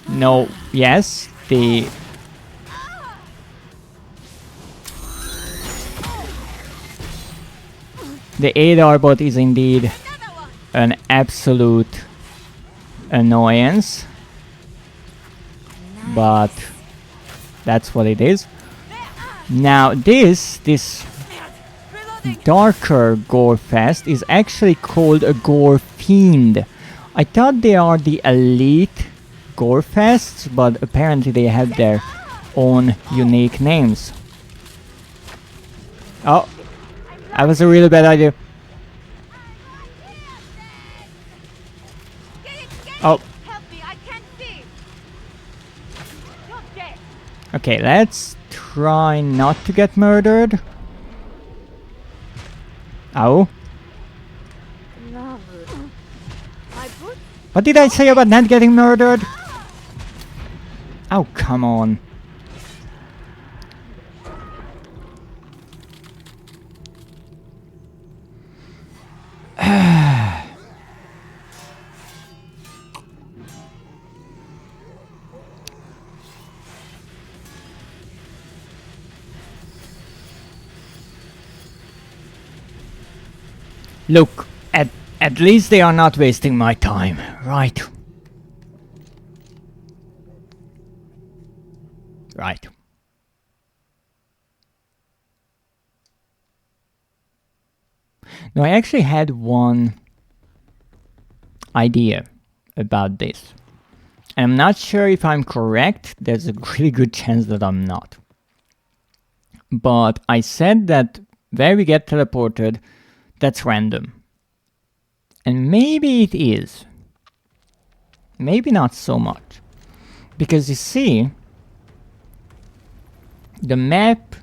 No, yes, the... The ADAR bot is indeed an absolute annoyance. But that's what it is. Now this darker gore fest is actually called a gore fiend. I thought they are the elite gore fests, but apparently they have their own unique names. Oh, that was a really bad idea. Oh. Help me, I can't see. You're dead. Okay, let's try not to get murdered. Oh. My boot. What did I say about not getting murdered? Oh, come on. Look, at least they are not wasting my time, right? Right. No, I actually had one idea about this. And I'm not sure if I'm correct. There's a really good chance that I'm not. But I said that where we get teleported, that's random. And maybe it is. Maybe not so much. Because you see, the map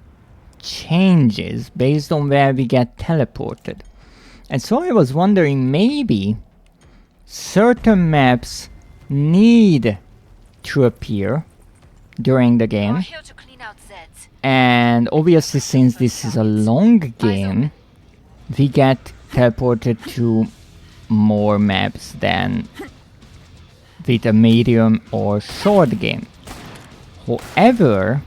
changes based on where we get teleported. And so I was wondering, maybe certain maps need to appear during the We're game. here to clean out Zeds. And obviously, since this is a long game, we get teleported to more maps than with a medium or short game. However,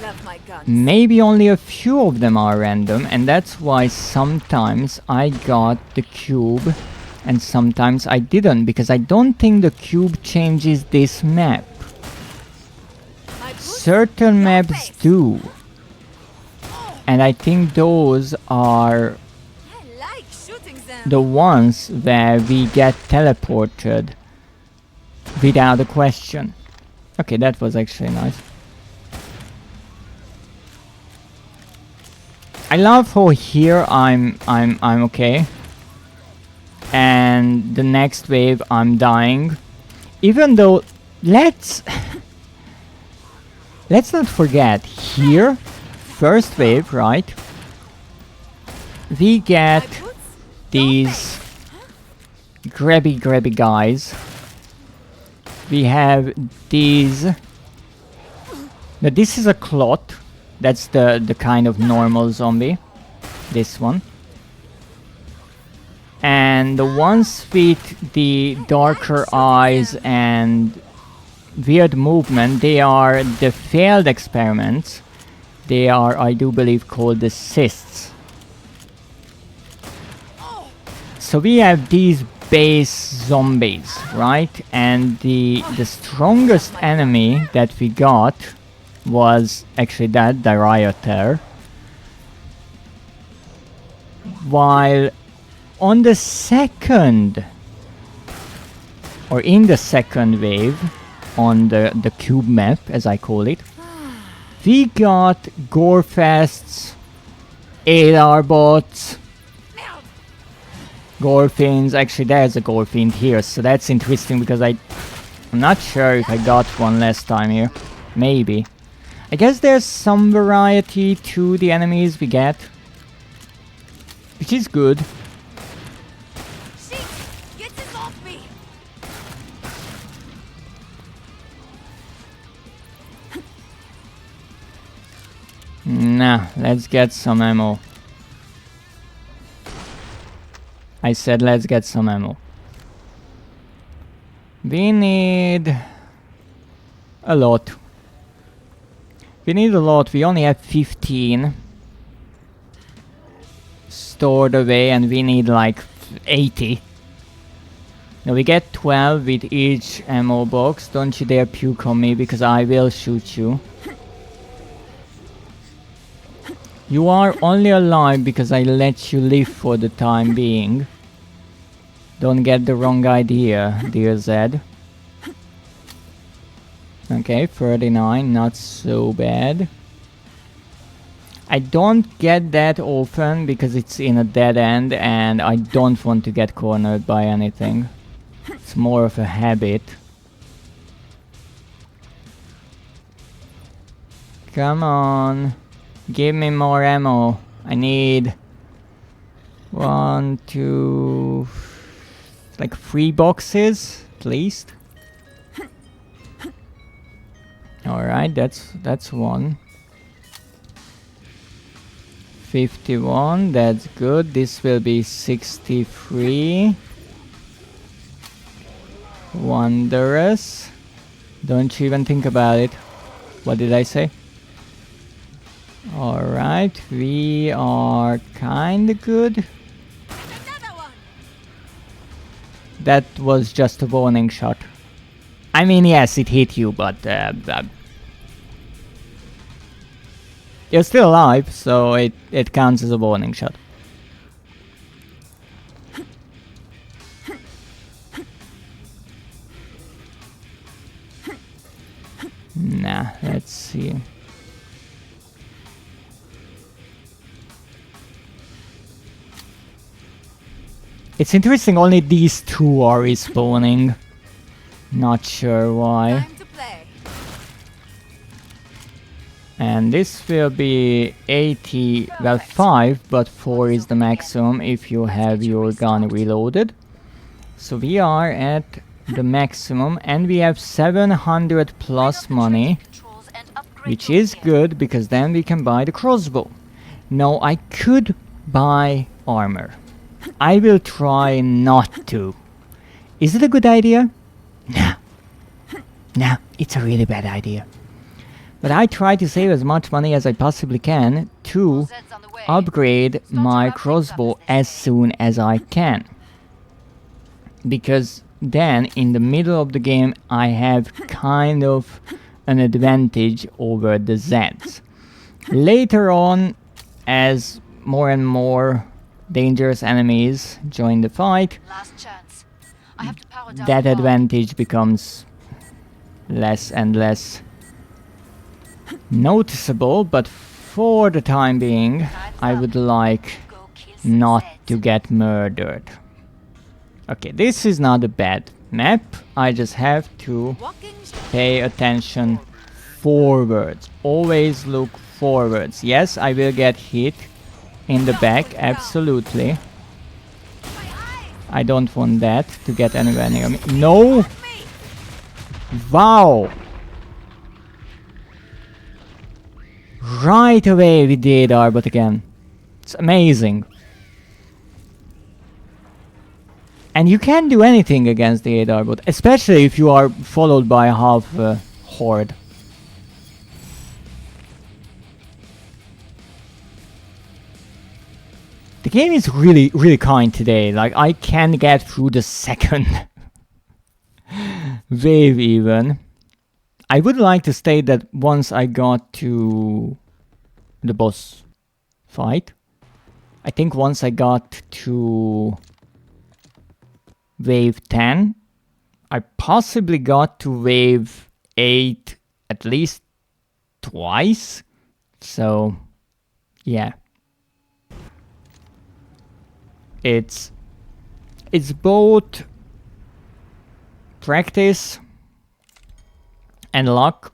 Love my guns. maybe only a few of them are random, and that's why sometimes I got the cube and sometimes I didn't, because I don't think the cube changes this map. My boots. Certain maps do, and I think those are I like shooting them. the ones where we get teleported without a question. Okay, that was actually nice. I love how here I'm okay, and the next wave I'm dying. Even though, let's not forget, here, first wave, right? We get My boots. these grabby guys. We have these. Now this is a clot. That's the kind of normal zombie. This one. And the ones with the darker eyes and weird movement, they are the failed experiments. They are, I do believe, called the cysts. So we have these base zombies, right? And the strongest enemy that we got was actually that, the rioter. while on the second, or in the second wave, on the cube map, as I call it, we got Gorefests, AR bots, Gorfins. Actually, there's a Gorfin here, so that's interesting because I'm not sure if I got one last time here. Maybe. I guess there's some variety to the enemies we get, which is good. Get this off me! Nah, let's get some ammo. I said let's get some ammo. We need a lot. We need a lot. We only have 15 stored away and we need like 80. Now we get 12 with each ammo box. Don't you dare puke on me because I will shoot you. You are only alive because I let you live for the time being. Don't get the wrong idea, dear Zed. Okay, 39, not so bad. I don't get that often because it's in a dead end and I don't want to get cornered by anything. It's more of a habit. Come on. Give me more ammo. I need 1, 2, like 3 boxes at least. Alright, that's one. 51, that's good. This will be 63. Wondrous. Don't you even think about it. What did I say? Alright, we are kinda good. That was just a warning shot. I mean, yes, it hit you, but you're still alive, so it counts as a warning shot. Nah, let's see. It's interesting, only these two are respawning. Not sure why. Time to play. And this will be 80, well 5, but 4 is the maximum if you have your gun reloaded. So we are at the maximum and we have 700 plus money, which is good because then we can buy the crossbow. Now I could buy armor. I will try not to. Is it a good idea? No. No, it's a really bad idea. But I try to save as much money as I possibly can to upgrade my crossbow as soon as I can. Because then in the middle of the game I have kind of an advantage over the Zeds. Later on, as more and more dangerous enemies join the fight, Last chance. I have to power down that the pod. advantage becomes less and less noticeable, but for the time being I would like Go kill some not Zeds. to get murdered. Okay, this is not a bad map, I just have to Walking pay attention forwards. Always look forwards. Yes, I will get hit in the back, absolutely. I don't want that to get anywhere near me. No! Wow! Right away with the ADAR, but again, it's amazing. And you can't do anything against the ADAR bot, especially if you are followed by a half horde. The game is really kind today. Like, I can get through the second wave even. I would like to state that once I got to the boss fight, I think once I got to wave 10, I possibly got to wave 8 at least twice. So, yeah. It's both practice and luck,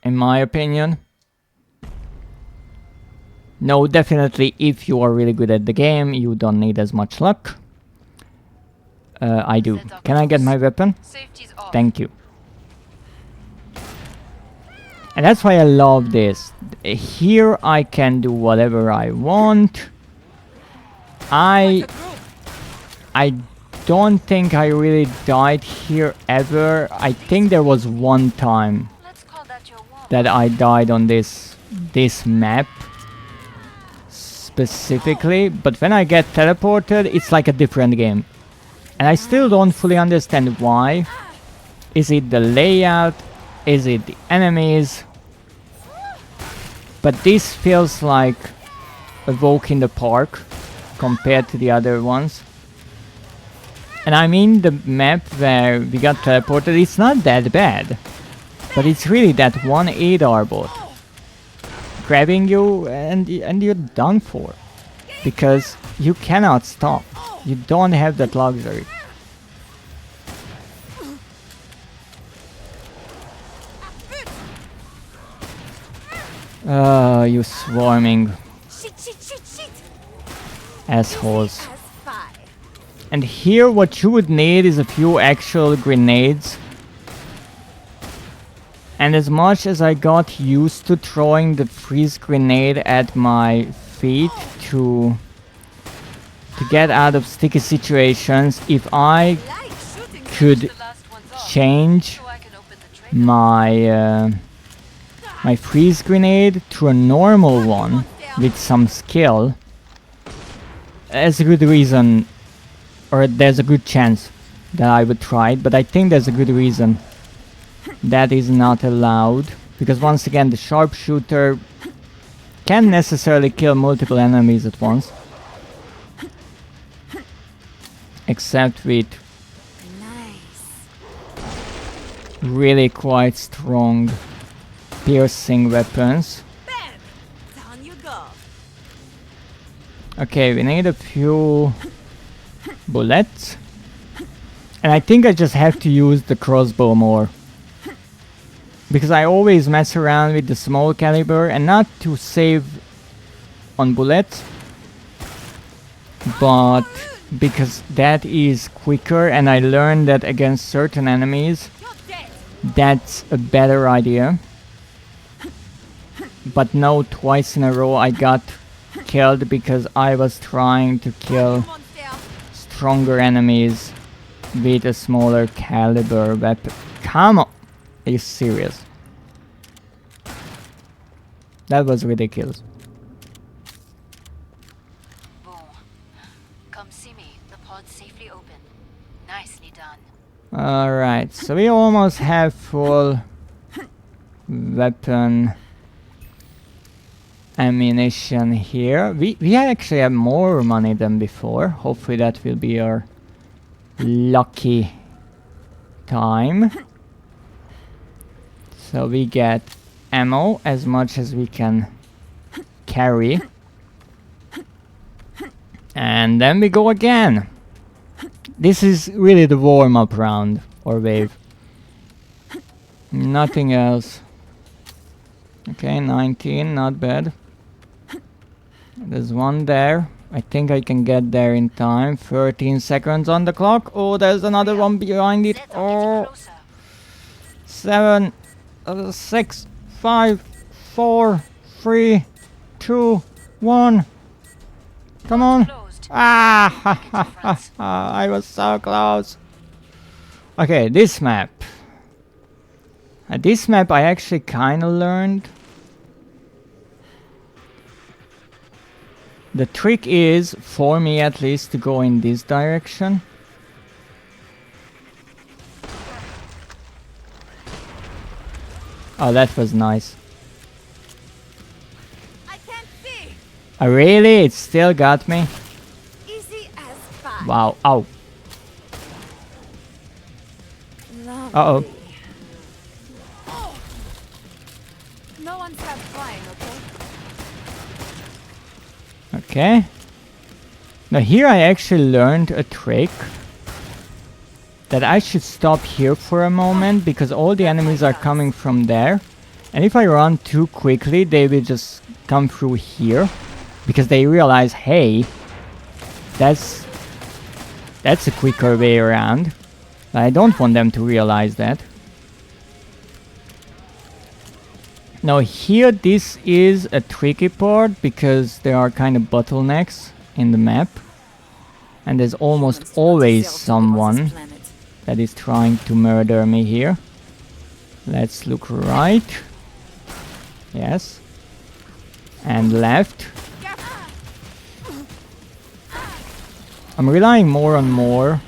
in my opinion. No, definitely, if you are really good at the game, you don't need as much luck. I do. Can I get my weapon? Safety's off. Thank you. And that's why I love this. Here I can do whatever I want. I don't think I really died here ever. I think there was one time Let's call that your wall. that I died on this map specifically, but when I get teleported, it's like a different game. And I still don't fully understand why. Is it the layout? Is it the enemies? But this feels like a walk in the park compared to the other ones. And I mean the map where we got teleported, it's not that bad. But it's really that one ADAR bot grabbing you and you're done for. Because you cannot stop. You don't have that luxury. You swarming assholes. And here what you would need is a few actual grenades. And as much as I got used to throwing the freeze grenade at my feet to get out of sticky situations, if I could The last one's off. change So I can open the tray. my freeze grenade to a normal one with some skill, there's a good reason, or there's a good chance that I would try it, but I think there's a good reason that is not allowed, because once again the sharpshooter can't necessarily kill multiple enemies at once, except with really quite strong piercing weapons. Down you go. Okay, we need a few bullets. And I think I just have to use the crossbow more. Because I always mess around with the small caliber, and not to save on bullets, but because that is quicker, and I learned that against certain enemies You're dead. that's a better idea. But no, twice in a row I got killed because I was trying to kill Monster. stronger enemies with a smaller caliber weapon. Come on! Are you serious? That was ridiculous. Boom. Come see me. The pod's safely open. Nicely done. Alright, so we almost have full weapon ammunition here. We actually have more money than before. Hopefully that will be our lucky time. So we get ammo as much as we can carry. And then we go again. This is really the warm-up round or wave. Nothing else. Okay, 19, not bad. There's one there. I think I can get there in time. 13 seconds on the clock. Oh, there's another one behind it. Zed, I'll get you Oh, closer. 7, 6, 5, 4, 3, 2, 1. Come on. Closed. Ah, ha, Make a ha, ha, difference. ha, I was so close. Okay, this map. This map I actually kind of learned. The trick is, for me at least, to go in this direction. Oh, that was nice. I can't see. Oh, really? It still got me? Easy as pie. Wow. Ow. Lovely. Uh-oh. No one stop flying, okay? Okay. Now here I actually learned a trick. That I should stop here for a moment because all the enemies are coming from there. And if I run too quickly, they will just come through here. Because they realize, hey, that's a quicker way around. But I don't want them to realize that. Now here this is a tricky part because there are kind of bottlenecks in the map. And there's almost always someone that is trying to murder me here. Let's look right. Yes. And left. I'm relying more and more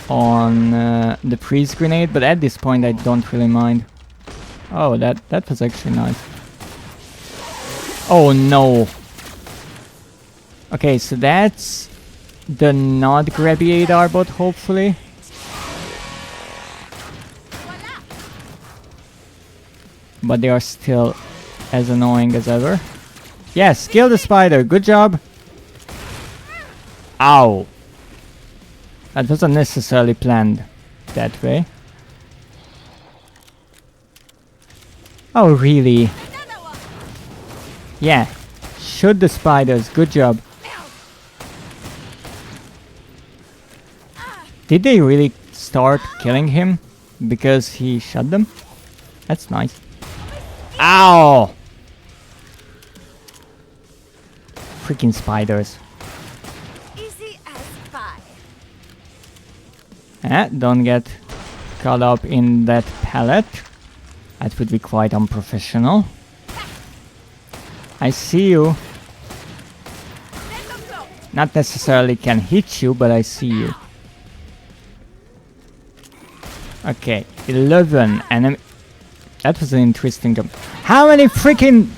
on the freeze grenade, but at this point I don't really mind. Oh, that was actually nice. Oh no. Okay, so that's the not grabby ADR bot, hopefully. But they are still as annoying as ever. Yes, kill the spider. Good job. Ow. That wasn't necessarily planned that way. Oh, really? Yeah. Shoot the spiders. Good job. Did they really start killing him because he shot them? That's nice. Ow! Freaking spiders. Easy as pie. Don't get caught up in that pallet. That would be quite unprofessional. I see you. Not necessarily can hit you, but I see you. Okay, 11 enemy. That was an interesting jump. How many freaking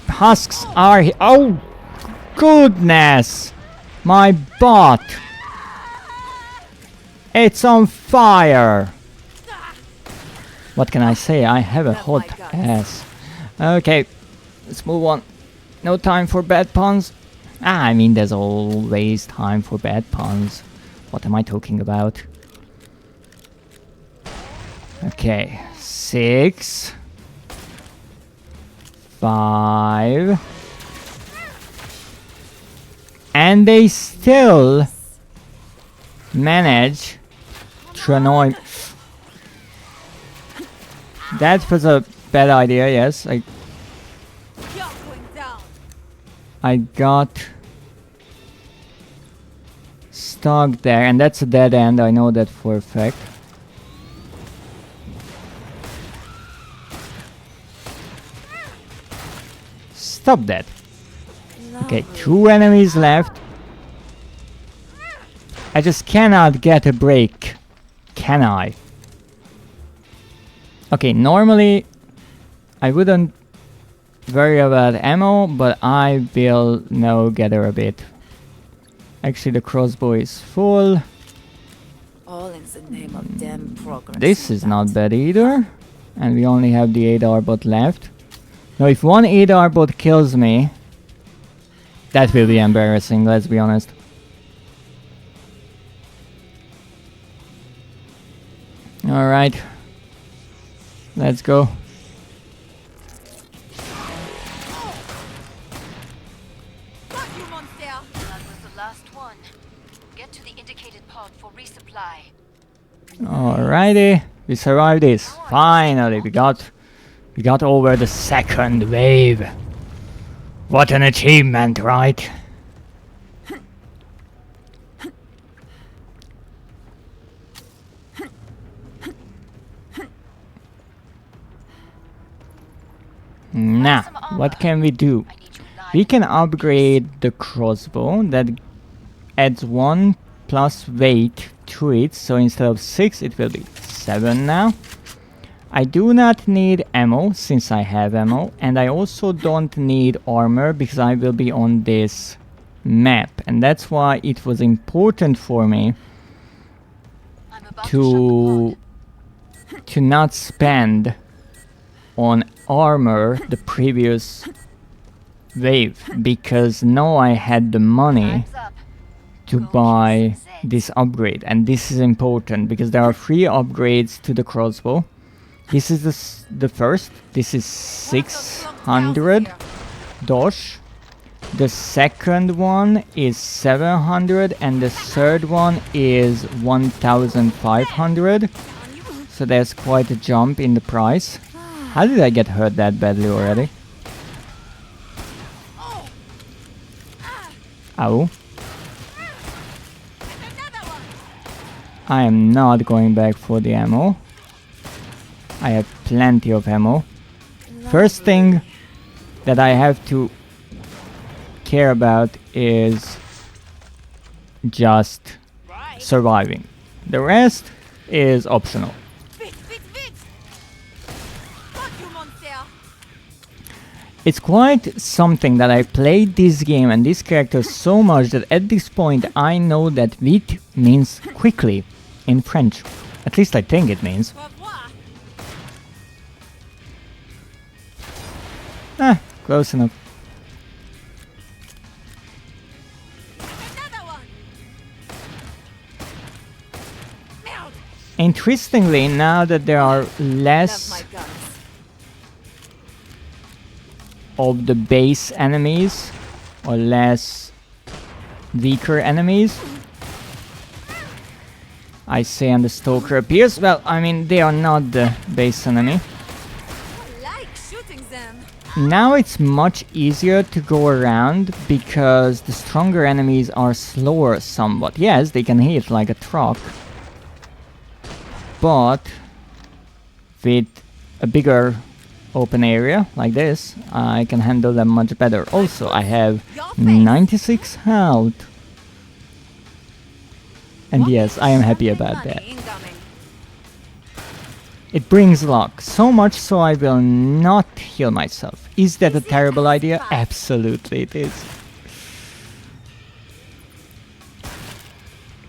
husks are here? Oh, goodness! My bot! It's on fire! What can I say? I have a hot ass. Okay, let's move on. No time for bad puns. I mean, there's always time for bad puns. What am I talking about? Okay, 6, 5, and they still manage to annoy. That was a bad idea. Yes, I got stuck there, and that's a dead end. I know that for a fact. Stop that. Okay, 2 enemies left. I just cannot get a break. Can I? Okay, normally I wouldn't worry about ammo, but I will now gather a bit. Actually, the crossbow is full. All in the name of damn progress. This is not bad either. And we only have the ADR bot left. Now, if one ADR bot kills me, that will be embarrassing, let's be honest. Alright. Let's go. Got you, monster. That was the last one. Get to the indicated pod for resupply. Alrighty. We survived this. Finally, we got over the second wave. What an achievement, right? Now, what can we do? I need you live. We can upgrade the crossbow that adds 1 plus weight to it, so instead of 6 it will be 7 now. I do not need ammo since I have ammo, and I also don't need armor because I will be on this map, and that's why it was important for me I'm about to shut the pod. to not spend on armor the previous wave, because now I had the money Time's up. to buy this upgrade, and this is important because there are 3 upgrades to the crossbow. This is the first. This is 600 dosh. The second one is 700, and the third one is 1500. So there's quite a jump in the price. How did I get hurt that badly already? Ow. I am not going back for the ammo. I have plenty of ammo. First thing that I have to care about is just surviving. The rest is optional. Vite, vite, vite! Fuck you, monster! It's quite something that I played this game and this character so much that at this point I know that vite means quickly in French. At least I think it means. Au revoir! Close enough. Another one! Merde! Interestingly, now that there are Love my less guns. of the base enemies or less weaker enemies, I say, and the Stalker appears. Well, I mean, they are not the base enemy. I like shooting them! Now it's much easier to go around because the stronger enemies are slower somewhat. Yes, they can hit like a truck, but with a bigger open area like this, I can handle them much better. Also, I have 96 health. And yes, I am happy about that. Incoming. It brings luck, so much so I will not heal myself. Is that a terrible idea? Absolutely it is.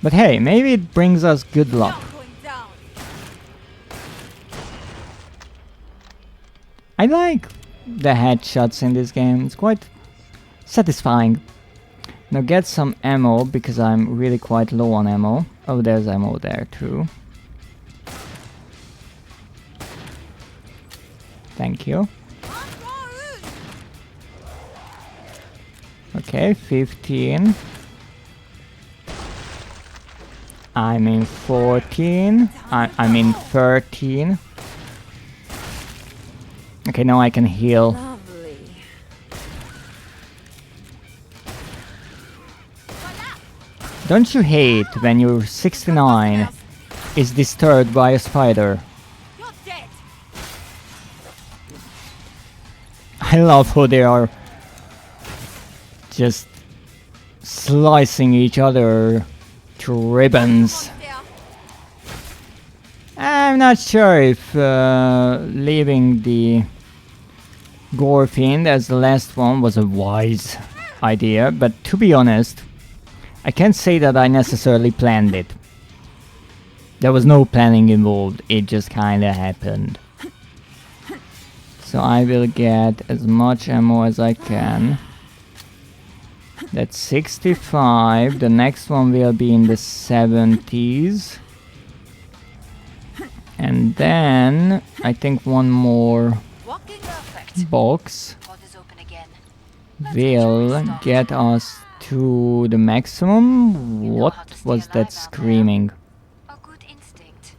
But hey, maybe it brings us good luck. Not going down! I like the headshots in this game, it's quite satisfying. Now get some ammo, because I'm really quite low on ammo. Oh, there's ammo there too. Thank you. Okay, 15. I'm in 14. I'm in 13. Okay, now I can heal. Lovely. Don't you hate when your 69 is disturbed by a spider? You're dead! I love how they are just slicing each other to ribbons. Monster! I'm not sure if leaving the Gore Fiend as the last one was a wise idea, but to be honest, I can't say that I necessarily planned it. There was no planning involved, it just kinda happened. So I will get as much ammo as I can. That's 65, the next one will be in the 70s. And then, I think one more Walking perfect. box Pod is open again. will get us to the maximum. What was that screaming? A good instinct.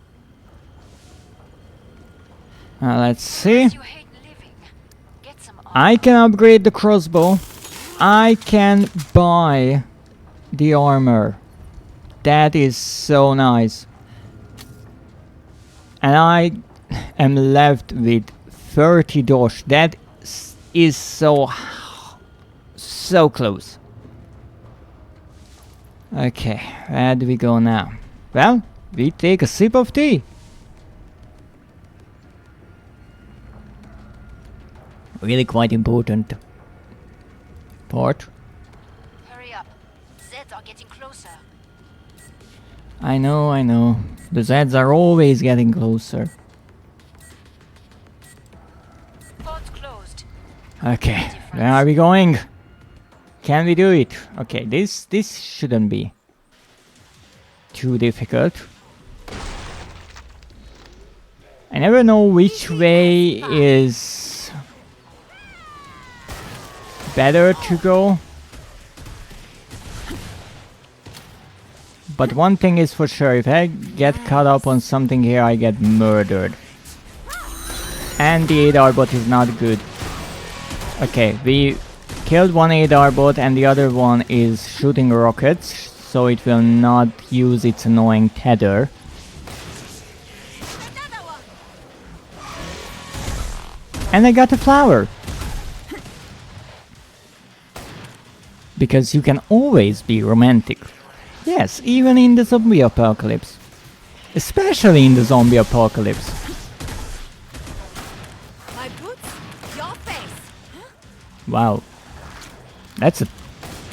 Let's see. You hate living. Get some I can upgrade the crossbow. I can buy the armor. That is so nice. And I am left with 30 dosh. That is so close. Okay, where do we go now? Well, we take a sip of tea. really quite important part. Hurry up. Zeds are getting closer. I know, I know. The Zeds are always getting closer. Pod's closed. Okay, where are we going? Can we do it? Okay, this shouldn't be too difficult. I never know which way is better to go. But one thing is for sure, if I get caught up on something here, I get murdered. And the ADAR bot is not good. Okay, we killed one ADAR bot and the other one is shooting rockets, so it will not use its annoying tether. And I got a flower! Because you can always be romantic. Yes, even in the zombie apocalypse. Especially in the zombie apocalypse. My boots, your face. Wow. That's a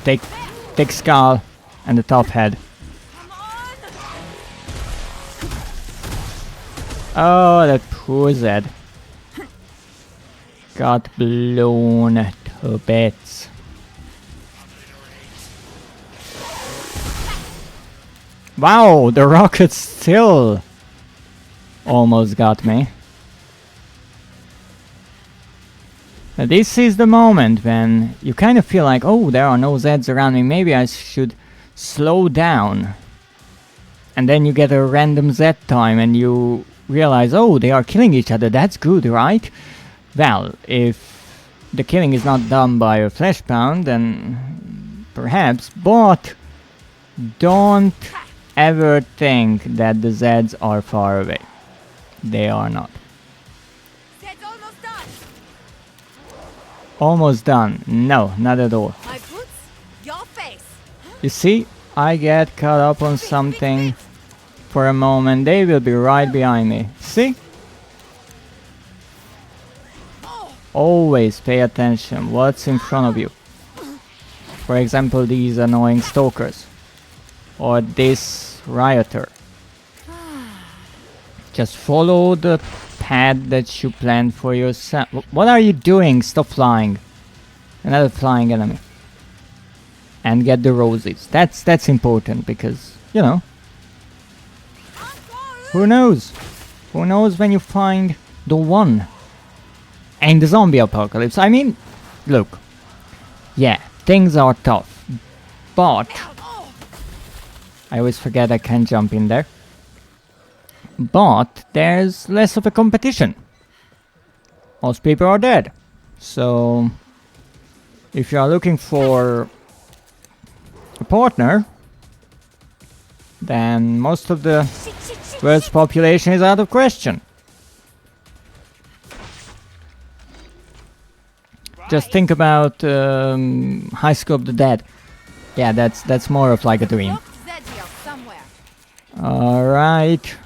thick skull and a tough head. Come on. Oh, that poor Zed. Got blown to bits. Wow, the rocket still almost got me. Now this is the moment when you kind of feel like, oh, there are no Zeds around me, maybe I should slow down. And then you get a random Z time and you realize, oh, they are killing each other, that's good, right? Well, if the killing is not done by a flesh pound, then perhaps, but don't ever think that the Zeds are far away. They are not. Zed's almost done. Almost done. No, not at all. My boots, your face. You see, I get caught up on something for a moment. They will be right behind me. See? Always pay attention what's in front of you. For example, these annoying stalkers. Or this rioter. Just follow the path that you planned for yourself. What are you doing? Stop flying. Another flying enemy. And get the roses. That's important because, you know. Who knows? Who knows when you find the one? And the zombie apocalypse. I mean, look. Yeah, things are tough. But I always forget I can't jump in there. But there's less of a competition. Most people are dead. So if you are looking for a partner, then most of the world's population is out of question. Just think about High School of the Dead. Yeah, that's more of like a dream. Alright.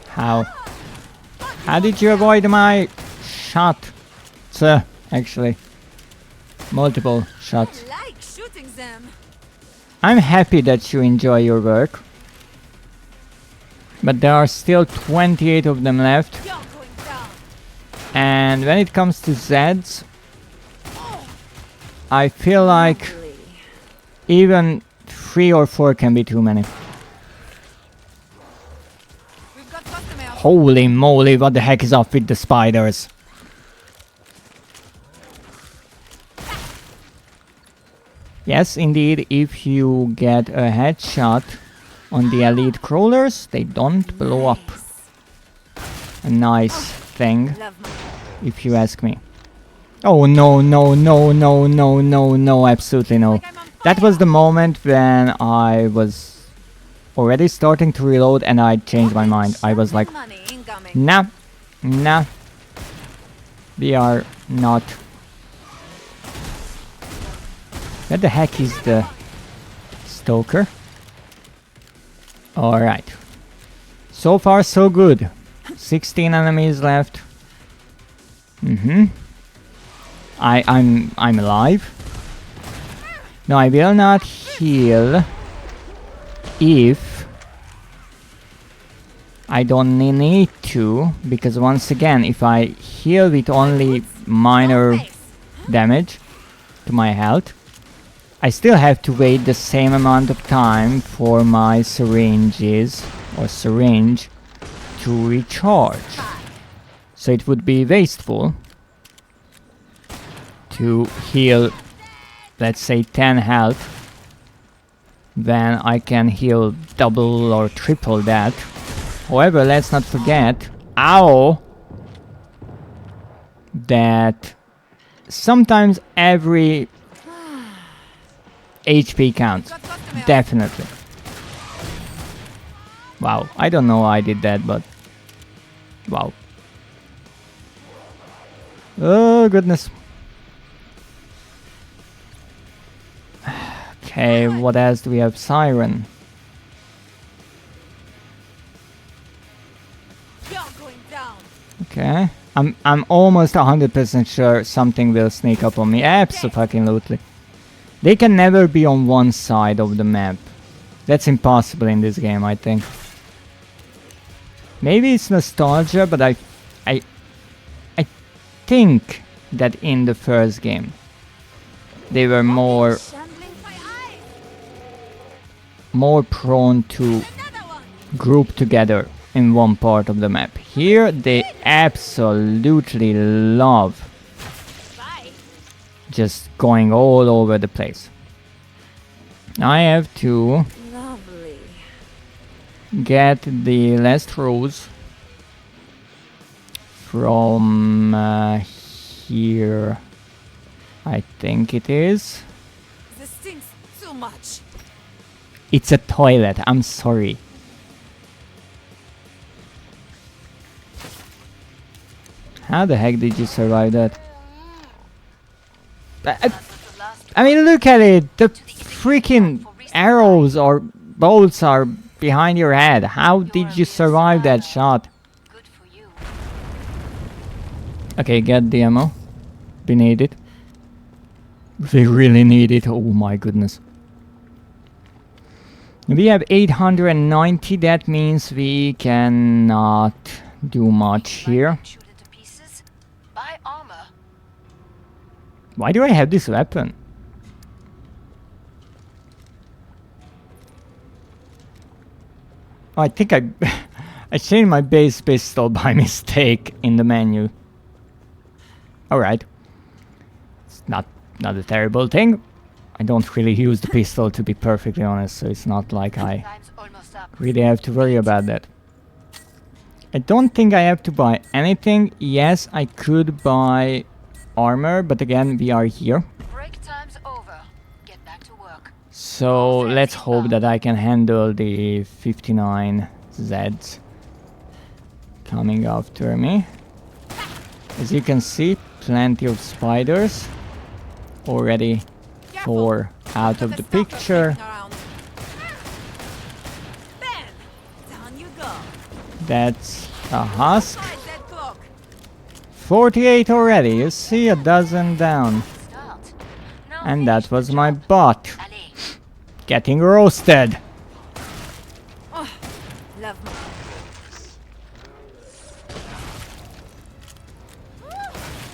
How did you avoid my shot? Sir, actually. Multiple shots. I like shooting them. I'm happy that you enjoy your work. But there are still 28 of them left. You're going down. And when it comes to Zeds, I feel like even 3 or 4 can be too many. We've got customer. Holy moly, what the heck is up with the spiders? Yes, indeed, if you get a headshot on the elite crawlers, they don't blow up. A nice thing, Love my if you ask me. Oh no, no, no, no, no, no, no, absolutely no. That was the moment when I was already starting to reload and I changed my mind. I was like, money incoming. nah, nah, we are not. Where the heck is the Stoker? Alright. So far so good. 16 enemies left. Mm-hmm. I'm alive. No, I will not heal if I don't need to, because once again, if I heal with only minor damage to my health, I still have to wait the same amount of time for my syringes or syringe to recharge. So it would be wasteful to heal, let's say, 10 health, then I can heal double or triple that. However, let's not forget, that sometimes every HP counts. Definitely. Wow, I don't know why I did that, but wow. Oh goodness. Okay, what else do we have? Siren. You're going down. Okay. I'm almost 100% sure something will sneak up on me. Absolutely. They can never be on one side of the map. That's impossible in this game, I think. Maybe it's nostalgia, but I think that in the first game they were more prone to group together in one part of the map. Here they absolutely love just going all over the place. I have to Lovely. get the last rose from here. I think it is. This stinks too much. It's a toilet, I'm sorry. How the heck did you survive that? I mean, look at it! The freaking arrows or bolts are behind your head. How did you survive that shot? Good for you. Okay, get the ammo. We need it. We really need it. Oh my goodness. We have 890. That means we cannot do much here. Shoot into pieces. Buy armor. Why do I have this weapon? Oh, I think I I changed my base pistol by mistake in the menu. Alright. It's not a terrible thing. I don't really use the pistol, to be perfectly honest, so it's not like I Time's almost up. really have to worry about that. I don't think I have to buy anything. Yes, I could buy armor, but again, we are here. Break time's over. Get back to work. So let's hope that I can handle the 59 Zeds coming after me. As you can see, plenty of spiders already for out of the picture. Ben, down you go. That's a husk. Fight that clock. 48 already, you see, a dozen down. Start. Now And finish that was the my job. bot. Allez. Getting roasted. Oh, love my.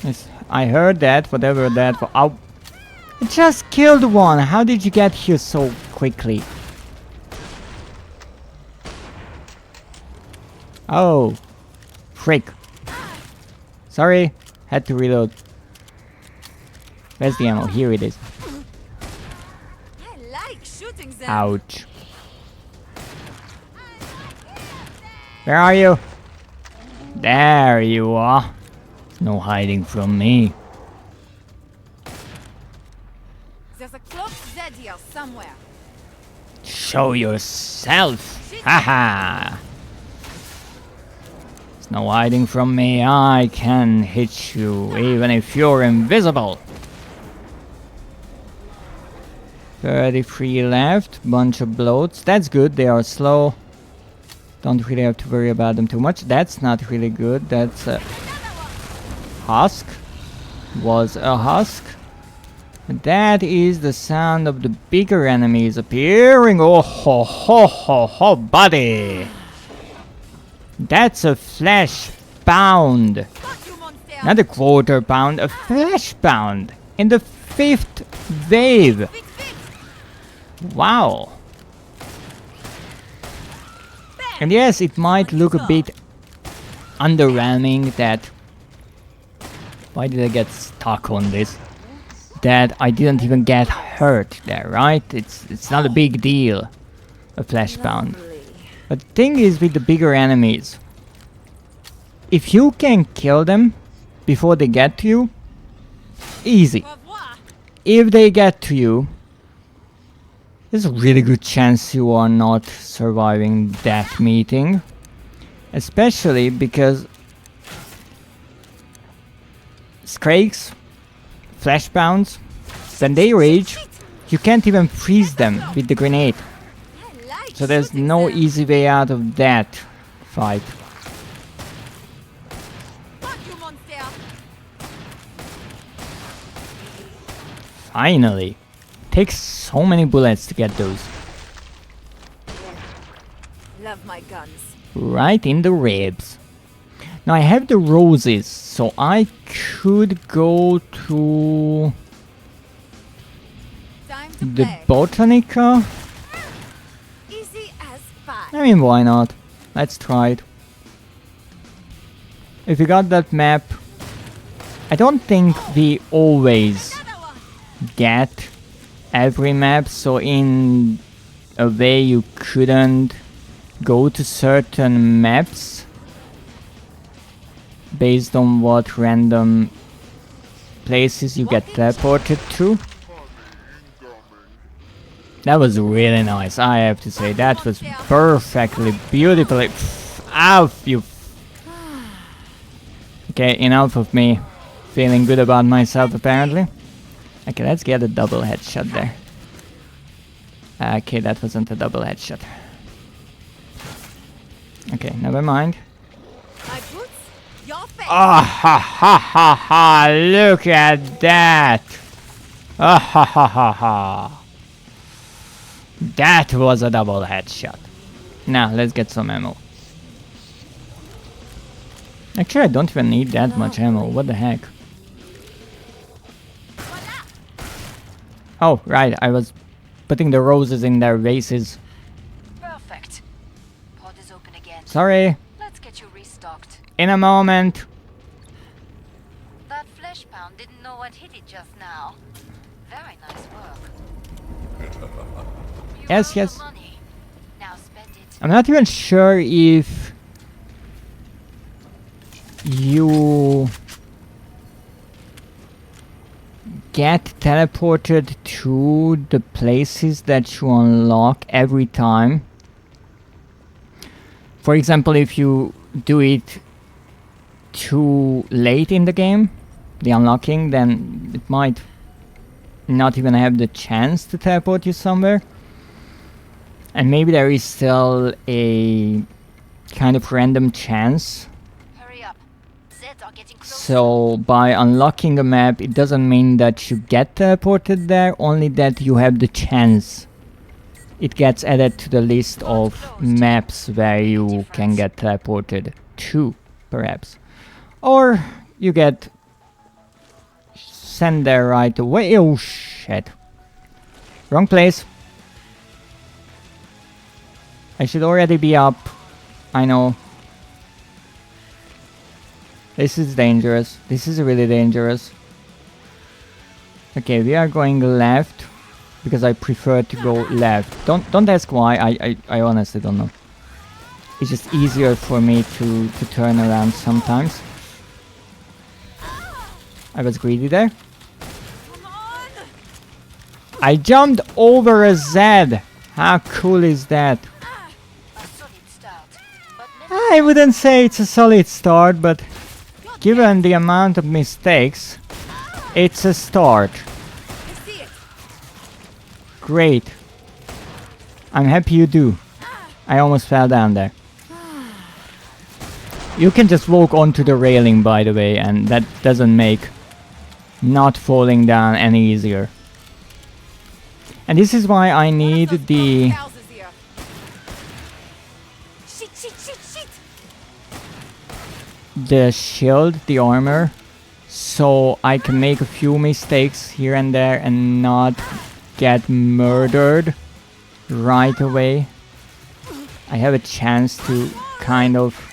Yes, I heard that, whatever that was. Ow. I just killed one. How did you get here so quickly? Oh. Frick. Sorry. Had to reload. Where's the ammo? Here it is. I like shooting them. Ouch. Where are you? There you are. No hiding from me. There's a cloak Zed here somewhere. Show yourself. Haha. There's no hiding from me. I can hit you even if you're invisible. 33 left. Bunch of bloats. That's good. They are slow. Don't really have to worry about them too much. That's not really good. That's husk. Was a husk. That is the sound of the bigger enemies appearing. Oh ho ho ho ho, buddy! That's a flesh bound. Not a quarter pound, a flesh bound. In the 5th wave. Wow. And yes, it might look a bit underwhelming that... Why did I get stuck on this? That I didn't even get hurt there, right? It's not a big deal, a flesh bound. But the thing is with the bigger enemies, if you can kill them before they get to you, easy. If they get to you, there's a really good chance you are not surviving that meeting. Especially because Scrakes, flesh bounds, when they rage, you can't even freeze them with the grenade. So there's no easy way out of that fight. Finally! Takes so many bullets to get those. Love my guns. Right in the ribs. Now I have the roses, so I could go to Time to the play. Botanica. Easy as pie. I mean, why not? Let's try it. If you got that map, I don't think we always get every map, so in a way you couldn't go to certain maps based on what random places you get teleported to. That was really nice, I have to say. That was perfectly, beautifully... Ow, you... Okay, enough of me feeling good about myself, apparently. Okay, let's get a double headshot there. Okay, that wasn't a double headshot. Okay, never mind. My boots, your face. Ah ha ha ha ha! Look at that! Ah ha ha ha ha! That was a double headshot. Now let's get some ammo. Actually, I don't even need that much ammo. What the heck? Oh, right. I was putting the roses in their vases. Perfect. Pod is open again. Sorry. Let's get you restocked. In a moment. That flesh pound didn't know what hit it just now. Very nice work. You Yes, earned yes. the money. Now spend it. I'm not even sure if you get teleported to the places that you unlock every time. For example, if you do it too late in the game, the unlocking, then it might not even have the chance to teleport you somewhere. And maybe there is still a kind of random chance. Hurry up. Zeds are getting closer. So by unlocking a map, it doesn't mean that you get teleported there, only that you have the chance. It gets added to the list of maps where you can get teleported to, perhaps. Or you get sent there right away. Oh shit. Wrong place. I should already be up. I know. This is dangerous. This is really dangerous. Okay, we are going left because I prefer to go left. Don't ask why. I honestly don't know. It's just easier for me to turn around sometimes. I was greedy there. I jumped over a Z. How cool is that? A solid start. But never I wouldn't say it's a solid start, but given the amount of mistakes, it's a start. I see it. Great. I'm happy you do. I almost fell down there. You can just walk onto the railing, by the way, and that doesn't make not falling down any easier. And this is why I need the... Shit, shit, shit, shit. the shield, the armor, so I can make a few mistakes here and there and not get murdered right away. I have a chance to kind of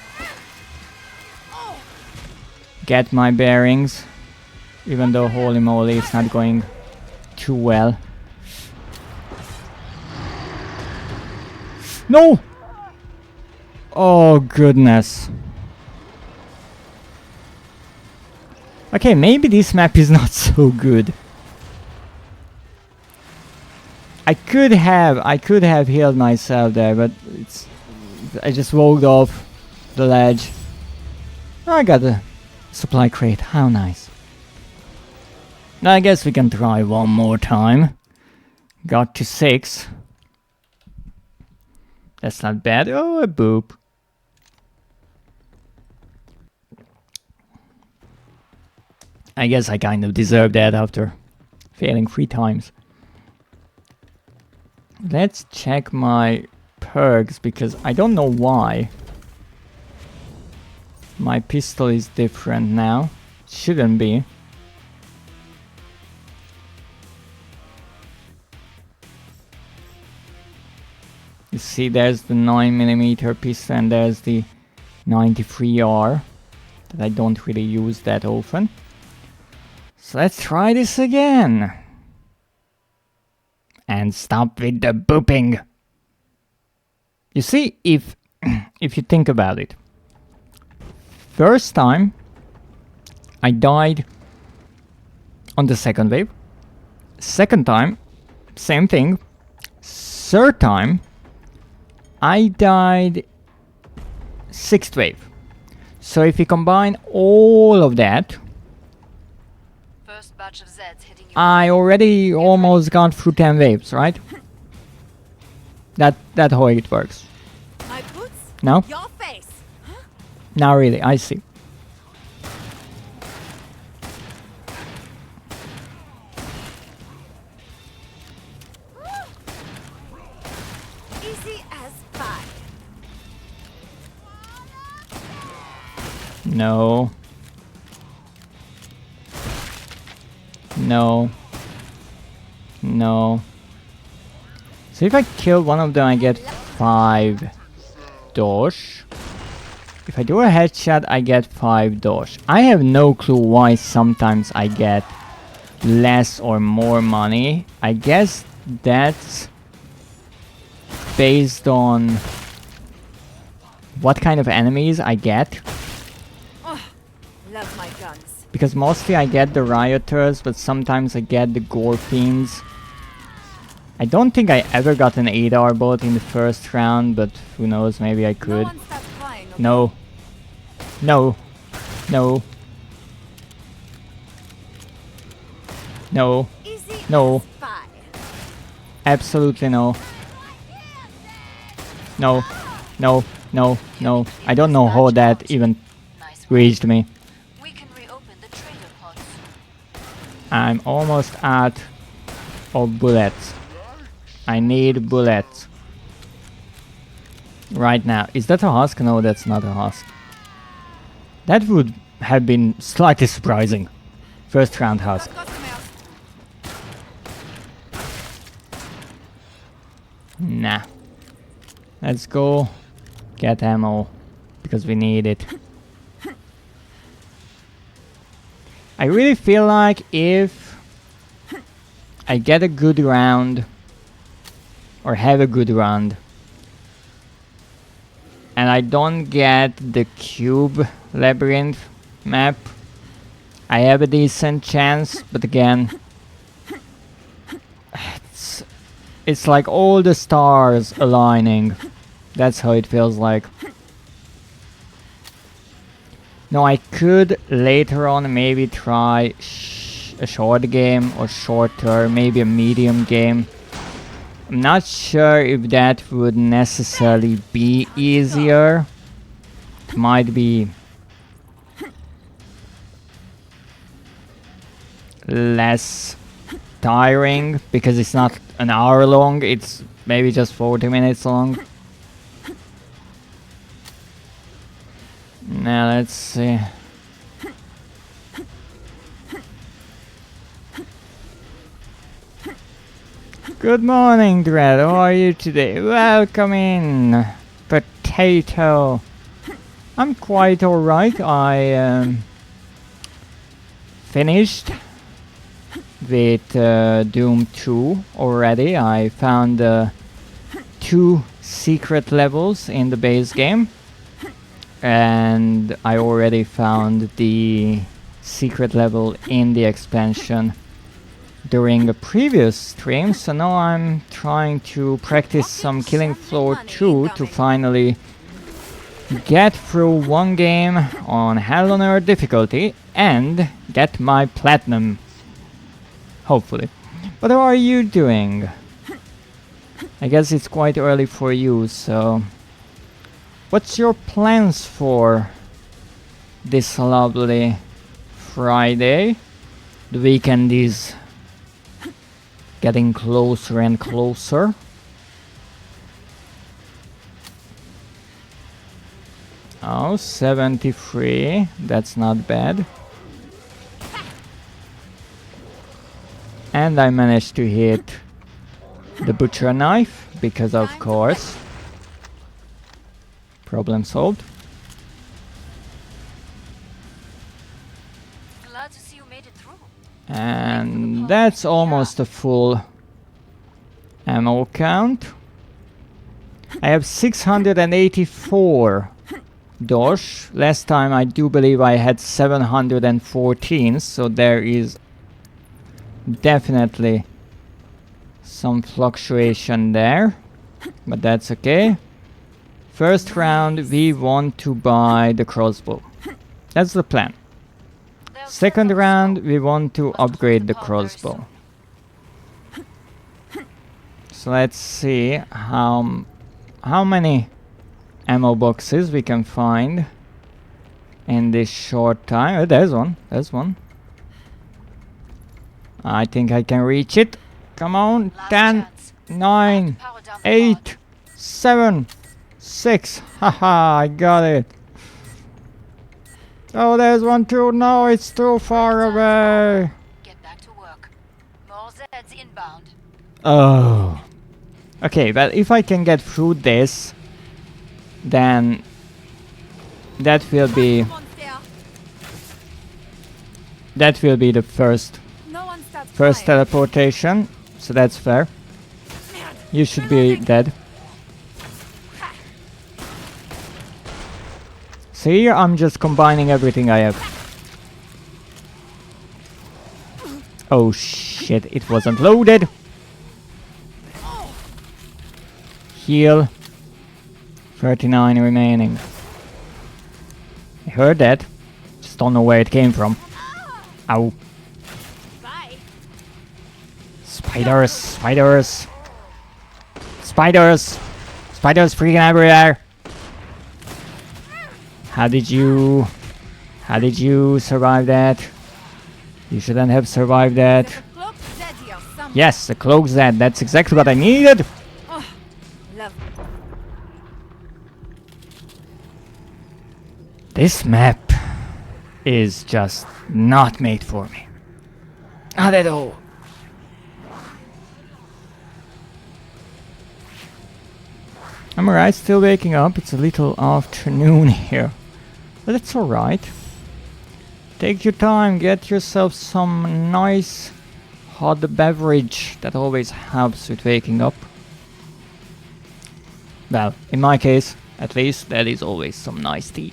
get my bearings, even though holy moly it's not going too well. No! Oh goodness. Okay, maybe this map is not so good. I could have healed myself there, but I just walked off the ledge. I got a supply crate, how nice. I guess we can try one more time. Got to 6. That's not bad. Oh, a boop. I guess I kind of deserve that after failing 3 times. Let's check my perks, because I don't know why my pistol is different now. Shouldn't be. You see, there's the 9mm pistol and there's the 93R that I don't really use that often. So let's try this again. And stop with the booping. You see, if you think about it, first time I died on the second wave. Second time, same thing. Third time, I died 6th wave. So if you combine all of that, First batch of Zeds hitting you. I already almost got through 10 waves, right? That's how it works. My boots? No? Your face. Not really, I see. Easy as pie. No. No. No. So if I kill one of them, I get 5 dosh. If I do a headshot, I get 5 dosh. I have no clue why sometimes I get less or more money. I guess that's based on what kind of enemies I get. Love my guns. Because mostly I get the rioters, but sometimes I get the gore fiends. I don't think I ever got an 8R bullet in the first round, but who knows, maybe I No could. one stop crying, okay? No. No. No. No. Easy No. as pie. Absolutely no. No. No. No. No. I don't know how that even Nice work. reached me. We can reopen the trader pods. I'm almost out of bullets. I need bullets. Right now. Is that a husk? No, that's not a husk. That would have been slightly surprising. First round husk. Customers. Nah. Let's go get ammo, because we need it. I really feel like if I get a good round, or have a good round, and I don't get the cube labyrinth map, I have a decent chance, but again, it's like all the stars aligning. That's how it feels like. No, I could later on maybe try a short game or shorter, maybe a medium game. I'm not sure if that would necessarily be easier. might be less tiring because it's not an hour long, it's maybe just 40 minutes long. Now let's see. Good morning, Dread. How are you today? Welcome in, Potato. I'm quite alright. I finished with Doom 2 already. I found 2 secret levels in the base game, and I already found the secret level in the expansion during a previous stream, so now I'm trying to practice some Killing Floor 2 to finally get through one game on Hell on Earth difficulty and get my platinum. Hopefully. But how are you doing? I guess it's quite early for you, so what's your plans for this lovely Friday? The weekend is getting closer and closer. Oh, 73. That's not bad. And I managed to hit the butcher knife, because of course. Problem solved. Glad to see you made it through. And that's almost a full ammo count. I have 684 dosh. Last time I do believe I had 714, so there is definitely some fluctuation there, but that's okay. First round we want to buy the crossbow. That's the plan. Second round we want to upgrade the crossbow. So let's see how many ammo boxes we can find in this short time. Oh, there's one. There's one. I think I can reach it. Come on. 10, 9, 8, 7, 6. Haha, I got it. Oh, there's one too. No, it's too far away. Get back to work. More Zeds inbound. Oh. Okay, but if I can get through this, then that will be the first teleportation, so that's fair. You should be dead. See, I'm just combining everything I have. Oh shit, it wasn't loaded. Heal. 39 remaining. I heard that. Just don't know where it came from. Ow. Bye. Spiders, spiders. Spiders. Spiders freaking everywhere. How did you survive that? You shouldn't have survived that. There's a cloaked Zed here somewhere. Yes, a cloak Z. That's exactly what I needed. Love. This map is just not made for me. Not at all. I'm alright, still waking up. It's a little afternoon here. But it's alright. Take your time, get yourself some nice hot beverage. That always helps with waking up. Well, in my case, at least, that is always some nice tea.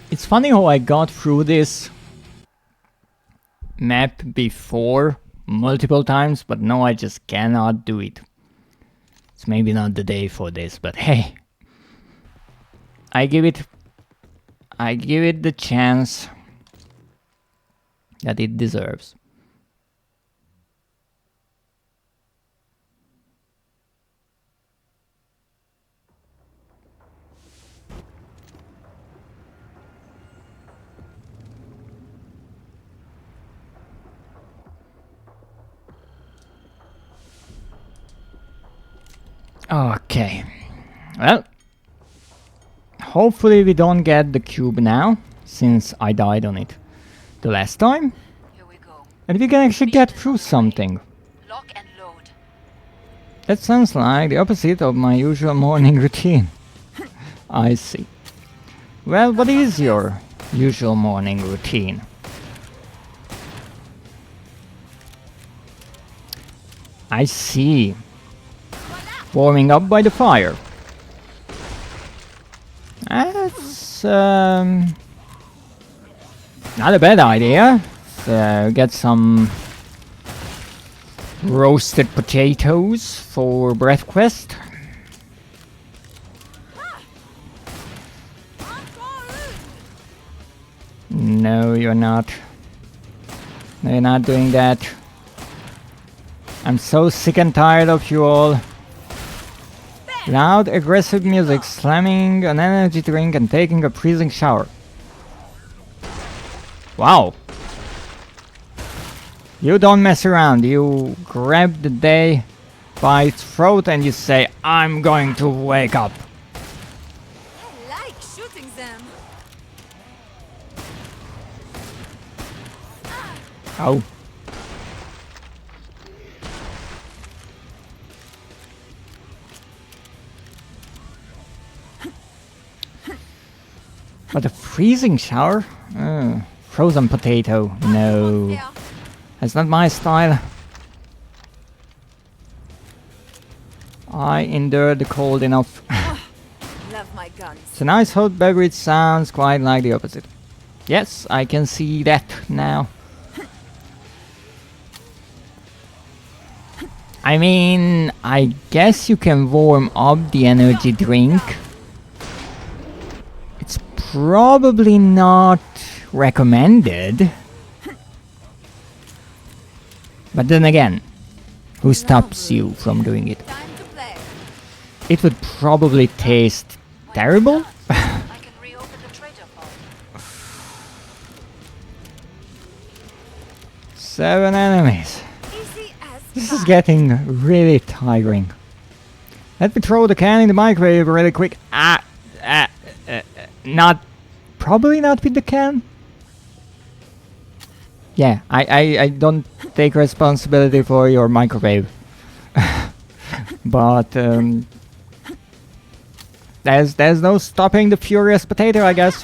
It's funny how I got through this map before multiple times, but now I just cannot do it. It's maybe not the day for this, but hey, I give it the chance that it deserves. Okay. Well, hopefully we don't get the cube now, since I died on it the last time. Here we go. And we can actually get through something. Lock and load. That sounds like the opposite of my usual morning routine. I see. Well, what is your usual morning routine? I see. Warming up by the fire. That's not a bad idea. So get some roasted potatoes for breakfast. No, you're not. No, you're not doing that. I'm so sick and tired of you all. Loud, aggressive music, slamming an energy drink and taking a freezing shower. Wow. You don't mess around. You grab the day by its throat and you say, I'm going to wake up. I like shooting them. Oh. But a freezing shower? Frozen potato. No. That's not my style. I endured the cold enough. Love my guns. It's a nice hot beverage, sounds quite like the opposite. Yes, I can see that now. I mean, I guess you can warm up the energy drink. It's probably not recommended. But then again, who stops you from doing it? Time to play. It would probably taste terrible. I can reopen the treasure vault. 7 enemies. Easy as This is getting really tiring. Let me throw the can in the microwave really quick. Probably not with the can. Yeah, I don't take responsibility for your microwave. But there's no stopping the furious potato, I guess.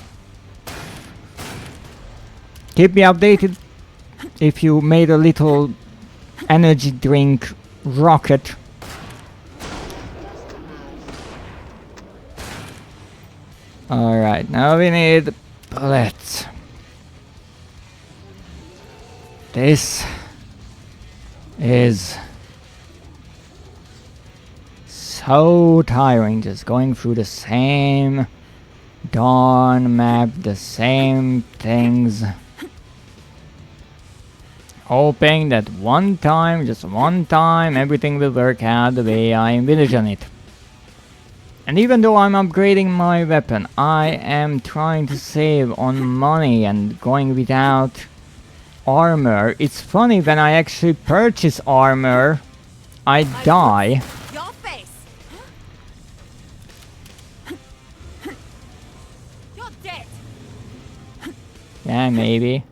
Keep me updated if you made a little energy drink rocket. Alright, now we need bullets. This is so tiring, just going through the same darn map, the same things. Hoping that one time, just one time, everything will work out the way I envision it. And even though I'm upgrading my weapon, I am trying to save on money and going without armor. It's funny, when I actually purchase armor, I die. your face. You're dead. Yeah, maybe.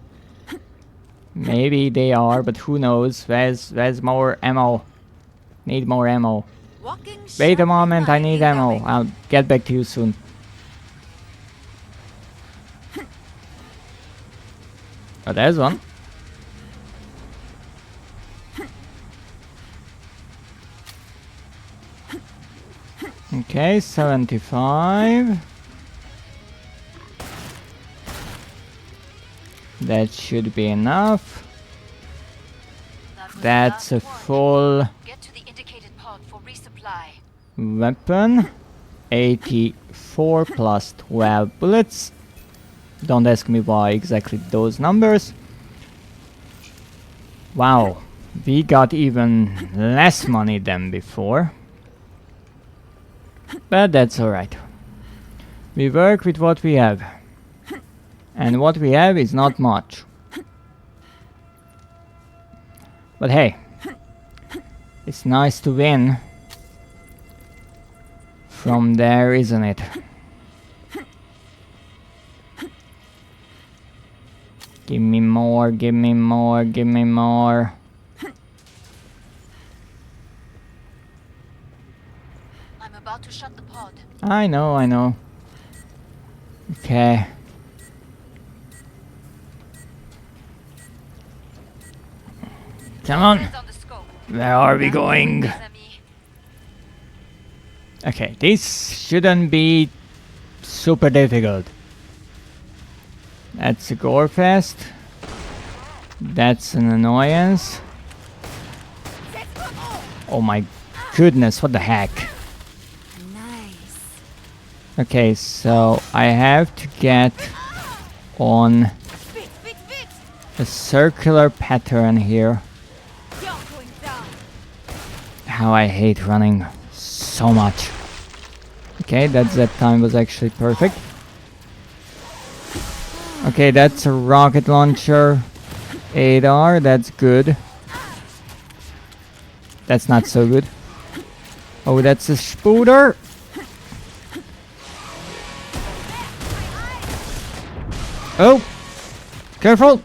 Maybe they are, but who knows? Where's more ammo? Need more ammo. Walking Wait a sharp moment, I line need ammo. incoming. I'll get back to you soon. Oh, there's one. Okay, 75. That should be enough. That was the That's a last one. full Get to the indicated pod for resupply. weapon. 84 plus 12 bullets. Don't ask me why exactly those numbers. Wow, we got even less money than before. But that's alright. We work with what we have. And what we have is not much. But hey, it's nice to win. from there, isn't it? Give me more, give me more, give me more. I'm about to shut the pod. I know, I know. Okay. Come on. Hands on the scope. Where are we going? Mes amis. Okay, this shouldn't be super difficult. That's a gore fest. That's an annoyance. Oh my goodness, what the heck? Nice. Okay, so I have to get on a circular pattern here. You're going down. How I hate running so much. Okay, that time was actually perfect. Okay, that's a rocket launcher. 8R, that's good. That's not so good. Oh, that's a spooter. Oh! Careful!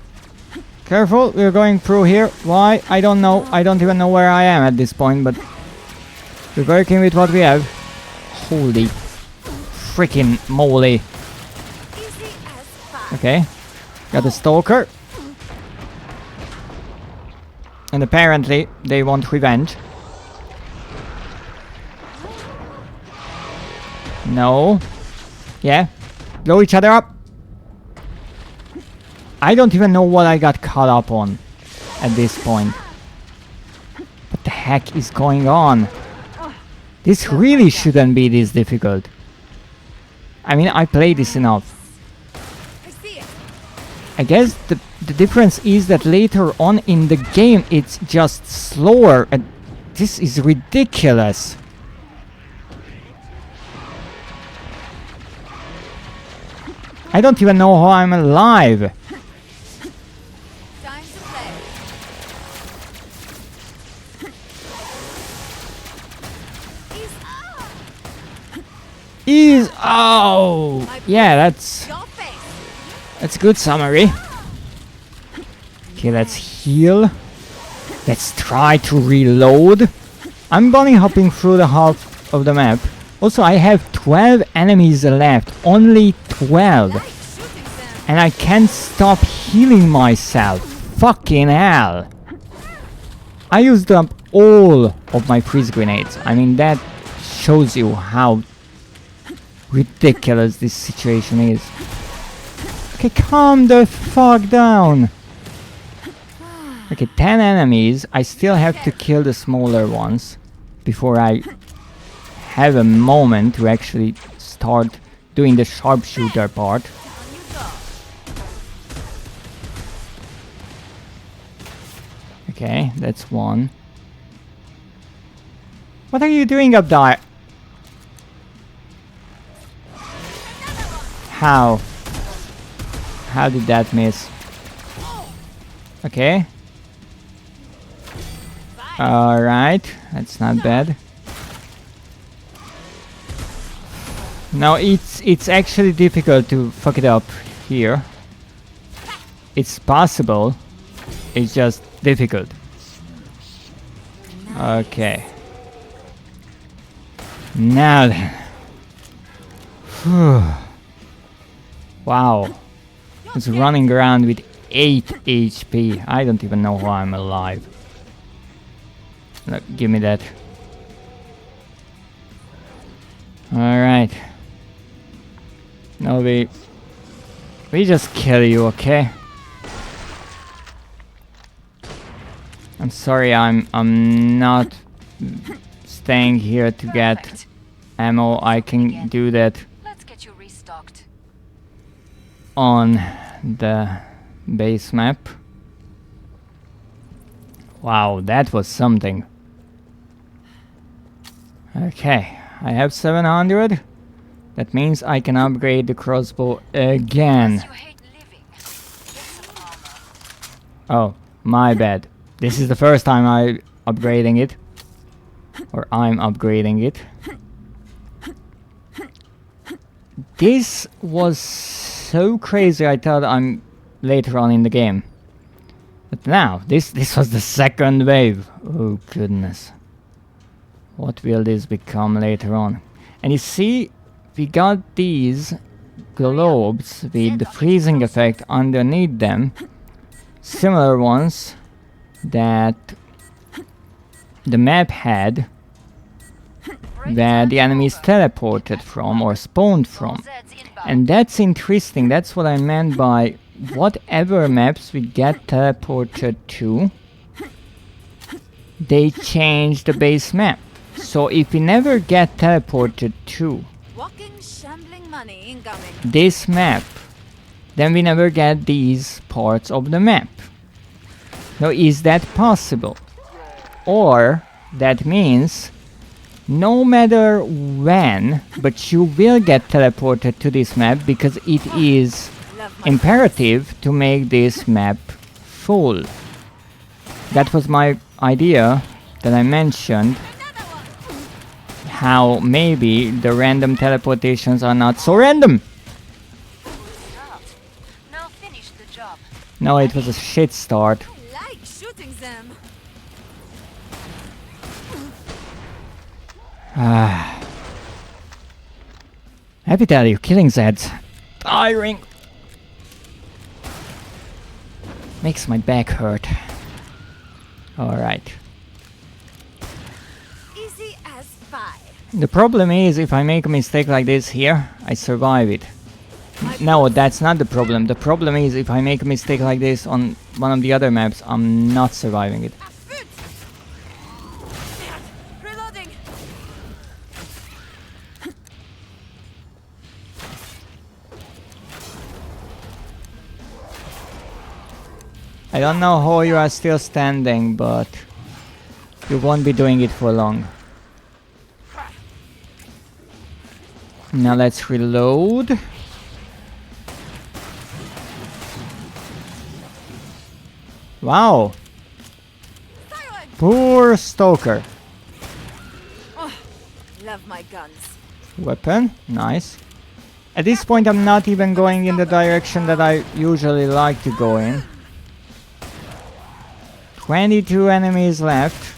Careful, we're going through here. Why? I don't know. I don't even know where I am at this point, but we're working with what we have. Holy freaking moly. Easy as pie. Okay, got a stalker. And apparently they want revenge. No. Yeah. Blow each other up. I don't even know what I got caught up on at this point. What the heck is going on? This really shouldn't be this difficult. I mean, I played this enough. I see it. I guess the difference is that later on in the game it's just slower, and this is ridiculous. I don't even know how I'm alive. Time to play. Is oh yeah, that's Your face. a good summary. Okay, let's heal. Let's try to reload. I'm bunny hopping through the half of the map. Also, I have 12 enemies left. Only 12. Nice shooting, Sam. And I can't stop healing myself. Fucking hell. I used up all of my freeze grenades. I mean, that shows you how ridiculous this situation is. Okay, calm the fuck down. Okay, 10 enemies. I still have to kill the smaller ones before I have a moment to actually start doing the sharpshooter part. On you go. Okay, that's one. What are you doing up there? How? How did that miss? Okay. Alright, that's not bad. Now it's actually difficult to fuck it up here. It's possible. It's just difficult. Okay. Now then. Phew. Wow. It's running around with 8 HP. I don't even know how I'm alive. Look, give me that. Alright. No, we just kill you, okay? I'm sorry, I'm not staying here to get Perfect. ammo. I can do that Let's get you restocked. on the base map. Wow, that was something. Okay, I have 700. That means I can upgrade the crossbow again. You hate living. Get some armor. Oh, my bad. This is the first time I'm upgrading it. Or I'm upgrading it. This was so crazy, I thought I'm later on in the game. But now, this was the second wave. Oh goodness. What will this become later on? And you see, we got these globes with the freezing effect underneath them. Similar ones that the map had, where the enemies teleported from or spawned from. And that's interesting. That's what I meant by whatever maps we get teleported to, they change the base map. So if we never get teleported to Walking, shambling money incoming. this map, then we never get these parts of the map. Now, is that possible? Or that means no matter when, but you will get teleported to this map because it is Love my imperative to make this map full. That was my idea that I mentioned. How maybe the random teleportations are not so random. Start. Now finish the job. No, it was a shit start. I like shooting them. Let me tell you, killing Zeds, tiring. Makes my back hurt. Alright. Easy as pie. The problem is, if I make a mistake like this here, I survive it. No, that's not the problem. The problem is, if I make a mistake like this on one of the other maps, I'm not surviving it. Foot. Reloading. I don't know how you are still standing, but you won't be doing it for long. Now let's reload. Wow! Silent. Poor Stoker. Love my guns. Weapon, nice. At this point I'm not even going in the direction that I usually like to go in. 22 enemies left.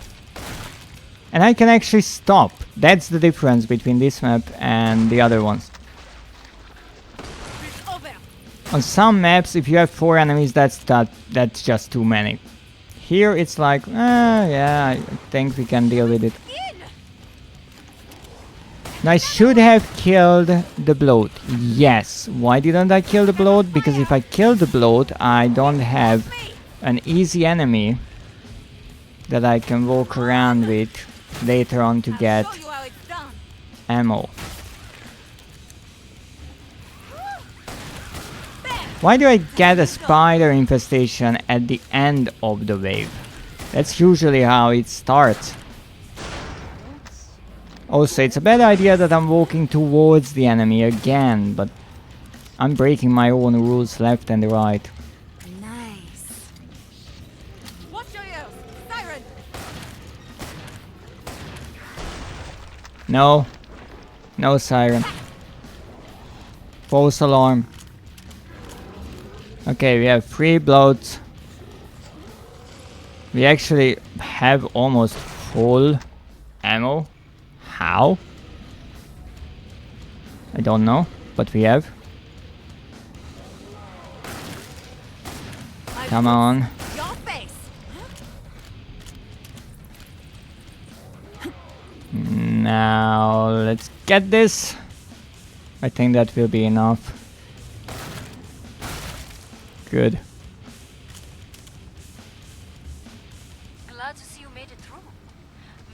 And I can actually stop. That's the difference between this map and the other ones. It's over. On some maps, if you have 4 enemies, that's just too many. Here it's like, yeah, I think we can deal with it. In. And I should have killed the bloat. Yes. Why didn't I kill the bloat? Because if I kill the bloat, I don't have an easy enemy that I can walk around with later on to get Show you how it's done. ammo. Why do I get a spider infestation at the end of the wave? That's usually how it starts. Also, it's a bad idea that I'm walking towards the enemy again, but I'm breaking my own rules left and right. Nice. Watch your ears. Siren. No. No siren. False alarm. Okay, we have 3 bloats. We actually have almost full ammo. How? I don't know, but we have. Come on. Your face. Now, let's get this. I think that will be enough. Good. Glad to see you made it through.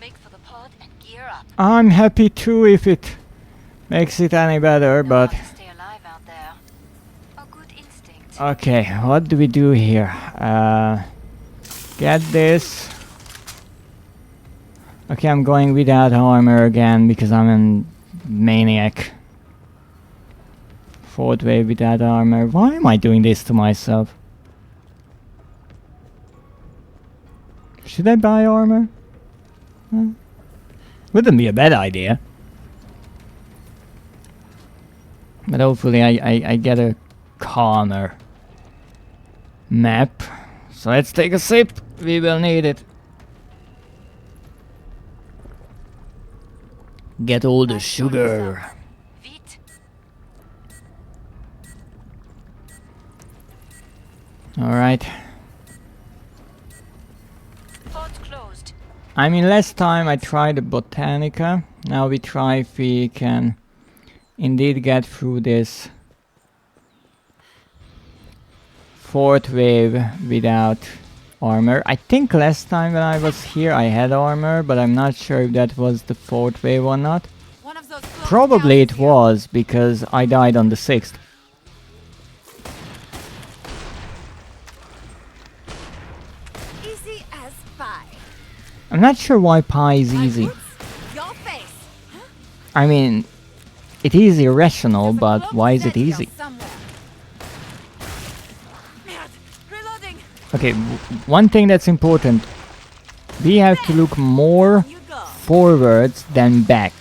Make for the pod and gear up. I'm happy too if it makes it any better, Know but... how to stay alive out there. A good instinct. Okay, what do we do here? Get this. Okay, I'm going without armor again because I'm a maniac. 4th wave without armor. Why am I doing this to myself? Should I buy armor? Wouldn't be a bad idea. But hopefully I get a calmer map. So let's take a sip. We will need it. Get all the sugar. Vit, Alright. port closed. I mean, last time I tried the Botanica. Now we try if we can indeed get through this fourth wave without armor. I think last time when I was here I had armor, but I'm not sure if that was the fourth wave or not. One of those Probably it was, because I died on the 6th. Easy as pie. I'm not sure why pi is easy. Your face. I mean, it is irrational, but why is it easy? Reloading. Okay, one thing that's important. We have to look more You go. forwards than back.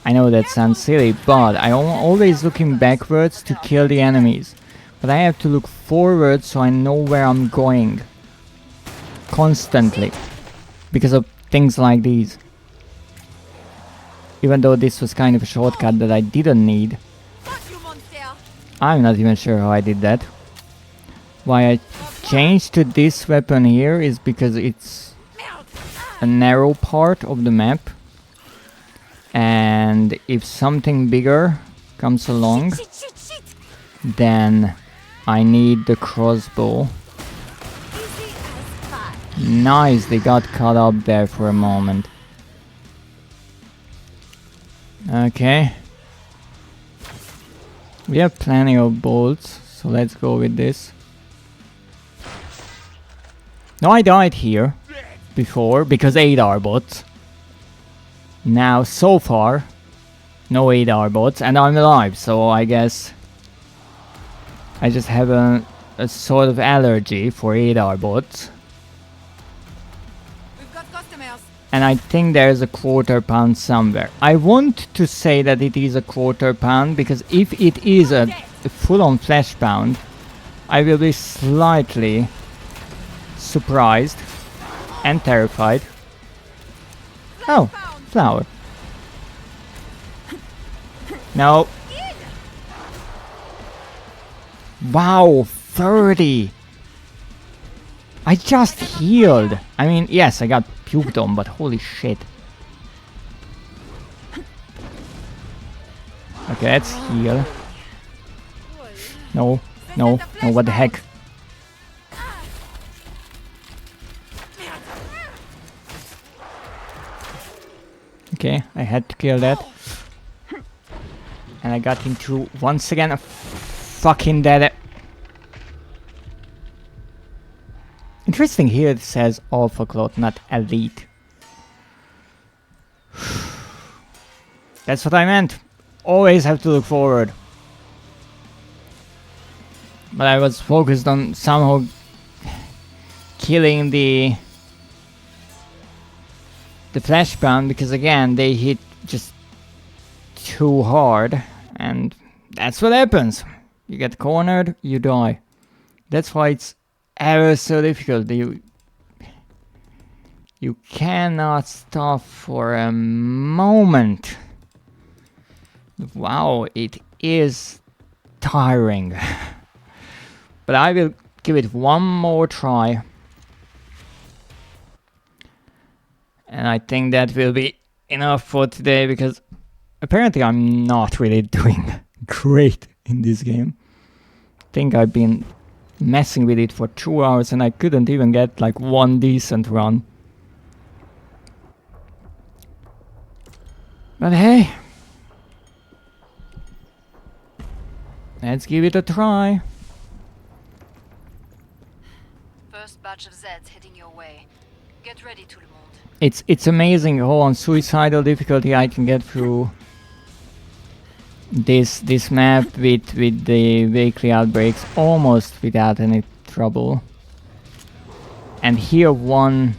I know that sounds silly, but I'm always looking backwards to kill the enemies. But I have to look forward so I know where I'm going. Constantly. Because of things like these. Even though this was kind of a shortcut that I didn't need. Fuck you, monster. I'm not even sure how I did that. Why I changed to this weapon here is because it's a narrow part of the map. And if something bigger comes along, Shit. then I need the crossbow. Easy as pie. Nice, they got caught up there for a moment. Okay. We have plenty of bolts, so let's go with this. No, I died here before because 8 are bots. Now, so far, no 8 are bots, and I'm alive, so I guess I just have a sort of allergy for 8 are bots. We've got customers. And I think there's a quarter pound somewhere. I want to say that it is a quarter pound, because if it is a full-on flesh pound, I will be slightly surprised and terrified. Oh, flower. No. Wow, 30. I just healed. I mean, yes, I got puked on, but holy shit. Okay, let's heal. No, what the heck? Okay, I had to kill that. And I got into, once again, a fucking dead. Interesting, here it says Alpha Cloth, not Elite. That's what I meant. Always have to look forward. But I was focused on somehow killing the flash pound, because again they hit just too hard, and that's what happens. You get cornered, you die. That's why it's ever so difficult. You cannot stop for a moment. Wow, it is tiring. But I will give it one more try. And I think that will be enough for today, because apparently I'm not really doing great in this game. I think I've been messing with it for 2 hours and I couldn't even get like one decent run. But hey, let's give it a try. First batch of Zeds heading your way. Get ready, tout le monde. It's amazing how on suicidal difficulty I can get through this map with the weekly outbreaks almost without any trouble. And here, one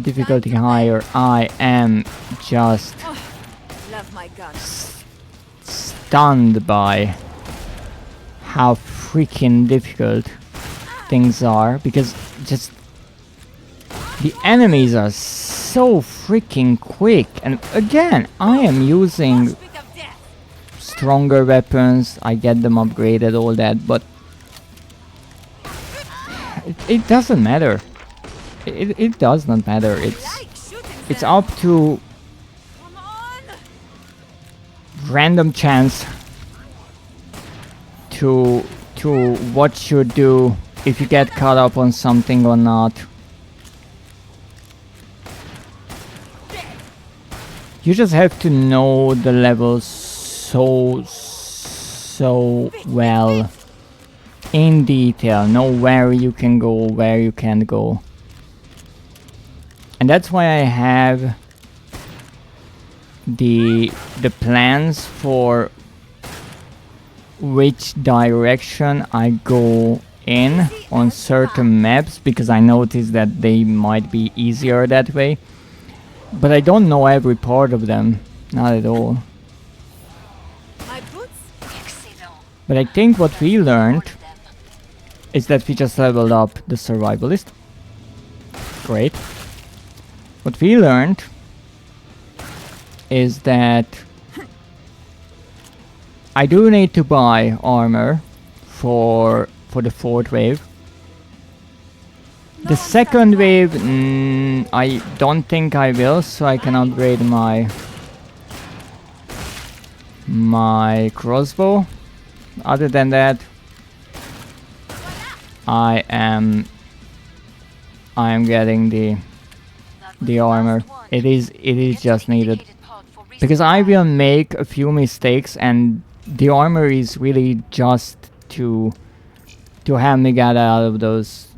difficulty higher, I am just Love my gun. stunned by how freaking difficult things are, because just the enemies are so freaking quick. And again, I am using stronger weapons, I get them upgraded, all that, but it doesn't matter. It does not matter. It's up to random chance to what you do, if you get caught up on something or not. You just have to know the levels so well in detail, know where you can go, where you can't go. And that's why I have the plans for which direction I go in on certain maps, because I noticed that they might be easier that way. But I don't know every part of them, not at all. But I think what we learned is that we just leveled up the survivalist. Great. What we learned is that I do need to buy armor for the 4th wave. The 2nd wave, I don't think I will, so I can upgrade my crossbow. Other than that, I am getting the armor. It is just needed, because I will make a few mistakes, and the armor is really just to have me get out of those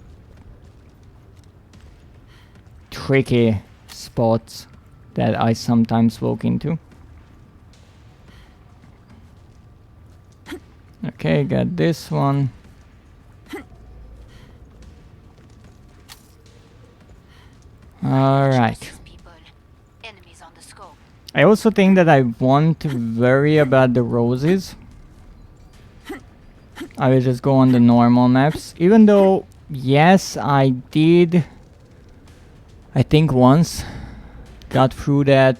tricky spots that I sometimes walk into. Okay, got this one. Alright. I also think that I want to worry about the roses. I will just go on the normal maps, even though, yes, I did, I think once, got through that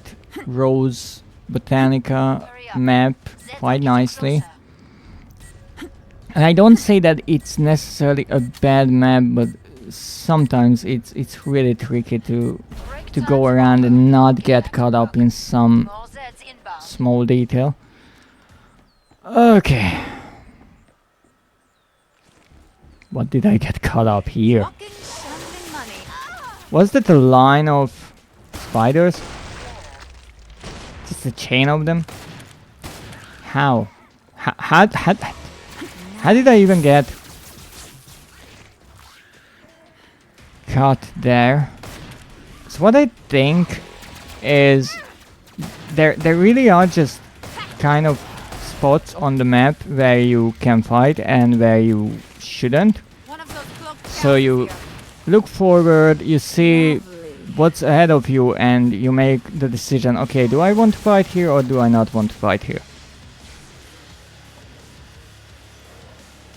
Rose Botanica map quite nicely. And I don't say that it's necessarily a bad map, but sometimes it's really tricky to go around and not get caught up in some small detail. Okay. What did I get caught up here? Was that a line of spiders? Just a chain of them? How? How did I even get caught there? So what I think is there really are just kind of spots on the map where you can fight and where you shouldn't. So you look forward, you see what's ahead of you, and you make the decision, okay, do I want to fight here or do I not want to fight here?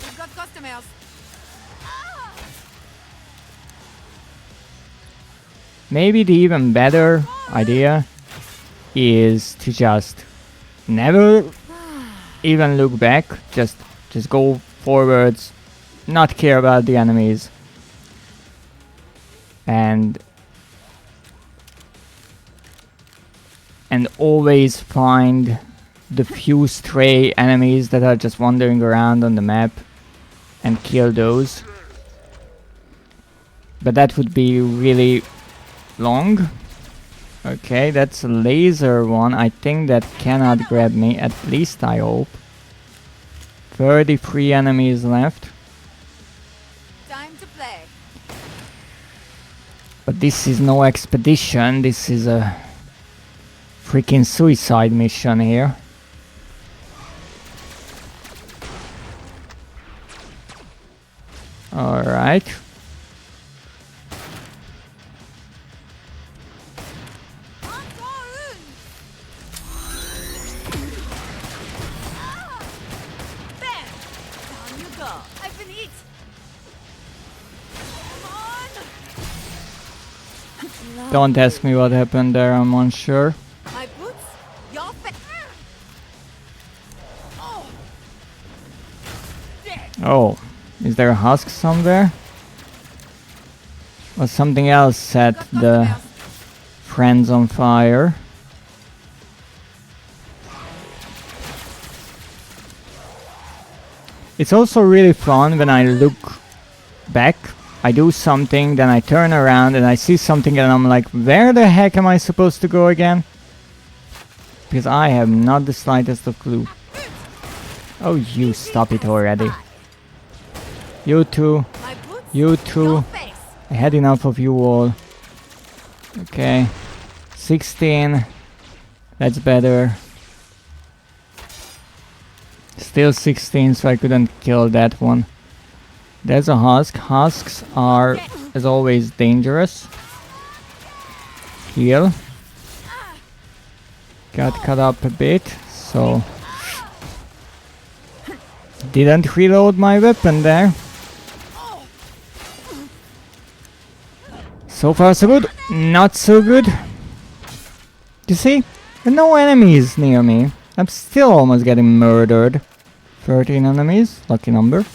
We've got customers. Maybe the even better idea is to just never even look back, just go forwards, not care about the enemies, and always find the few stray enemies that are just wandering around on the map and kill those. But that would be really long. Okay, that's a laser one. I think that cannot grab me, at least I hope. 33 enemies left. Time to play. But this is no expedition, this is a freaking suicide mission here. Alright. Don't ask me what happened there, I'm unsure. My boots, your face. Oh, Oh, is there a husk somewhere? Or something else set got the nothing else. friends on fire? It's also really fun when I look back, I do something, then I turn around and I see something and I'm like, where the heck am I supposed to go again? Because I have not the slightest of clue. Oh, you stop it already. You two, My boots, you two. your face. I had enough of you all. Okay. 16. That's better. Still 16, so I couldn't kill that one. There's a husk. Husks are, as always, dangerous. Heal. Got cut up a bit, so... Didn't reload my weapon there. So far so good. Not so good. You see? There are no enemies near me. I'm still almost getting murdered. 13 enemies. Lucky number.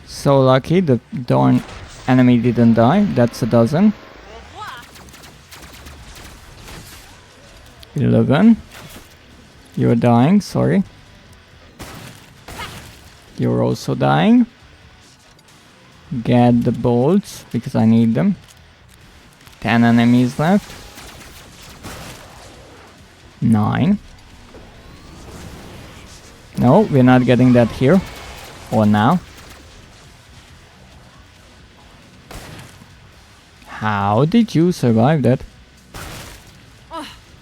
So lucky the darn enemy didn't die. That's a dozen. 11. You're dying, sorry. You're also dying. Get the bolts, because I need them. 10 enemies left. 9. No, we're not getting that here. Or now. How did you survive that?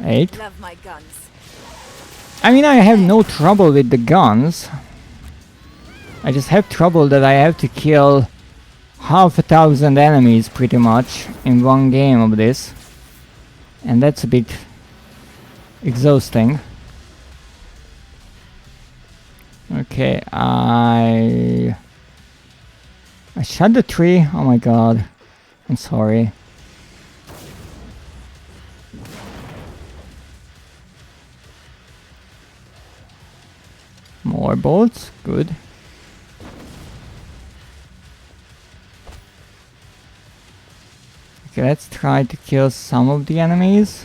8. Love my guns. I mean, I have no trouble with the guns. I just have trouble that I have to kill 1,000 enemies pretty much in one game of this. And that's a bit exhausting. Okay, I shot the tree. Oh my god. I'm sorry. More bolts, good. Okay, let's try to kill some of the enemies.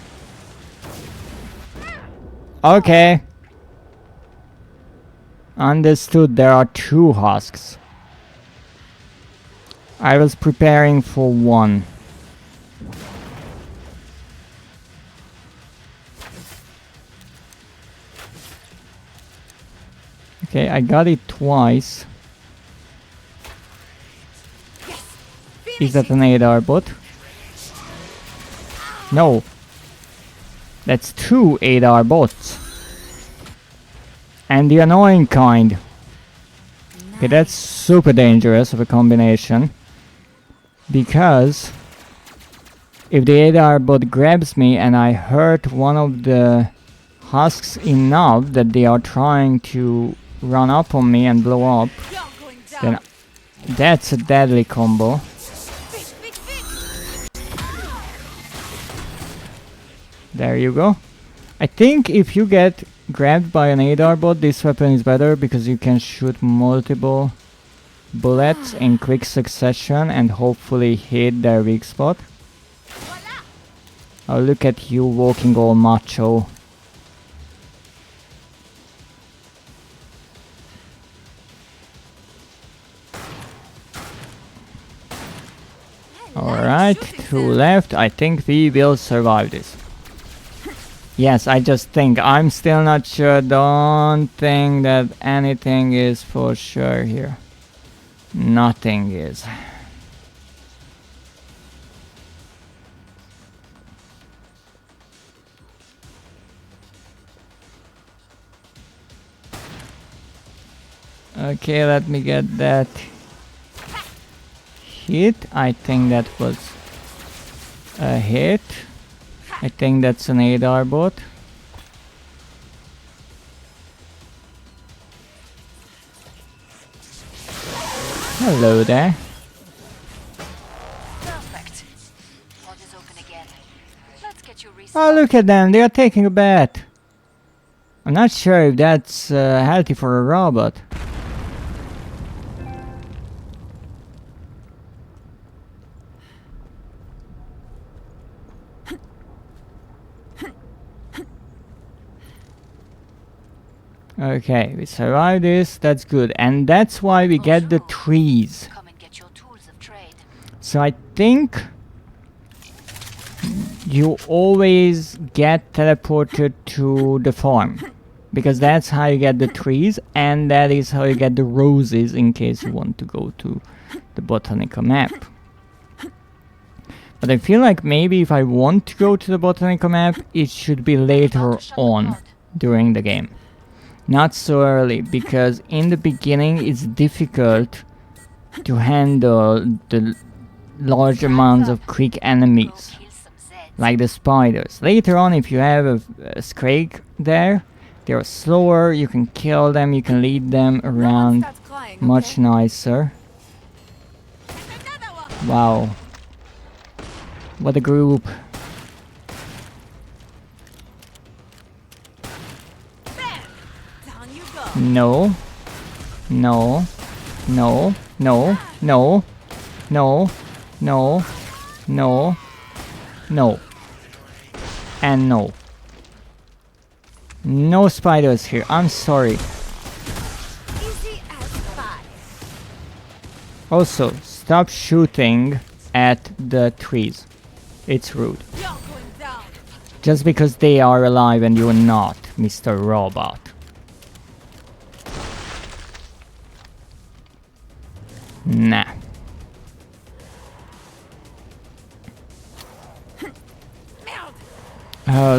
Okay. Understood, there are 2 husks. I was preparing for 1. Okay, I got it twice. Is that an ADR bot? No. That's 2 ADR bots. And the annoying kind. Okay, that's super dangerous of a combination. Because if the ADR bot grabs me and I hurt one of the husks enough that they are trying to run up on me and blow up, You're going down. then that's a deadly combo. There you go. I think if you get grabbed by an ADR bot, this weapon is better because you can shoot multiple bullets in quick succession and hopefully hit their weak spot. Oh, look at you walking all macho. Alright, 2 left. I think we will survive this. Yes, I just think. I'm still not sure. Don't think that anything is for sure here. Nothing is. Okay, let me get that hit. I think that was a hit. I think that's an ADR bot. Hello there. Perfect. pod is open again. Let's get you Oh, restarted. look at them. They are taking a bath. I'm not sure if that's healthy for a robot. Okay, we survived this. That's good. And that's why we get the trees. Come and get your tools of trade. So I think you always get teleported to the farm, because that's how you get the trees, and that is how you get the roses in case you want to go to the botanical map. But I feel like maybe if I want to go to the botanical map, it should be later on during the game. Not so early, because in the beginning it's difficult to handle the large amounts of quick enemies, Kill some Zeds. like the spiders. Later on, if you have a Scrake there, they're slower, you can kill them, you can lead them No one around starts crying, much okay? nicer. Another one. Wow. What a group. Bam! Down you go. No. No. No. No. No. No. No. No. No. And no. No spiders here. I'm sorry. Easy as pie. Also, stop shooting at the trees. It's rude. You're going down. Just because they are alive and you're not, Mr. Robot. Nah.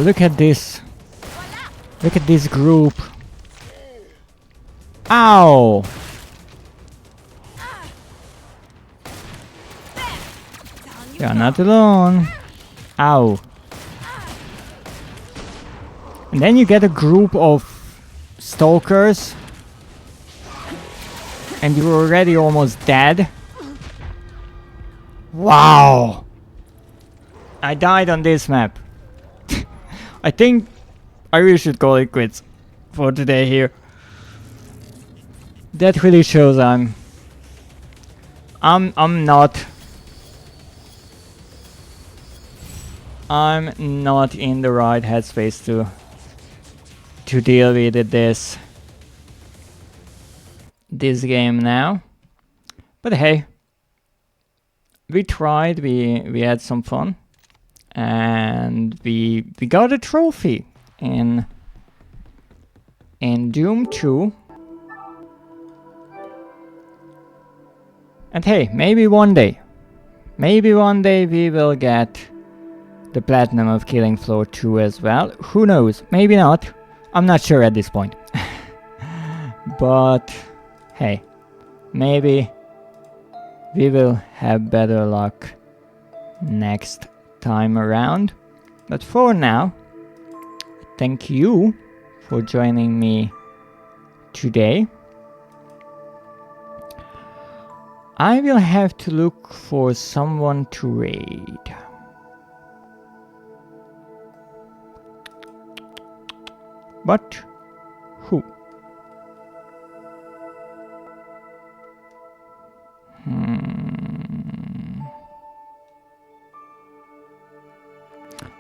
Look at this. Look at this group. Ow! Down you You're go. not alone. Ow. And then you get a group of stalkers. And you're already almost dead. Wow! I died on this map. I think I really should call it quits for today here. That really shows I'm not in the right headspace to deal with this game now. But hey, we tried, we had some fun, and we got a trophy in Doom 2. And hey, maybe one day we will get the platinum of Killing Floor 2 as well. Who knows? Maybe not. I'm not sure at this point. But hey, maybe we will have better luck next time around. But for now, thank you for joining me today. I will have to look for someone to raid. But who?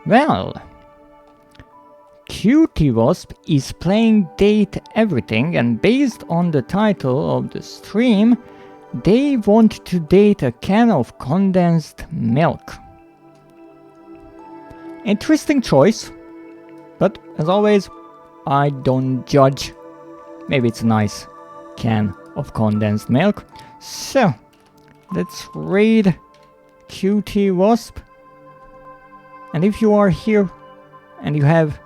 Well, Cutie Wasp is playing Date Everything, and based on the title of the stream, they want to date a can of condensed milk. Interesting choice, but as always, I don't judge. Maybe it's a nice can of condensed milk. So, let's raid Cutie Wasp. And if you are here and you have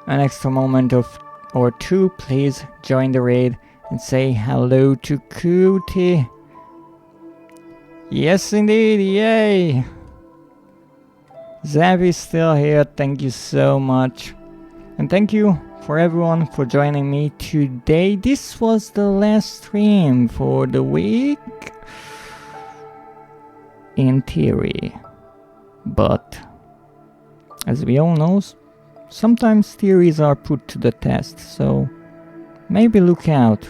an extra moment or two, please join the raid and say hello to Cutie. Yes indeed, yay! Zab is still here, thank you so much. And thank you for everyone for joining me today. This was the last stream for the week. In theory. But as we all know, sometimes theories are put to the test, so maybe look out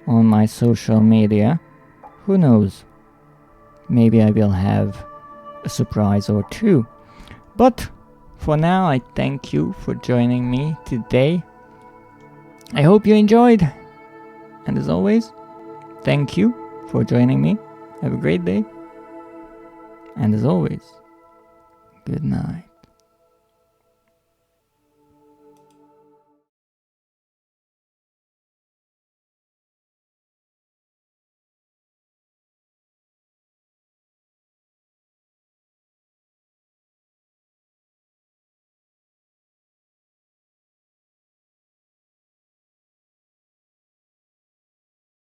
on my social media. Who knows? Maybe I will have a surprise or two. But for now, I thank you for joining me today. I hope you enjoyed. And as always, thank you for joining me. Have a great day. And as always, good night.